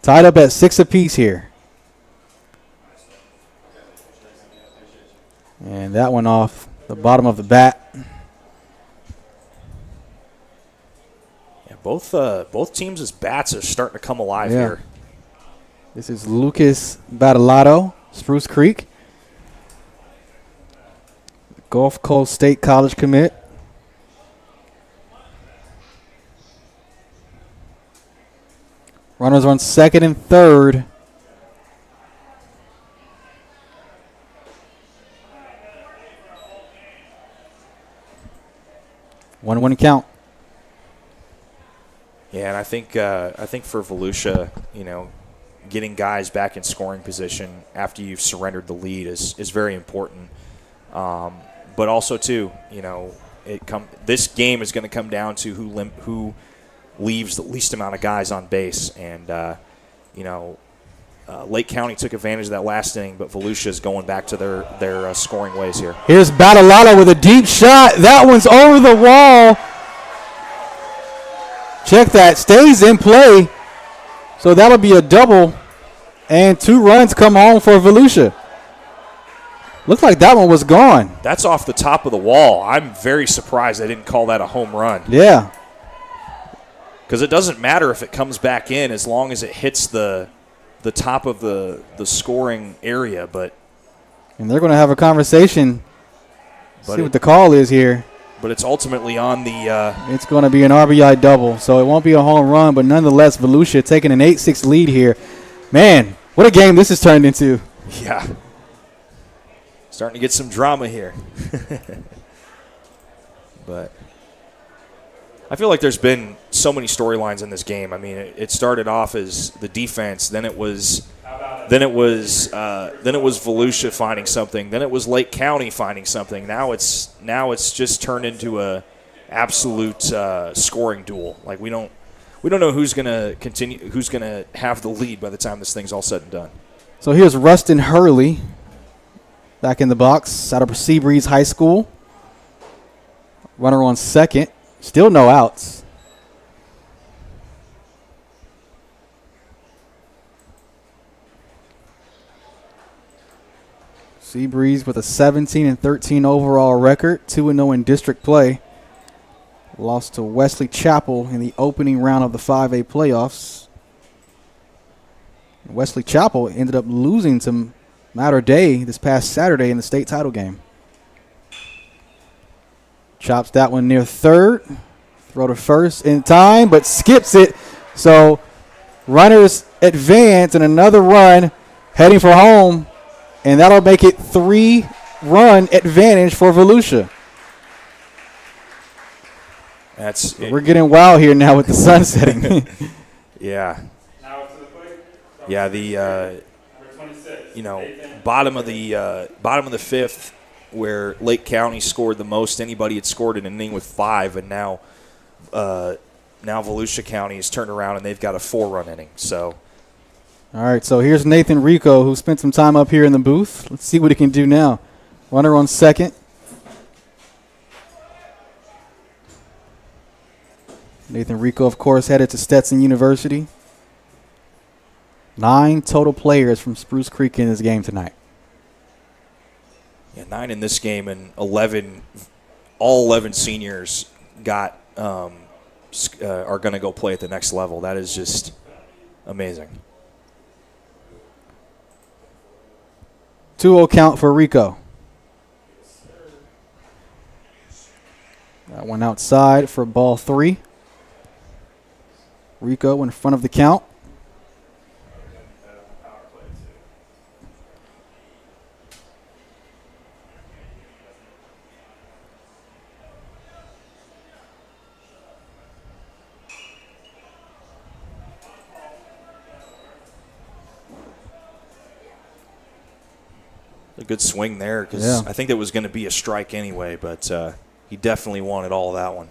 Tied up at 6 apiece here. And that one off the bottom of the bat. Yeah, both teams' bats are starting to come alive here. This is Lucas Badalato, Spruce Creek. Gulf Coast State College commit. Runners on second and third. One count. Yeah, and I think for Volusia, getting guys back in scoring position after you've surrendered the lead is very important. But also too, this game is going to come down to who leaves the least amount of guys on base, and Lake County took advantage of that last inning, but Volusia is going back to their scoring ways here. Here's Badalato with a deep shot. That one's over the wall. Check that. Stays in play. So that'll be a double, and 2 runs come home for Volusia. Looks like that one was gone. That's off the top of the wall. I'm very surprised they didn't call that a home run. Yeah. Because it doesn't matter if it comes back in as long as it hits the top of the scoring area. And they're going to have a conversation, see what the call is here. But it's ultimately on the it's going to be an RBI double, so it won't be a home run, but nonetheless, Volusia taking an 8-6 lead here. Man, what a game this has turned into. Yeah. Starting to get some drama here. But I feel like there's been so many storylines in this game. I mean, it started off as the defense, then it was Volusia finding something, then it was Lake County finding something. Now it's just turned into a absolute scoring duel. Like we don't know who's gonna have the lead by the time this thing's all said and done. So here's Rustin Hurley back in the box out of Seabreeze High School. Runner on second. Still no outs. Seabreeze with a 17-13 overall record, 2-0 in district play. Lost to Wesley Chapel in the opening round of the 5A playoffs. Wesley Chapel ended up losing to Mater Dei this past Saturday in the state title game. Chops that one near third. Throw to first in time, but skips it. So runners advance and another run heading for home, and that'll make it 3-run advantage for Volusia. We're getting wild here now with the sun setting. Yeah. Yeah, the bottom of the fifth, where Lake County scored the most anybody had scored in an inning with 5, and now Volusia County has turned around and they've got a 4-run inning. So, all right. So here's Nathan Rico, who spent some time up here in the booth. Let's see what he can do now. Runner on second. Nathan Rico, of course, headed to Stetson University. 9 total players from Spruce Creek in this game tonight. Yeah, 9 in this game, and all 11 seniors are going to go play at the next level. That is just amazing. 2-0 count for Rico. That one outside for ball 3. Rico in front of the count. A good swing there, because I think that was going to be a strike anyway, but he definitely wanted all of that one.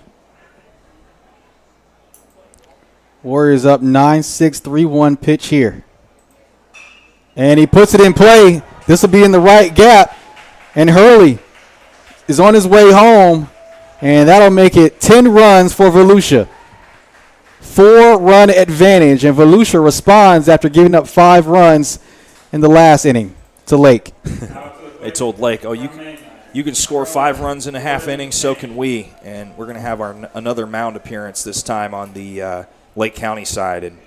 Warriors up 9-6, 3-1 pitch here. And he puts it in play. This will be in the right gap. And Hurley is on his way home, and that'll make it 10 runs for Volusia. 4-run advantage, and Volusia responds after giving up 5 runs in the last inning to Lake. They told Lake, you can score 5 runs in a half inning, so can we. And we're going to have another mound appearance this time on the Lake County side. And,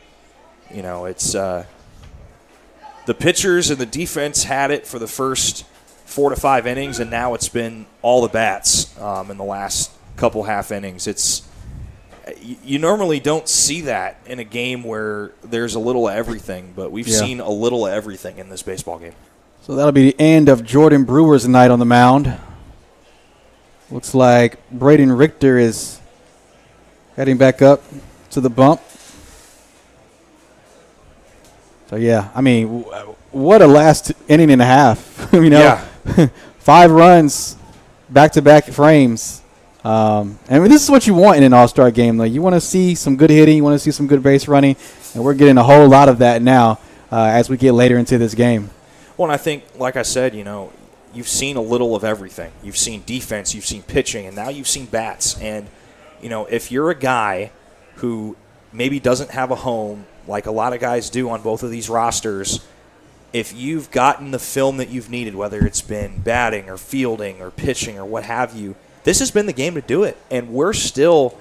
it's the pitchers and the defense had it for the first 4 to 5 innings, and now it's been all the bats in the last couple half innings. You normally don't see that in a game where there's a little of everything, but we've seen a little of everything in this baseball game. So that'll be the end of Jordan Brewer's night on the mound. Looks like Braden Richter is heading back up to the bump. So, what a last inning and a half. 5 runs, back-to-back frames. This is what you want in an all-star game. You want to see some good hitting. You want to see some good base running. And we're getting a whole lot of that now as we get later into this game. Well, and I think, like I said, you've seen a little of everything. You've seen defense, you've seen pitching, and now you've seen bats. And, if you're a guy who maybe doesn't have a home like a lot of guys do on both of these rosters, if you've gotten the film that you've needed, whether it's been batting or fielding or pitching or what have you, this has been the game to do it. And we're still,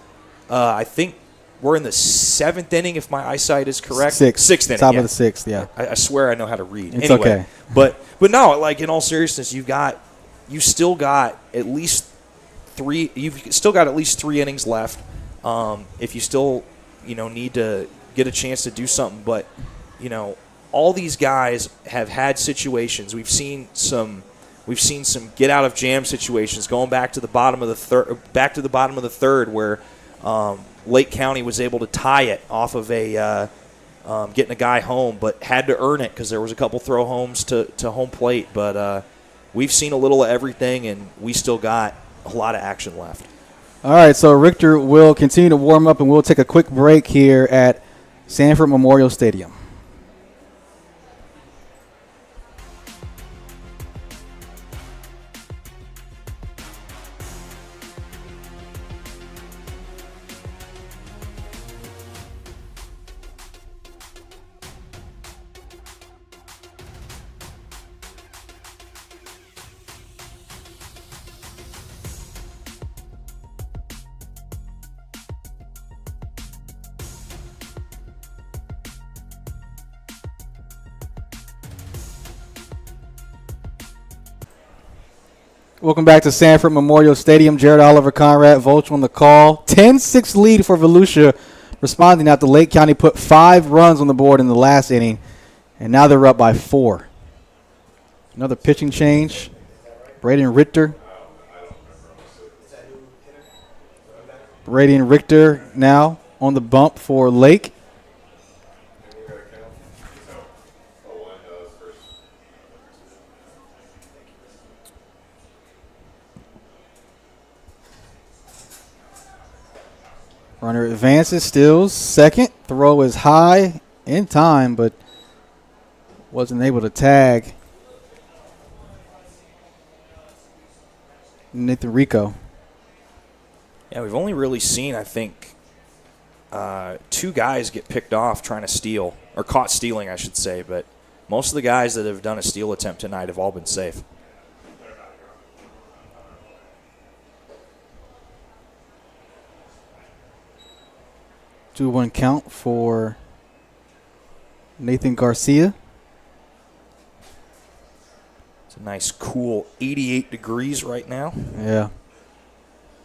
I think we're in the 7th inning, if my eyesight is correct. Sixth inning. Top of the 6th, yeah. I swear I know how to read. It's anyway, okay. But no, like in all seriousness, you've still got at least 3 innings left. If you still, need to get a chance to do something, but all these guys have had situations. We've seen some get out of jam situations going back to the bottom of the third, where Lake County was able to tie it off of getting a guy home, but had to earn it because there was a couple throw homes to home plate. But we've seen a little of everything, and we still got a lot of action left. All right, so Richter will continue to warm up, and we'll take a quick break here at Sanford Memorial Stadium. Welcome back to Sanford Memorial Stadium. Jared Oliver, Conrad Vulture on the call. 10-6 lead for Volusia, responding after Lake County put 5 runs on the board in the last inning, and now they're up by 4. Another pitching change. Braden Richter. Braden Richter now on the bump for Lake. Runner advances, steals second. Throw is high in time, but wasn't able to tag Nathan Rico. Yeah, we've only really seen, I think, 2 guys get picked off trying to steal, or caught stealing, I should say. But most of the guys that have done a steal attempt tonight have all been safe. 2-1 count for Nathan Garcia. It's a nice, cool 88 degrees right now. Yeah.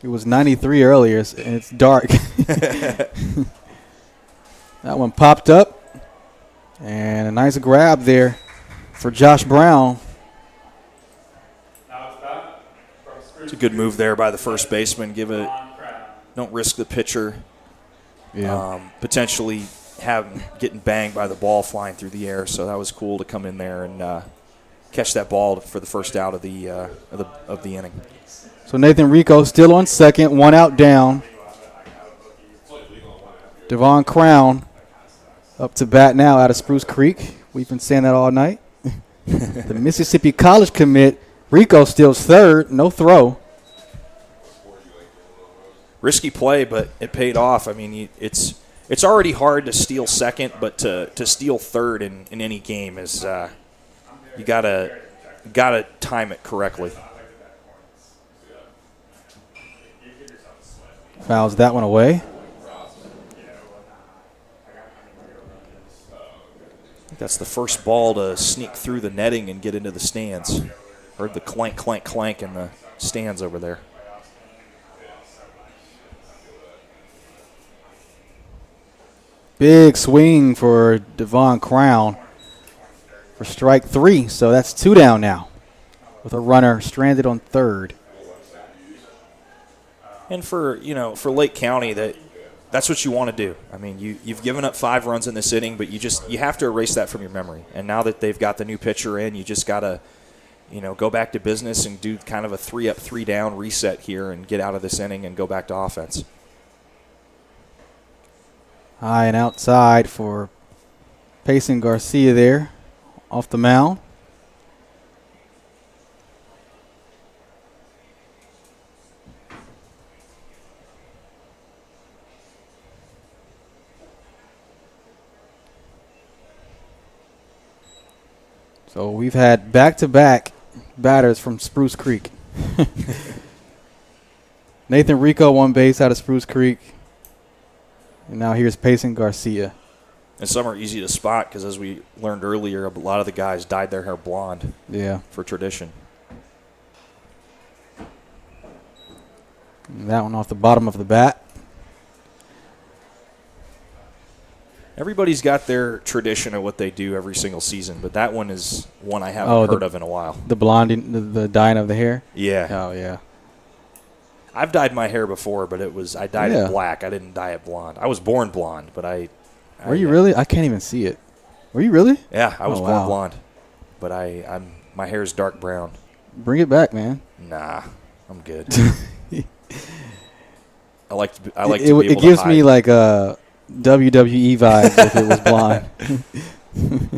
It was 93 earlier, and it's dark. That one popped up. And a nice grab there for Josh Brown. It's a good move there by the first baseman. Don't risk the pitcher. Yeah. Potentially getting banged by the ball flying through the air. So that was cool to come in there and catch that ball for the first out of the inning. So Nathan Rico still on second, 1 out down. Devon Crown up to bat now out of Spruce Creek. We've been saying that all night. The Mississippi College commit, Rico steals third, no throw. Risky play, but it paid off. I mean, it's already hard to steal second, but to steal third in any game is you gotta time it correctly. Fouls that one away. That's the first ball to sneak through the netting and get into the stands. Heard the clank, clank, clank in the stands over there. Big swing for Devon Crown for strike 3. So that's 2 down now with a runner stranded on third. And for Lake County, that's what you want to do. I mean, you've given up 5 runs in this inning, but you have to erase that from your memory. And now that they've got the new pitcher in, you just got to go back to business and do kind of a 3 up, 3 down reset here and get out of this inning and go back to offense. High and outside for Payson Garcia there off the mound. So we've had back-to-back batters from Spruce Creek. Nathan Rico, one base out of Spruce Creek. And now here's Payson Garcia. And some are easy to spot because, as we learned earlier, a lot of the guys dyed their hair blonde for tradition. And that one off the bottom of the bat. Everybody's got their tradition of what they do every single season, but that one is one I haven't heard of in a while. The blonding, the dyeing of the hair? Yeah. Oh, yeah. I've dyed my hair before, but I dyed it black. I didn't dye it blonde. I was born blonde, but Were you really? I can't even see it. Were you really? Yeah, I was born blonde, but my hair is dark brown. Bring it back, man. Nah, I'm good. I like to be able to hide. It gives me like a WWE vibe if it was blonde.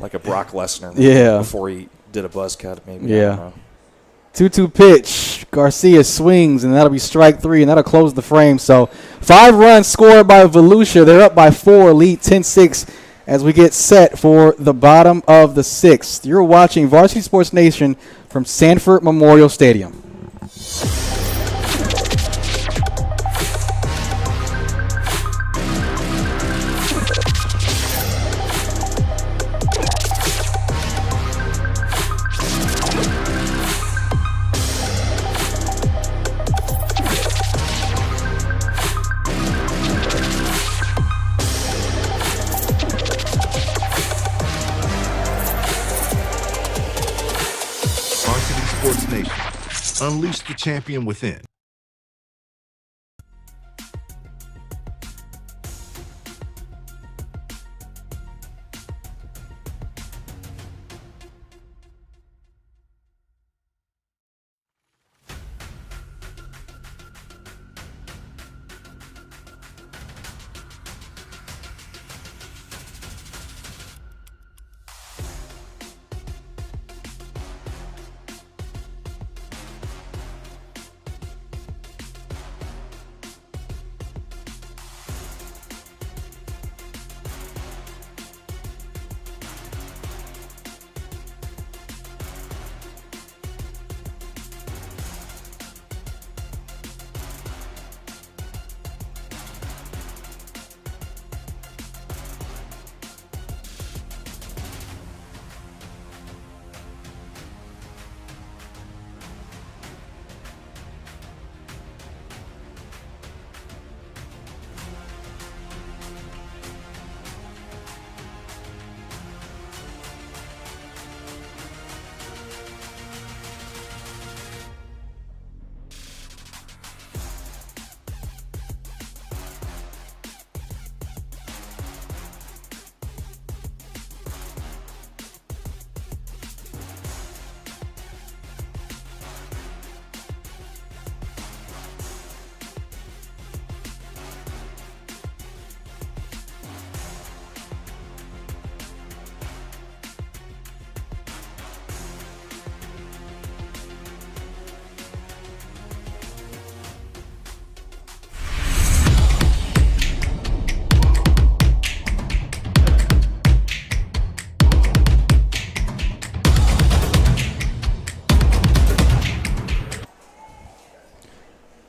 Like a Brock Lesnar. Before he did a buzz cut, maybe. Yeah. I don't know. 2-2 pitch. Garcia swings, and that'll be strike 3, and that'll close the frame. So 5 runs scored by Volusia. They're up by 4, lead 10-6 as we get set for the bottom of the 6th. You're watching Varsity Sports Nation from Sanford Memorial Stadium. Sports Nation. Unleash the champion within.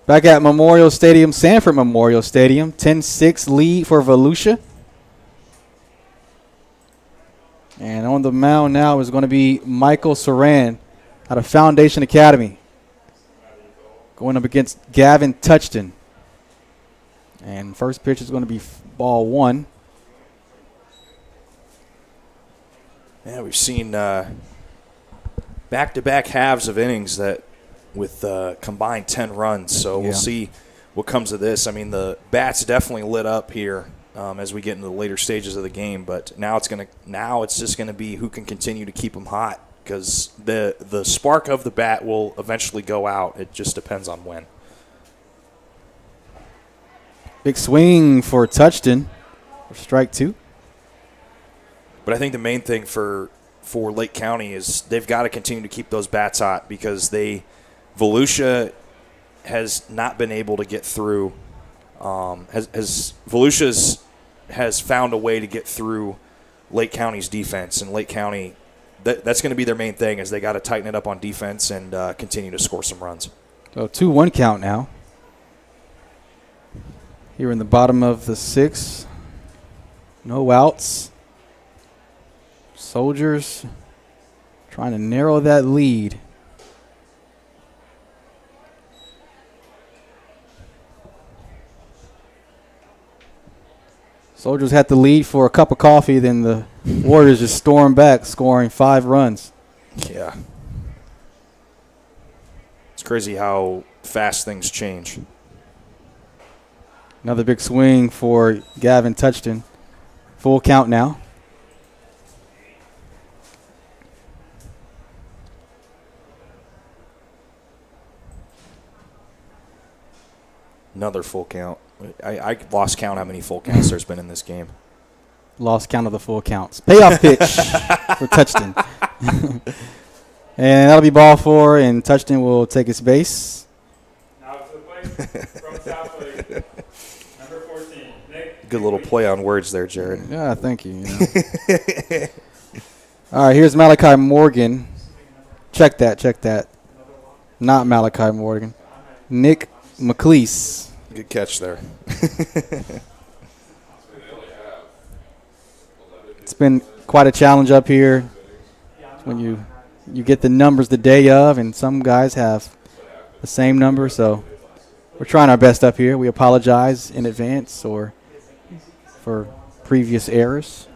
Back at Memorial Stadium, Sanford Memorial Stadium, 10-6 lead for Volusia. And on the mound now is going to be Michael Saran out of Foundation Academy. Going up against Gavin Touchton. And first pitch is going to be ball 1. Yeah, we've seen back-to-back halves of innings that with combined 10 runs. So we'll see what comes of this. I mean, the bats definitely lit up here as we get into the later stages of the game. But now it's just going to be who can continue to keep them hot, because the spark of the bat will eventually go out. It just depends on when. Big swing for Touchton for strike 2. But I think the main thing for Lake County is they've got to continue to keep those bats hot, because Volusia has not been able to get through. Volusia has found a way to get through Lake County's defense, and Lake County that's going to be their main thing, is they got to tighten it up on defense and continue to score some runs. So 2-1 count now. Here in the bottom of the 6th. No outs. Soldiers trying to narrow that lead. Soldiers had the lead for a cup of coffee, then the Warriors just stormed back, scoring 5 runs. Yeah. It's crazy how fast things change. Another big swing for Gavin Touchton. Full count now. Another full count. I lost count how many full counts there's been in this game. Lost count of the full counts. Payoff pitch for Touchton. And that'll be ball 4, and Touchton will take his base. Now to the plate from Southwood, number 14, Nick. Good little play on words there, Jared. Yeah, thank you. All right, here's Malachi Morgan. Check that. Not Malachi Morgan. Nick McLeese. Good catch there. It's been quite a challenge up here when you get the numbers the day of, and some guys have the same number, so we're trying our best up here. We apologize in advance or for previous errors.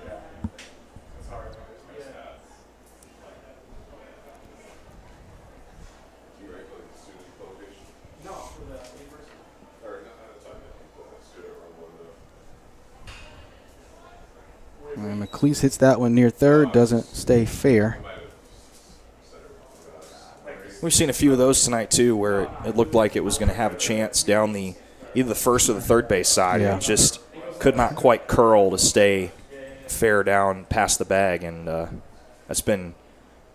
And McLeese hits that one near third, doesn't stay fair. We've seen a few of those tonight, too, where it looked like it was going to have a chance down either the first or the third base side. Yeah. And it just could not quite curl to stay fair down past the bag. And that's been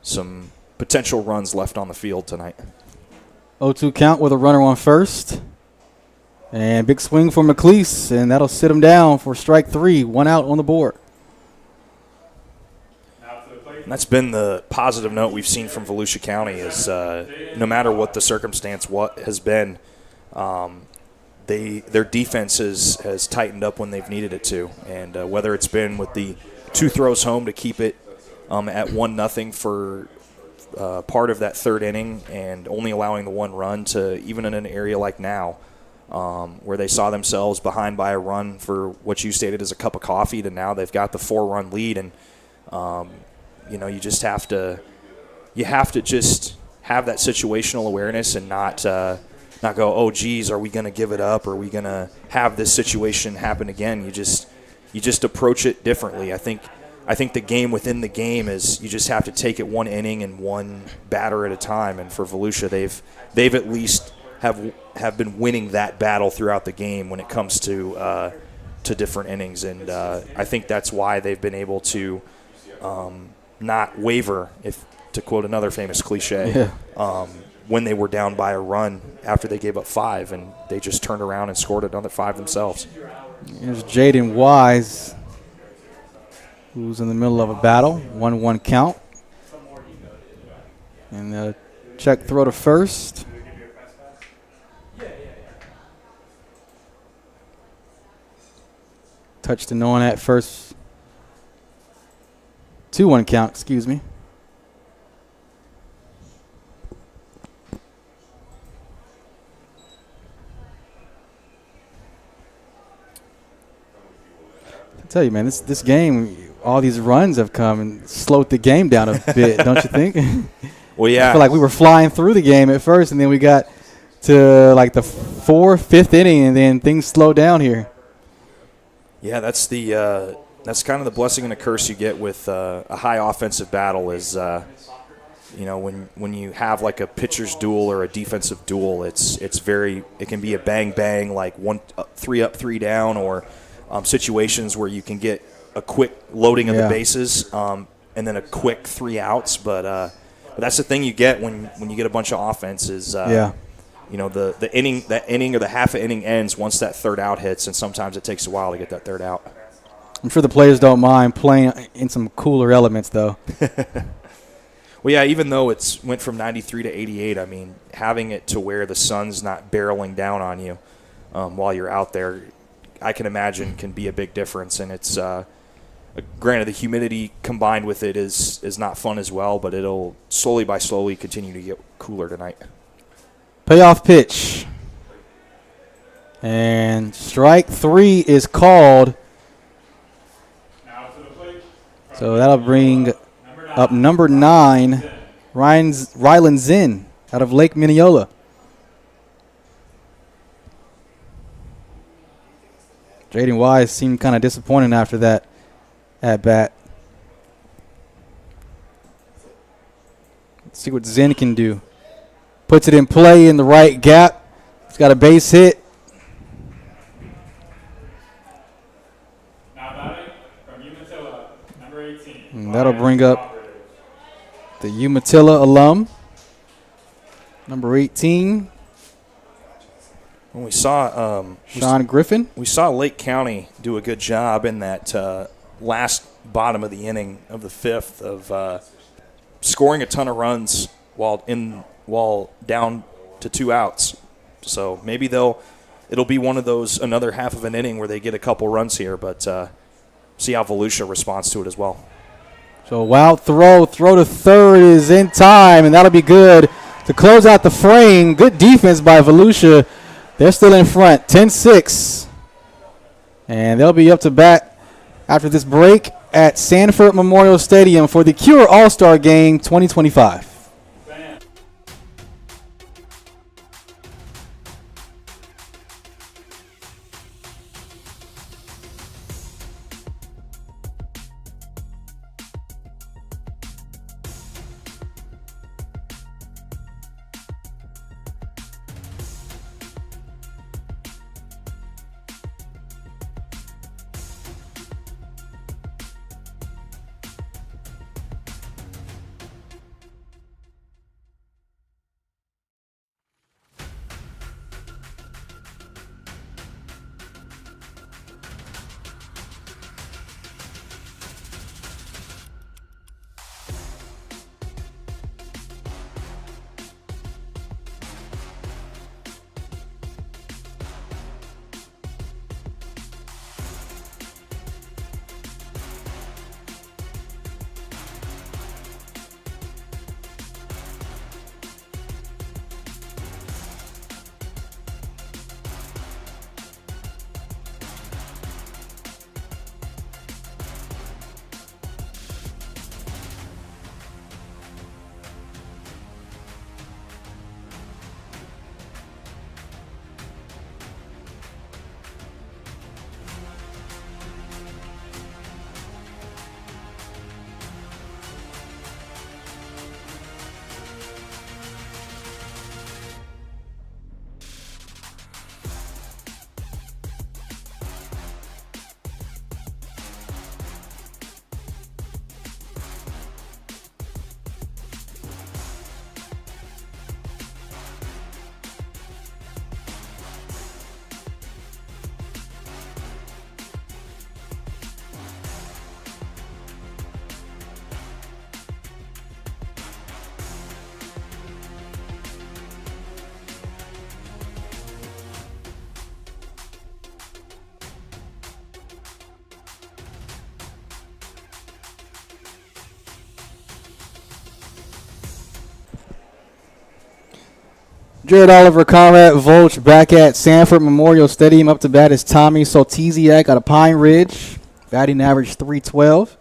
some potential runs left on the field tonight. 0-2 count with a runner on first. And big swing for McLeese, and that'll sit him down for strike 3. 1 out on the board. And that's been the positive note we've seen from Volusia County is no matter what the circumstance has been, their defense has tightened up when they've needed it to. And whether it's been with the 2 throws home to keep it at 1-0 for part of that third inning and only allowing the 1 run to even in an area like now where they saw themselves behind by a run for what you stated as a cup of coffee to now they've got the 4-run lead. And you just have to just have that situational awareness and not go, oh, geez, are we going to give it up? Are we going to have this situation happen again? You just approach it differently. I think the game within the game is you just have to take it 1 inning and 1 batter at a time. And for Volusia, they've at least have been winning that battle throughout the game when it comes to different innings. And I think that's why they've been able to not waver, if to quote another famous cliche, when they were down by a run after they gave up 5, and they just turned around and scored another 5 themselves. Here's Jaden Wise, who's in the middle of a battle. 1-1 count. And the check throw to first. Touchdown on at first. 2-1 count, excuse me. I tell you, man, this game, all these runs have come and slowed the game down a bit, don't you think? Well, yeah. I feel like we were flying through the game at first, and then we got to like the 4th, 5th inning, and then things slowed down here. Yeah, that's kind of the blessing and the curse you get with a high offensive battle is, when you have like a pitcher's duel or a defensive duel, it can be a bang bang like 3 up, 3 down, or situations where you can get a quick loading of the bases and then a quick 3 outs. But that's the thing you get when you get a bunch of offense is the inning or the half an inning ends once that 3rd out hits, and sometimes it takes a while to get that 3rd out. I'm sure the players don't mind playing in some cooler elements, though. Well, yeah, even though it's went from 93 to 88, I mean, having it to where the sun's not barreling down on you while you're out there, I can imagine can be a big difference. And it's granted, the humidity combined with it is not fun as well, but it'll slowly continue to get cooler tonight. Payoff pitch. And strike 3 is called. So that'll bring up number 9, Rylan Zinn out of Lake Minneola. Jaden Wise seemed kind of disappointed after that at bat. Let's see what Zinn can do. Puts it in play in the right gap. He's got a base hit. Now batting from Umatilla, number 18. And that'll bring up the Umatilla alum, number 18. When we saw Sean Griffin. We saw Lake County do a good job in that last bottom of the inning of the 5th of scoring a ton of runs while down to 2 outs. So maybe it'll be one of those, another half of an inning where they get a couple runs here, but see how Volusia responds to it as well. So wild throw to third is in time, and that'll be good to close out the frame. Good defense by Volusia. They're still in front, 10-6. And they'll be up to bat after this break at Sanford Memorial Stadium for the Cure All-Star Game 2025. Jared Oliver, Conrad Volch back at Sanford Memorial Stadium. Up to bat is Tommy Soltiziak out of Pine Ridge. Batting average .312.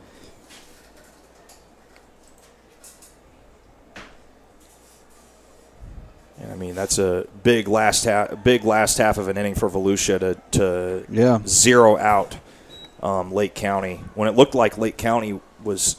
I mean, that's a big last half of an inning for Volusia to zero out Lake County. When it looked like Lake County was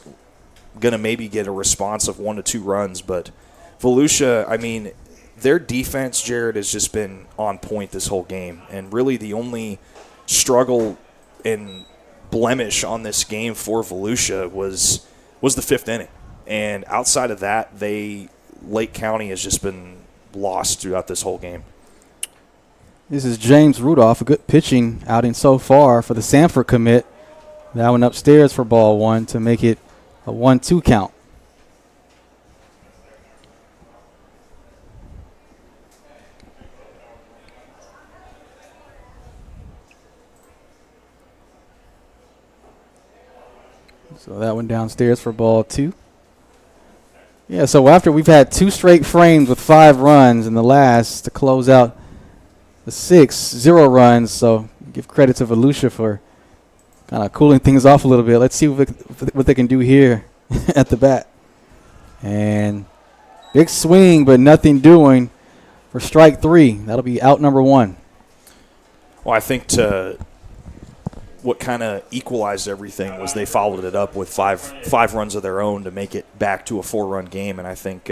going to maybe get a response of 1 to 2 runs, but Volusia, I mean, their defense, Jared, has just been on point this whole game. And really the only struggle and blemish on this game for Volusia was the 5th inning. And outside of that, Lake County has just been lost throughout this whole game. This is James Rudolph, a good pitching outing so far for the Sanford commit. That one upstairs for ball 1 to make it a 1-2 count. So that one downstairs for ball 2. Yeah, so after we've had 2 straight frames with 5 runs and the last to close out the 6, 0 runs. So give credit to Volusia for kind of cooling things off a little bit. Let's see what they can do here at the bat. And big swing, but nothing doing for strike 3. That'll be out number 1. Well, I think what kind of equalized everything was they followed it up with five runs of their own to make it back to a 4-run game. And I think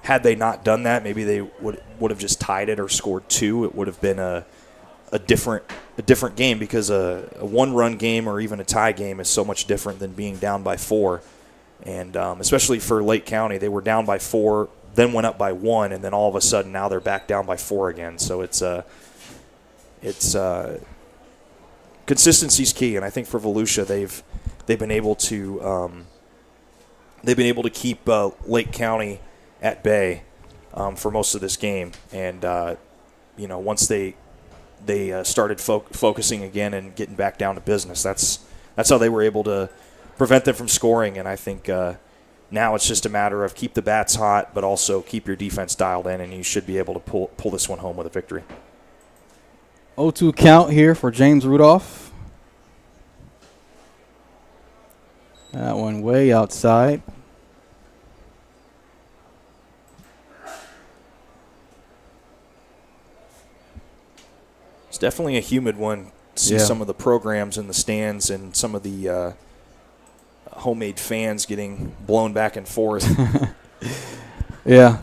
had they not done that, maybe they would have just tied it or scored 2. It would have been a different game, because a 1-run game or even a tie game is so much different than being down by 4. And especially for Lake County, they were down by 4, then went up by 1, and then all of a sudden now they're back down by 4 again. So it's consistency's key, and I think for Volusia they've been able to keep Lake County at bay for most of this game. And once they started focusing again and getting back down to business, that's how they were able to prevent them from scoring. And I think now it's just a matter of keep the bats hot, but also keep your defense dialed in, and you should be able to pull this one home with a victory. 0-2 count here for James Rudolph. That one way outside. It's definitely a humid one. See some of the programs in the stands and some of the homemade fans getting blown back and forth. Yeah.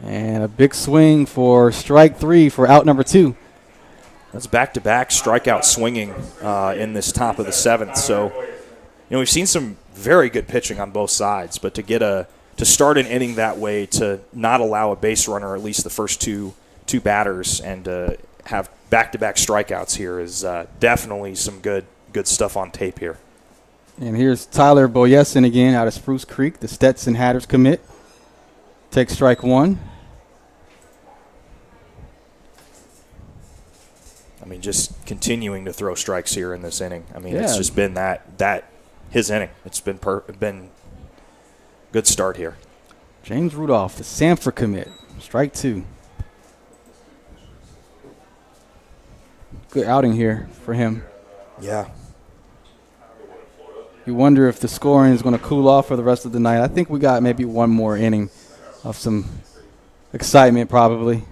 And a big swing for strike 3 for out number 2. That's back-to-back strikeout swinging in this top of the 7th. So, we've seen some very good pitching on both sides, but to start an inning that way, to not allow a base runner, at least the first two batters, and to have back-to-back strikeouts here is definitely some good stuff on tape here. And here's Tyler Boyeson again out of Spruce Creek, the Stetson Hatters commit. Takes strike 1. I mean, just continuing to throw strikes here in this inning. I mean, it's just been that his inning. It's been good start here. James Rudolph, the Sanford commit, strike 2. Good outing here for him. Yeah. You wonder if the scoring is going to cool off for the rest of the night. I think we got maybe one more inning of some excitement probably.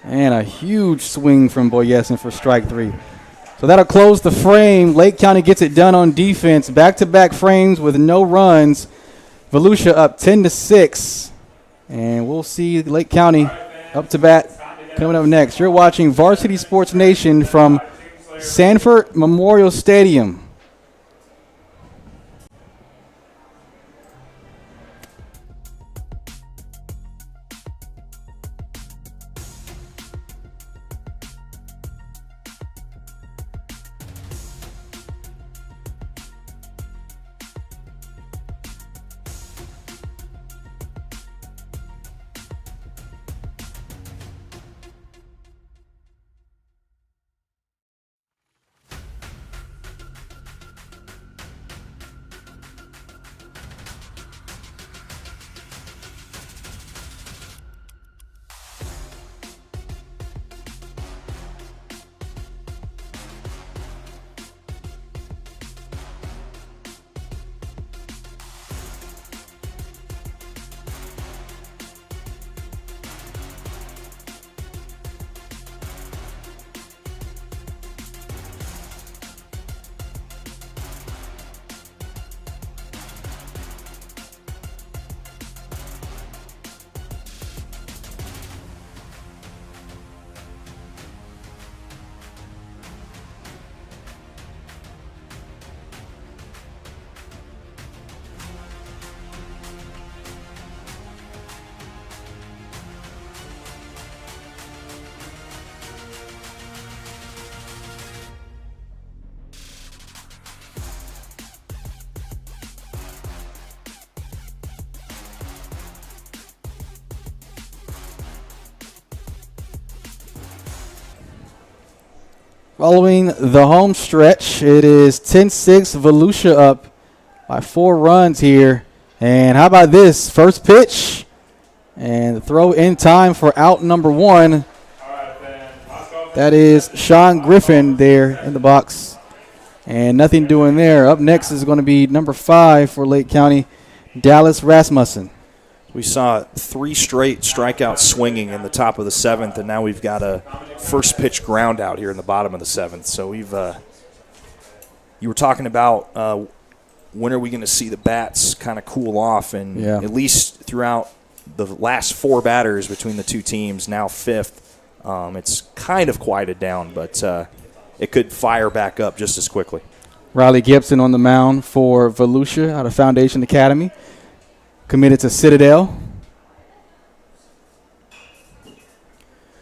And a huge swing from Boyeson for strike 3. So that'll close the frame. Lake County gets it done on defense. Back-to-back frames with no runs. Volusia up 10-6. And we'll see Lake County up to bat coming up next. You're watching Varsity Sports Nation from Sanford Memorial Stadium. Following the home stretch, it is 10-6, Volusia up by 4 runs here. And how about this? First pitch and the throw in time for out number 1. That is Sean Griffin there in the box. And nothing doing there. Up next is going to be number 5 for Lake County, Dallas Rasmussen. We saw 3 straight strikeouts swinging in the top of the 7th, and now we've got a first pitch ground out here in the bottom of the 7th. So we've you were talking about when are we going to see the bats kind of cool off, and at least throughout the last 4 batters between the two teams, now 5th, it's kind of quieted down, but it could fire back up just as quickly. Riley Gibson on the mound for Volusia out of Foundation Academy. Committed to Citadel.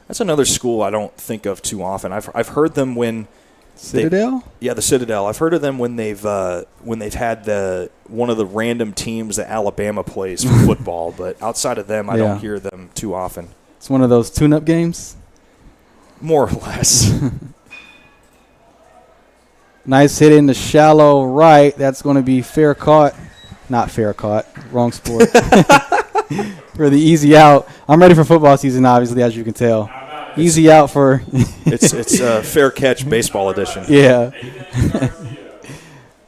That's another school I don't think of too often. I've heard them when Citadel. The Citadel. I've heard of them when they've had one of the random teams that Alabama plays for football. But outside of them, I don't hear them too often. It's one of those tune-up games. More or less. Nice hit in the shallow right. That's going to be fair caught. Not fair caught. Wrong sport. For the easy out. I'm ready for football season, obviously, as you can tell. Easy out for. it's a fair catch baseball edition. Yeah.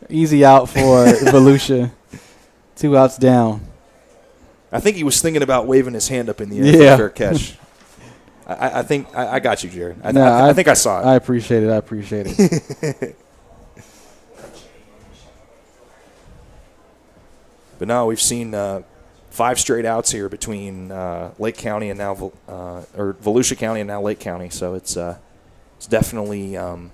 Easy out for Volusia. 2 outs down. I think he was thinking about waving his hand up in the air for a fair catch. I think I got you, Jared. I think I saw it. I appreciate it. But no, we've seen 5 straight outs here between Lake County and now or Volusia County and now Lake County. So it's definitely a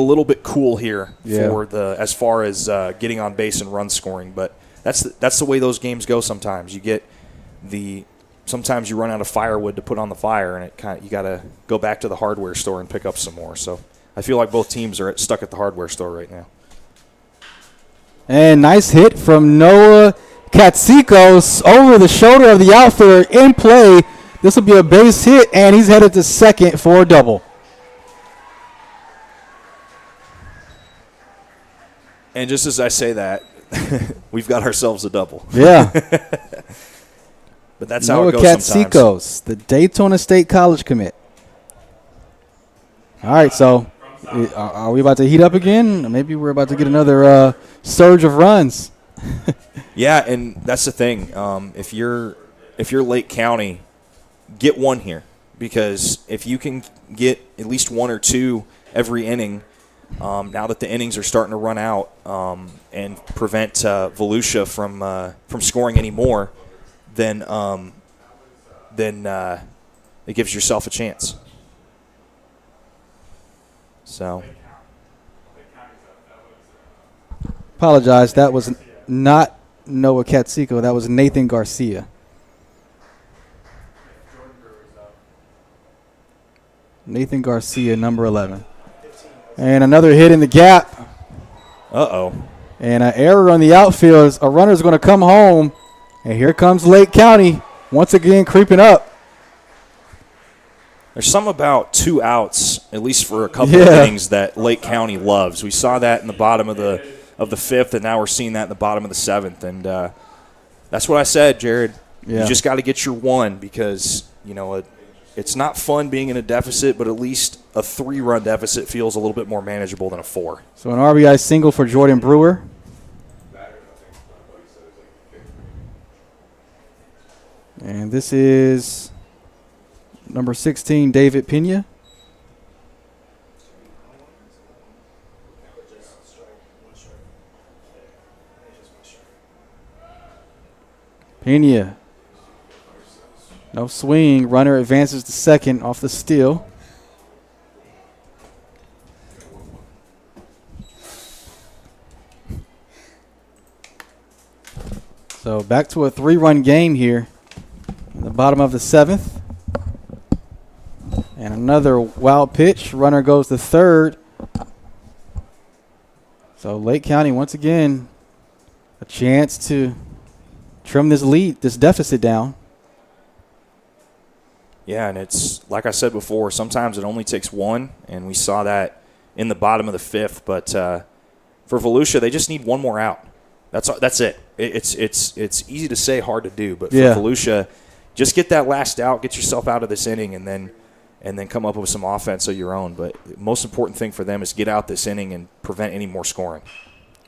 little bit cool here for as far as getting on base and run scoring. But that's the way those games go. Sometimes sometimes you run out of firewood to put on the fire, and you got to go back to the hardware store and pick up some more. So I feel like both teams are stuck at the hardware store right now. And nice hit from Noah Katsikos over the shoulder of the outfielder in play. This will be a base hit, and he's headed to second for a double. And just as I say that, we've got ourselves a double. Yeah. But that's how Noah it goes Katsikos, sometimes. the Daytona State College commit. All right, so are we about to heat up again? Maybe we're about to get another surge of runs. Yeah, and that's the thing. If you're Lake County, get one here, because if you can get at least 1 or 2 every inning, now that the innings are starting to run out, and prevent Volusia from scoring any more, then it gives yourself a chance. So. Apologize. That was not Noah Katsiko. That was Nathan Garcia. Nathan Garcia, number 11. And another hit in the gap. Uh-oh. And an error on the outfield. A runner's going to come home. And here comes Lake County once again creeping up. There's some about 2 outs, at least for a couple of innings, that Lake County loves. We saw that in the bottom of the 5th, and now we're seeing that in the bottom of the 7th. And that's what I said, Jared. Yeah. You just got to get your 1, because, it's not fun being in a deficit, but at least a 3-run deficit feels a little bit more manageable than a 4. So an RBI single for Jordan Brewer. And this is number 16, David Pena. Pena. No swing. Runner advances to second off the steal. So back to a 3-run game here in the bottom of the 7th. And another wild pitch. Runner goes to third. So Lake County once again a chance to trim this lead, this deficit down. Yeah, and it's like I said before, sometimes it only takes one, and we saw that in the bottom of the fifth. But for Volusia, they just need one more out. That's it. It's easy to say, hard to do. But for Volusia, just get that last out, get yourself out of this inning, and then come up with some offense of your own. But the most important thing for them is get out this inning and prevent any more scoring.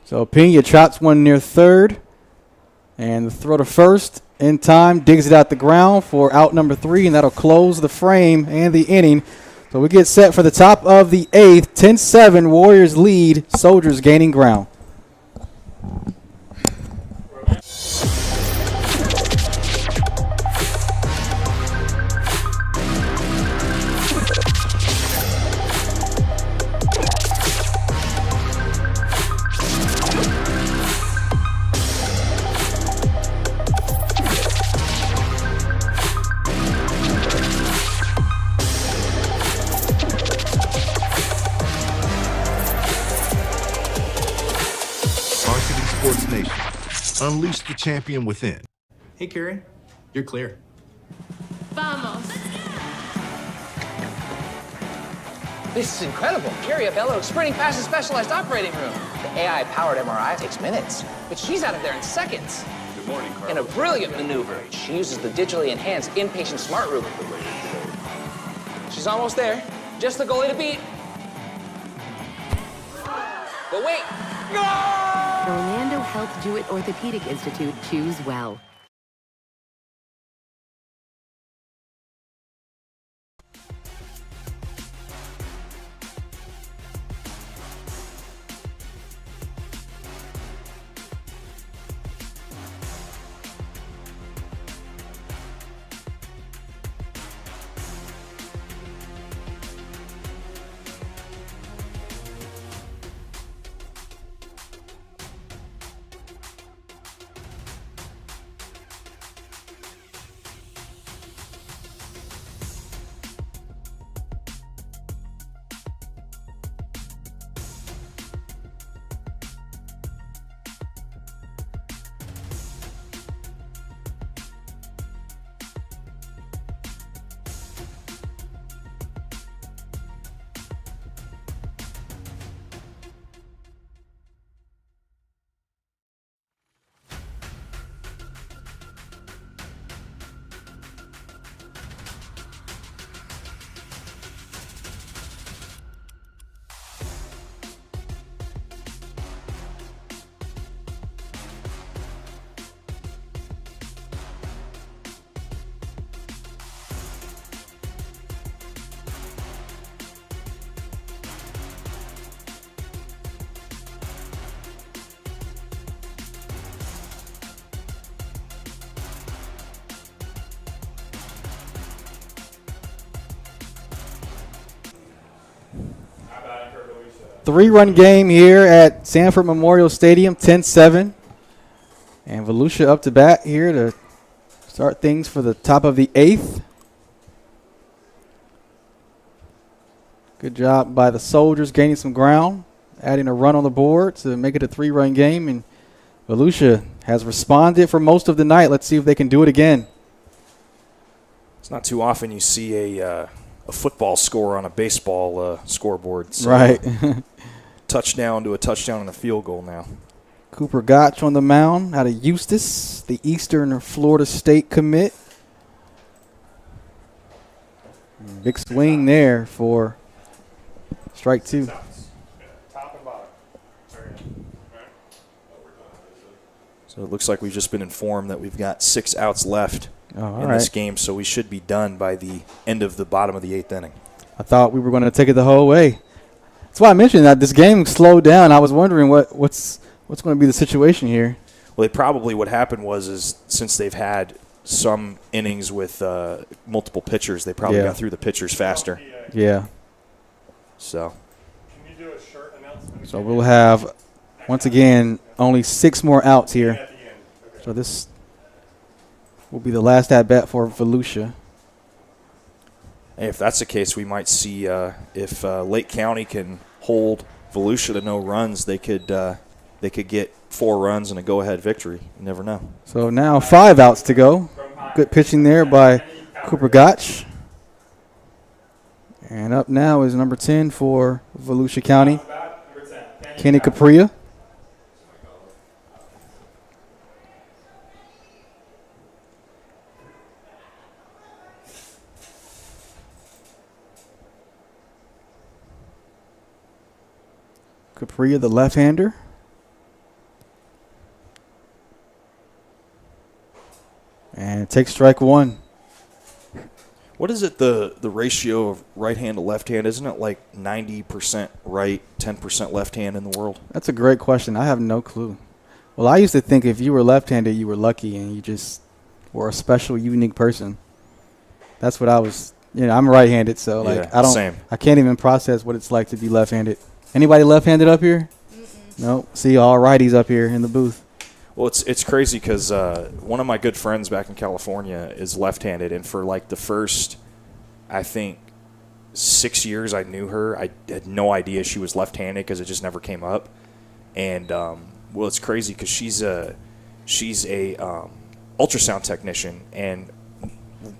So Pena chops one near third, and the throw to first in time, digs it out the ground for out number 3, and that'll close the frame and the inning. So we get set for the top of the 8th. 10-7, Warriors lead, Soldiers gaining ground. Sports Nation. Unleash the champion within. Hey, Carrie, you're clear. Vamos. This is incredible. Carrie Bello sprinting past the specialized operating room. The AI-powered MRI takes minutes, but she's out of there in seconds. Good morning, Carl. In a brilliant maneuver, she uses the digitally enhanced inpatient smart room. She's almost there. Just the goalie to beat. But wait. The Orlando Health Jewett Orthopedic Institute. Choose well. Three-run game here at Sanford Memorial Stadium, 10-7. And Volusia up to bat here to start things for the top of the 8th. Good job by the Soldiers gaining some ground, adding a run on the board to make it a 3-run game. And Volusia has responded for most of the night. Let's see if they can do it again. It's not too often you see a football score on a baseball scoreboard. So right. Touchdown to a touchdown and a field goal now. Cooper Gotch on the mound out of Eustis, the Eastern Florida State commit. Big swing there for strike 2. So it looks like we've just been informed that we've got 6 outs left in this game, so we should be done by the end of the bottom of the 8th inning. I thought we were going to take it the whole way. That's why I mentioned that this game slowed down. I was wondering what's going to be the situation here. Well, probably what happened was since they've had some innings with multiple pitchers, they probably got through the pitchers faster. Yeah. So we'll have, once again, only 6 more outs here. So this will be the last at-bat for Volusia. Hey, if that's the case, we might see if Lake County can hold Volusia to no runs, they could get 4 runs and a go-ahead victory. You never know. So now 5 outs to go. Good pitching there by Cooper Gotch. And up now is number 10 for Volusia County, Kenny Capria. Capria, the left-hander. And takes strike one. What is it, the ratio of right hand to left hand? Isn't it like 90% right, 10% left hand in the world? That's a great question. I have no clue. Well, I used to think if you were left-handed, you were lucky and you just were a special, unique person. That's what I was. I'm right-handed, so same. I can't even process what it's like to be left-handed. Anybody left-handed up here? No. See, all righties up here in the booth. Well, it's crazy because one of my good friends back in California is left-handed, and for like the first, I think, 6 years I knew her, I had no idea she was left-handed because it just never came up. And well, it's crazy because she's a ultrasound technician, and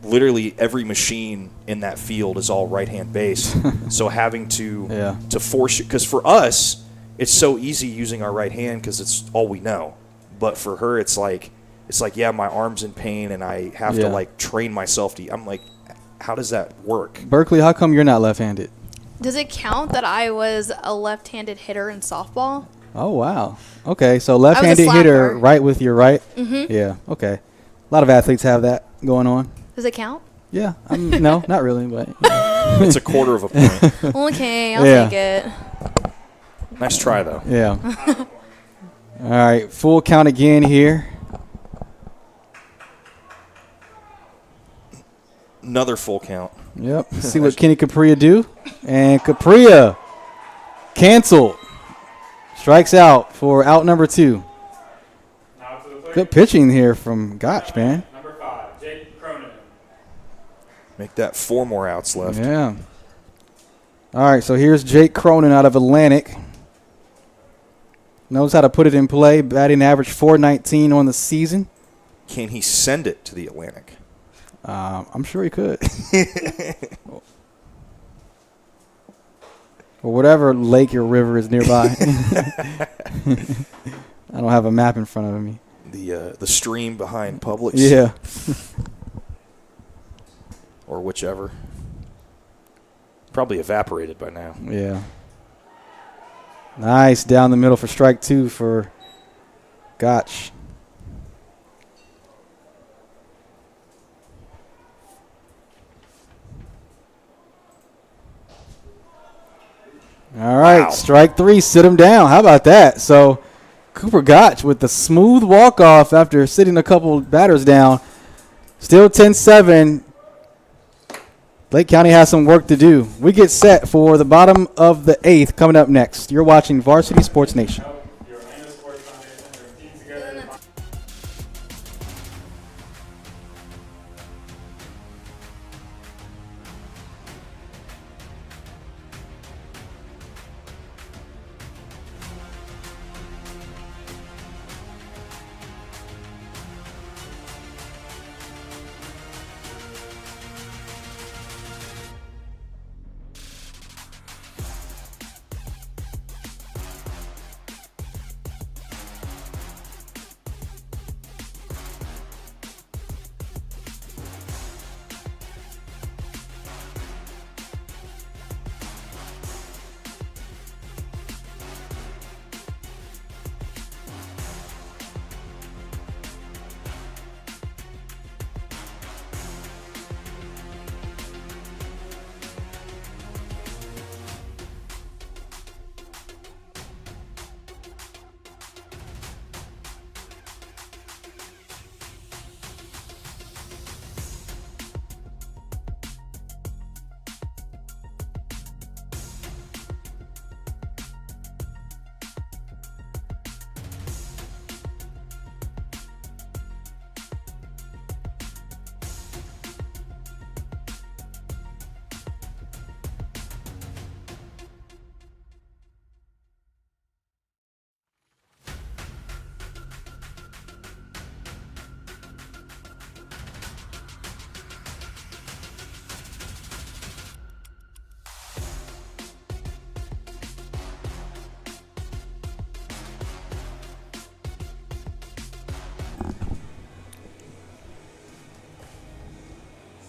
literally every machine in that field is all right-hand based. So having to force it, because for us it's so easy using our right hand because it's all we know. But for her, it's like, yeah, my arm's in pain and I have to like train myself to. I'm like, how does that work? Berkeley, how come you're not left-handed? Does it count that I was a left-handed hitter in softball? Oh wow. Okay, so left-handed hitter, right with your right. Mm-hmm. Yeah. Okay. A lot of athletes have that going on. Does it count? Yeah. No, not really, but it's a quarter of a point. Okay, I'll take it. Nice try though. Yeah. All right, full count again here. Another full count. Yep. See what Kenny Capria do. And Capria canceled. Strikes out for out number 2. Good pitching here from Gotch, man. Number 5, Jake Cronin. Make that 4 more outs left. Yeah. All right, so here's Jake Cronin out of Atlantic. Knows how to put it in play. Batting average .419 on the season. Can he send it to the Atlantic? I'm sure he could. Or whatever lake or river is nearby. I don't have a map in front of me. The stream behind Publix. Yeah. Or whichever. Probably evaporated by now. Yeah. Nice down the middle for strike 2 for Gotch. All right, wow. Strike 3, sit him down. How about that? So Cooper Gotch with the smooth walk-off after sitting a couple batters down. Still 10-7. Lake County has some work to do. We get set for the bottom of the 8th coming up next. You're watching Varsity Sports Nation.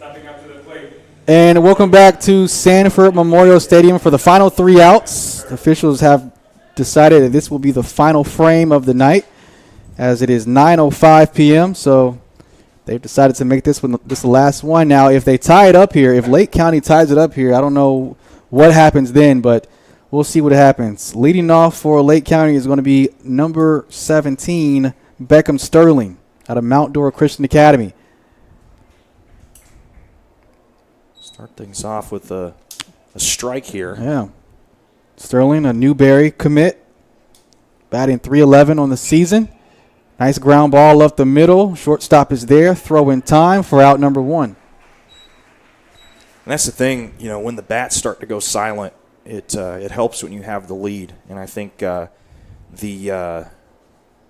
Stepping up to the plate. And welcome back to Sanford Memorial Stadium for the final 3 outs. The officials have decided that this will be the final frame of the night, as it is 9:05 p.m. So they've decided to make this the last one. Now, if they tie it up here, if Lake County ties it up here, I don't know what happens then, but we'll see what happens. Leading off for Lake County is going to be number 17, Beckham Sterling, out of Mount Dora Christian Academy. Start things off with a strike here. Yeah. Sterling, a Newberry commit, batting .311 on the season. Nice ground ball up the middle. Shortstop is there. Throw in time for out number 1. And that's the thing, when the bats start to go silent, it helps when you have the lead. And I think not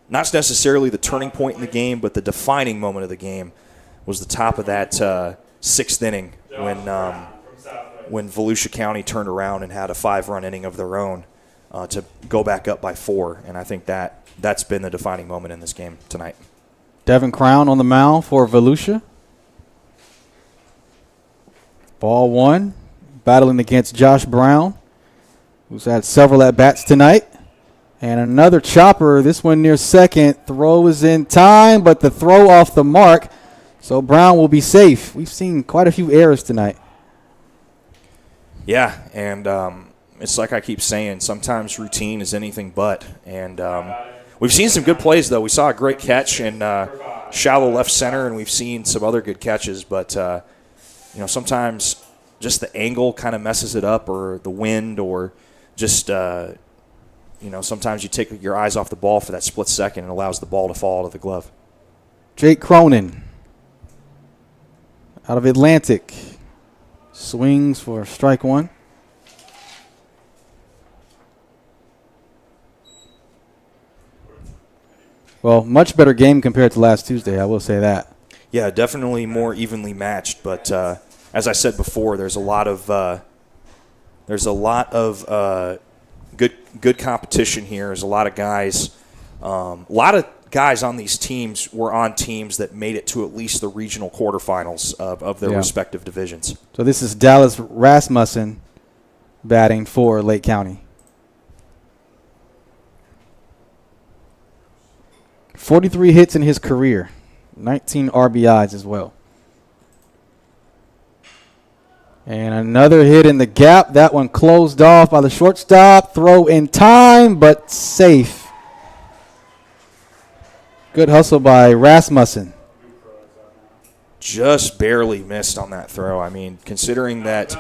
necessarily the turning point in the game, but the defining moment of the game was the top of that 6th inning when Volusia County turned around and had a 5-run inning of their own to go back up by 4. And I think that's been the defining moment in this game tonight. Devin Crown on the mound for Volusia. Ball 1, battling against Josh Brown, who's had several at-bats tonight. And another chopper, this one near second. Throw is in time, but the throw off the mark. So Brown will be safe. We've seen quite a few errors tonight. Yeah, and it's like I keep saying, sometimes routine is anything but. And we've seen some good plays, though. We saw a great catch in shallow left center, and we've seen some other good catches. But, sometimes just the angle kind of messes it up, or the wind, or just, sometimes you take your eyes off the ball for that split second and allows the ball to fall out of the glove. Jake Cronin out of Atlantic. Swings for strike 1. Well, much better game compared to last Tuesday, I will say that. Yeah, definitely more evenly matched. But as I said before, there's a lot of good competition here. There's a lot of guys. A lot of guys on these teams were on teams that made it to at least the regional quarterfinals of their respective divisions. So this is Dallas Rasmussen batting for Lake County. 43 hits in his career, 19 RBIs as well. And another hit in the gap. That one closed off by the shortstop. Throw in time, but safe. Good hustle by Rasmussen. Just barely missed on that throw. I mean, considering that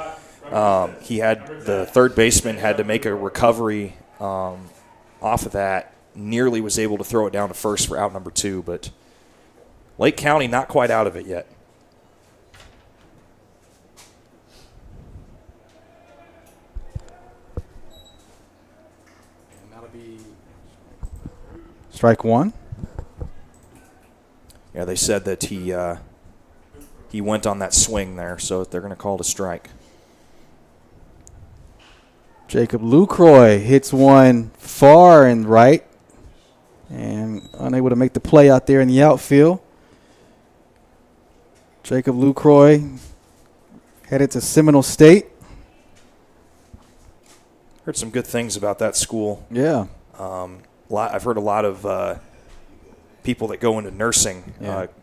he had the third baseman had to make a recovery off of that, nearly was able to throw it down to first for out number 2. But Lake County not quite out of it yet. Strike 1. Yeah, they said that he went on that swing there, so they're going to call it a strike. Jacob Lucroy hits one far and right, and unable to make the play out there in the outfield. Jacob Lucroy headed to Seminole State. Heard some good things about that school. Yeah. I've heard a lot of people that go into nursing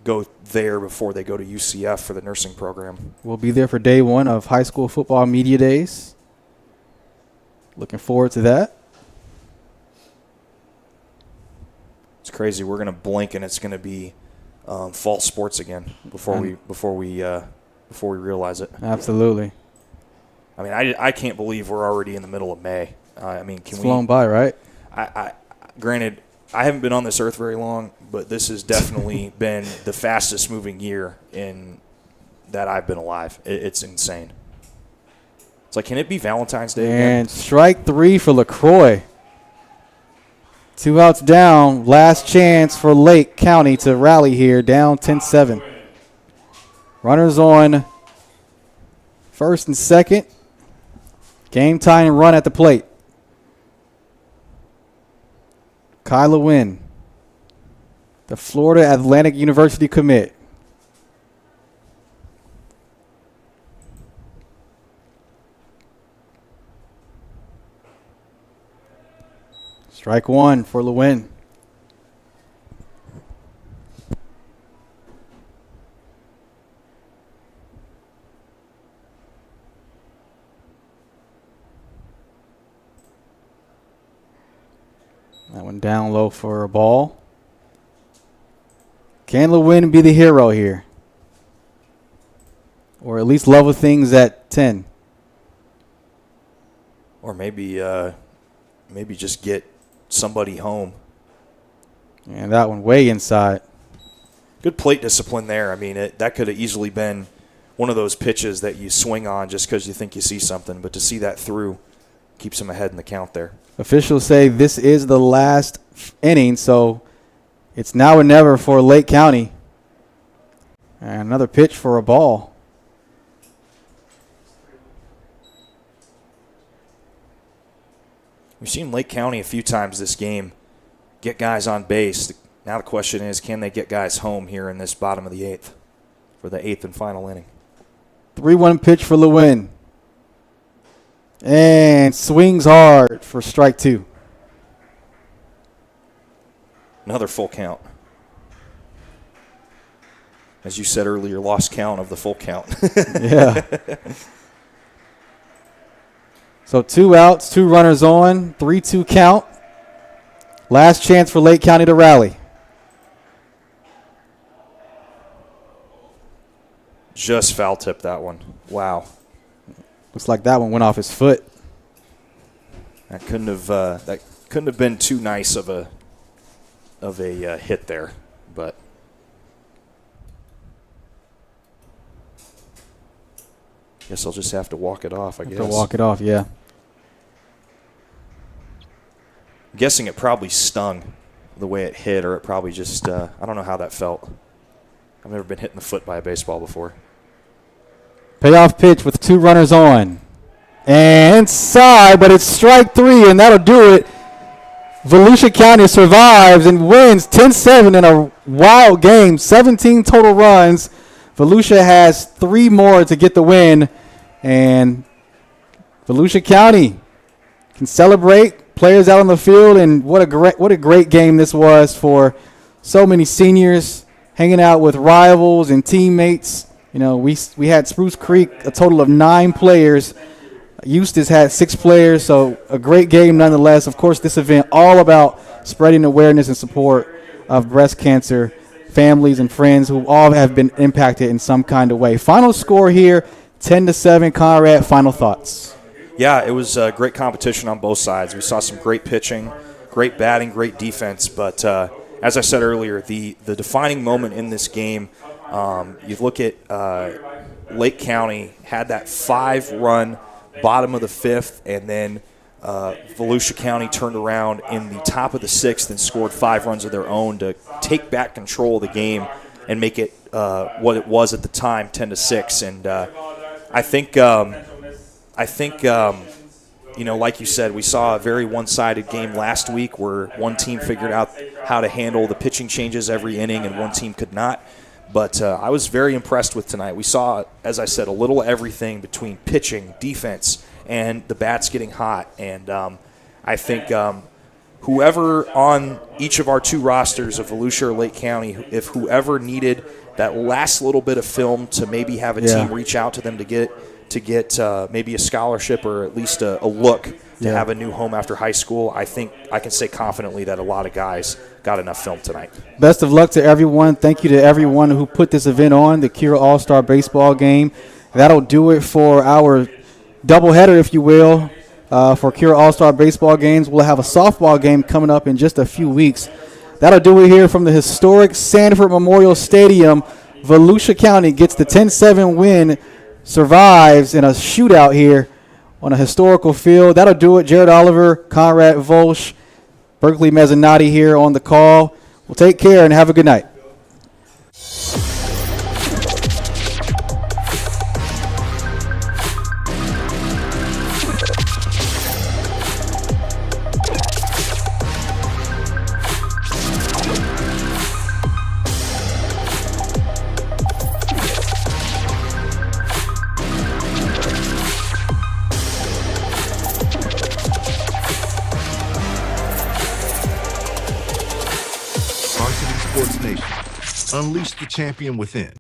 go there before they go to UCF for the nursing program. We'll be there for day 1 of high school football media days. Looking forward to that. It's crazy. We're going to blink and it's going to be fall sports again before we realize it. Absolutely. I mean, I can't believe we're already in the middle of May. It's flown by, right? Granted, I haven't been on this earth very long, but this has definitely been the fastest moving year in that I've been alive. It's insane. It's like, can it be Valentine's Day again? And strike 3 for LaCroix. 2 outs down. Last chance for Lake County to rally here, down 10-7. Runners on first and second. Game tying run at the plate. Kyla Wynn, the Florida Atlantic University commit. Strike one for Lewin. That one down low for a ball. Can Lewin be the hero here? Or at least level things at 10? Or maybe just get somebody home. And that one way inside. Good plate discipline there. I mean, that could have easily been one of those pitches that you swing on just because you think you see something. But to see that through keeps him ahead in the count there. Officials say this is the last inning, so it's now or never for Lake County. And another pitch for a ball. We've seen Lake County a few times this game get guys on base. Now the question is, can they get guys home here in this bottom of the 8th for the 8th and final inning? 3-1 pitch for Lewin. And swings hard for strike 2. Another full count. As you said earlier, lost count of the full count. Yeah. So 2 outs, 2 runners on, 3-2 count. Last chance for Lake County to rally. Just foul tip that one. Wow. Looks like that one went off his foot. That couldn't have been too nice of a hit there, but guess I'll just have to walk it off. I guess. To walk it off, yeah. I'm guessing it probably stung the way it hit, or it probably just I don't know how that felt. I've never been hit in the foot by a baseball before. Payoff pitch with 2 runners on. And inside, but it's strike 3, and that'll do it. Volusia County survives and wins 10-7 in a wild game. 17 total runs. Volusia has 3 more to get the win. And Volusia County can celebrate. Players out on the field, and what a great game this was for so many seniors hanging out with rivals and teammates. You know, we had Spruce Creek, a total of 9 players. Eustis had 6 players, so a great game nonetheless. Of course, this event all about spreading awareness and support of breast cancer, families and friends who all have been impacted in some kind of way. Final score here, 10-7. Conrad, final thoughts. Yeah, it was a great competition on both sides. We saw some great pitching, great batting, great defense. But as I said earlier, the defining moment in this game, you look at Lake County had that 5-run bottom of the 5th, and then Volusia County turned around in the top of the 6th and scored 5 runs of their own to take back control of the game and make it what it was at the time, 10-6. And I think you know, like you said, we saw a very one-sided game last week where one team figured out how to handle the pitching changes every inning and one team could not. But I was very impressed with tonight. We saw, as I said, a little everything between pitching, defense, and the bats getting hot. And I think whoever on each of our 2 rosters of Volusia or Lake County, if whoever needed that last little bit of film to maybe have a team reach out to them to get maybe a scholarship or at least a look to have a new home after high school, I think I can say confidently that a lot of guys got enough film tonight. Best of luck to everyone. Thank you to everyone who put this event on, the Cure All-Star Baseball Game. That'll do it for our doubleheader, if you will, for Cure All-Star Baseball Games. We'll have a softball game coming up in just a few weeks. That'll do it here from the historic Sanford Memorial Stadium. Volusia County gets the 10-7 win, survives in a shootout here on a historical field. That'll do it. Jared Oliver, Conrad Volsch, Berkeley Mezzanotte here on the call. Well, take care and have a good night. Unleash the champion within.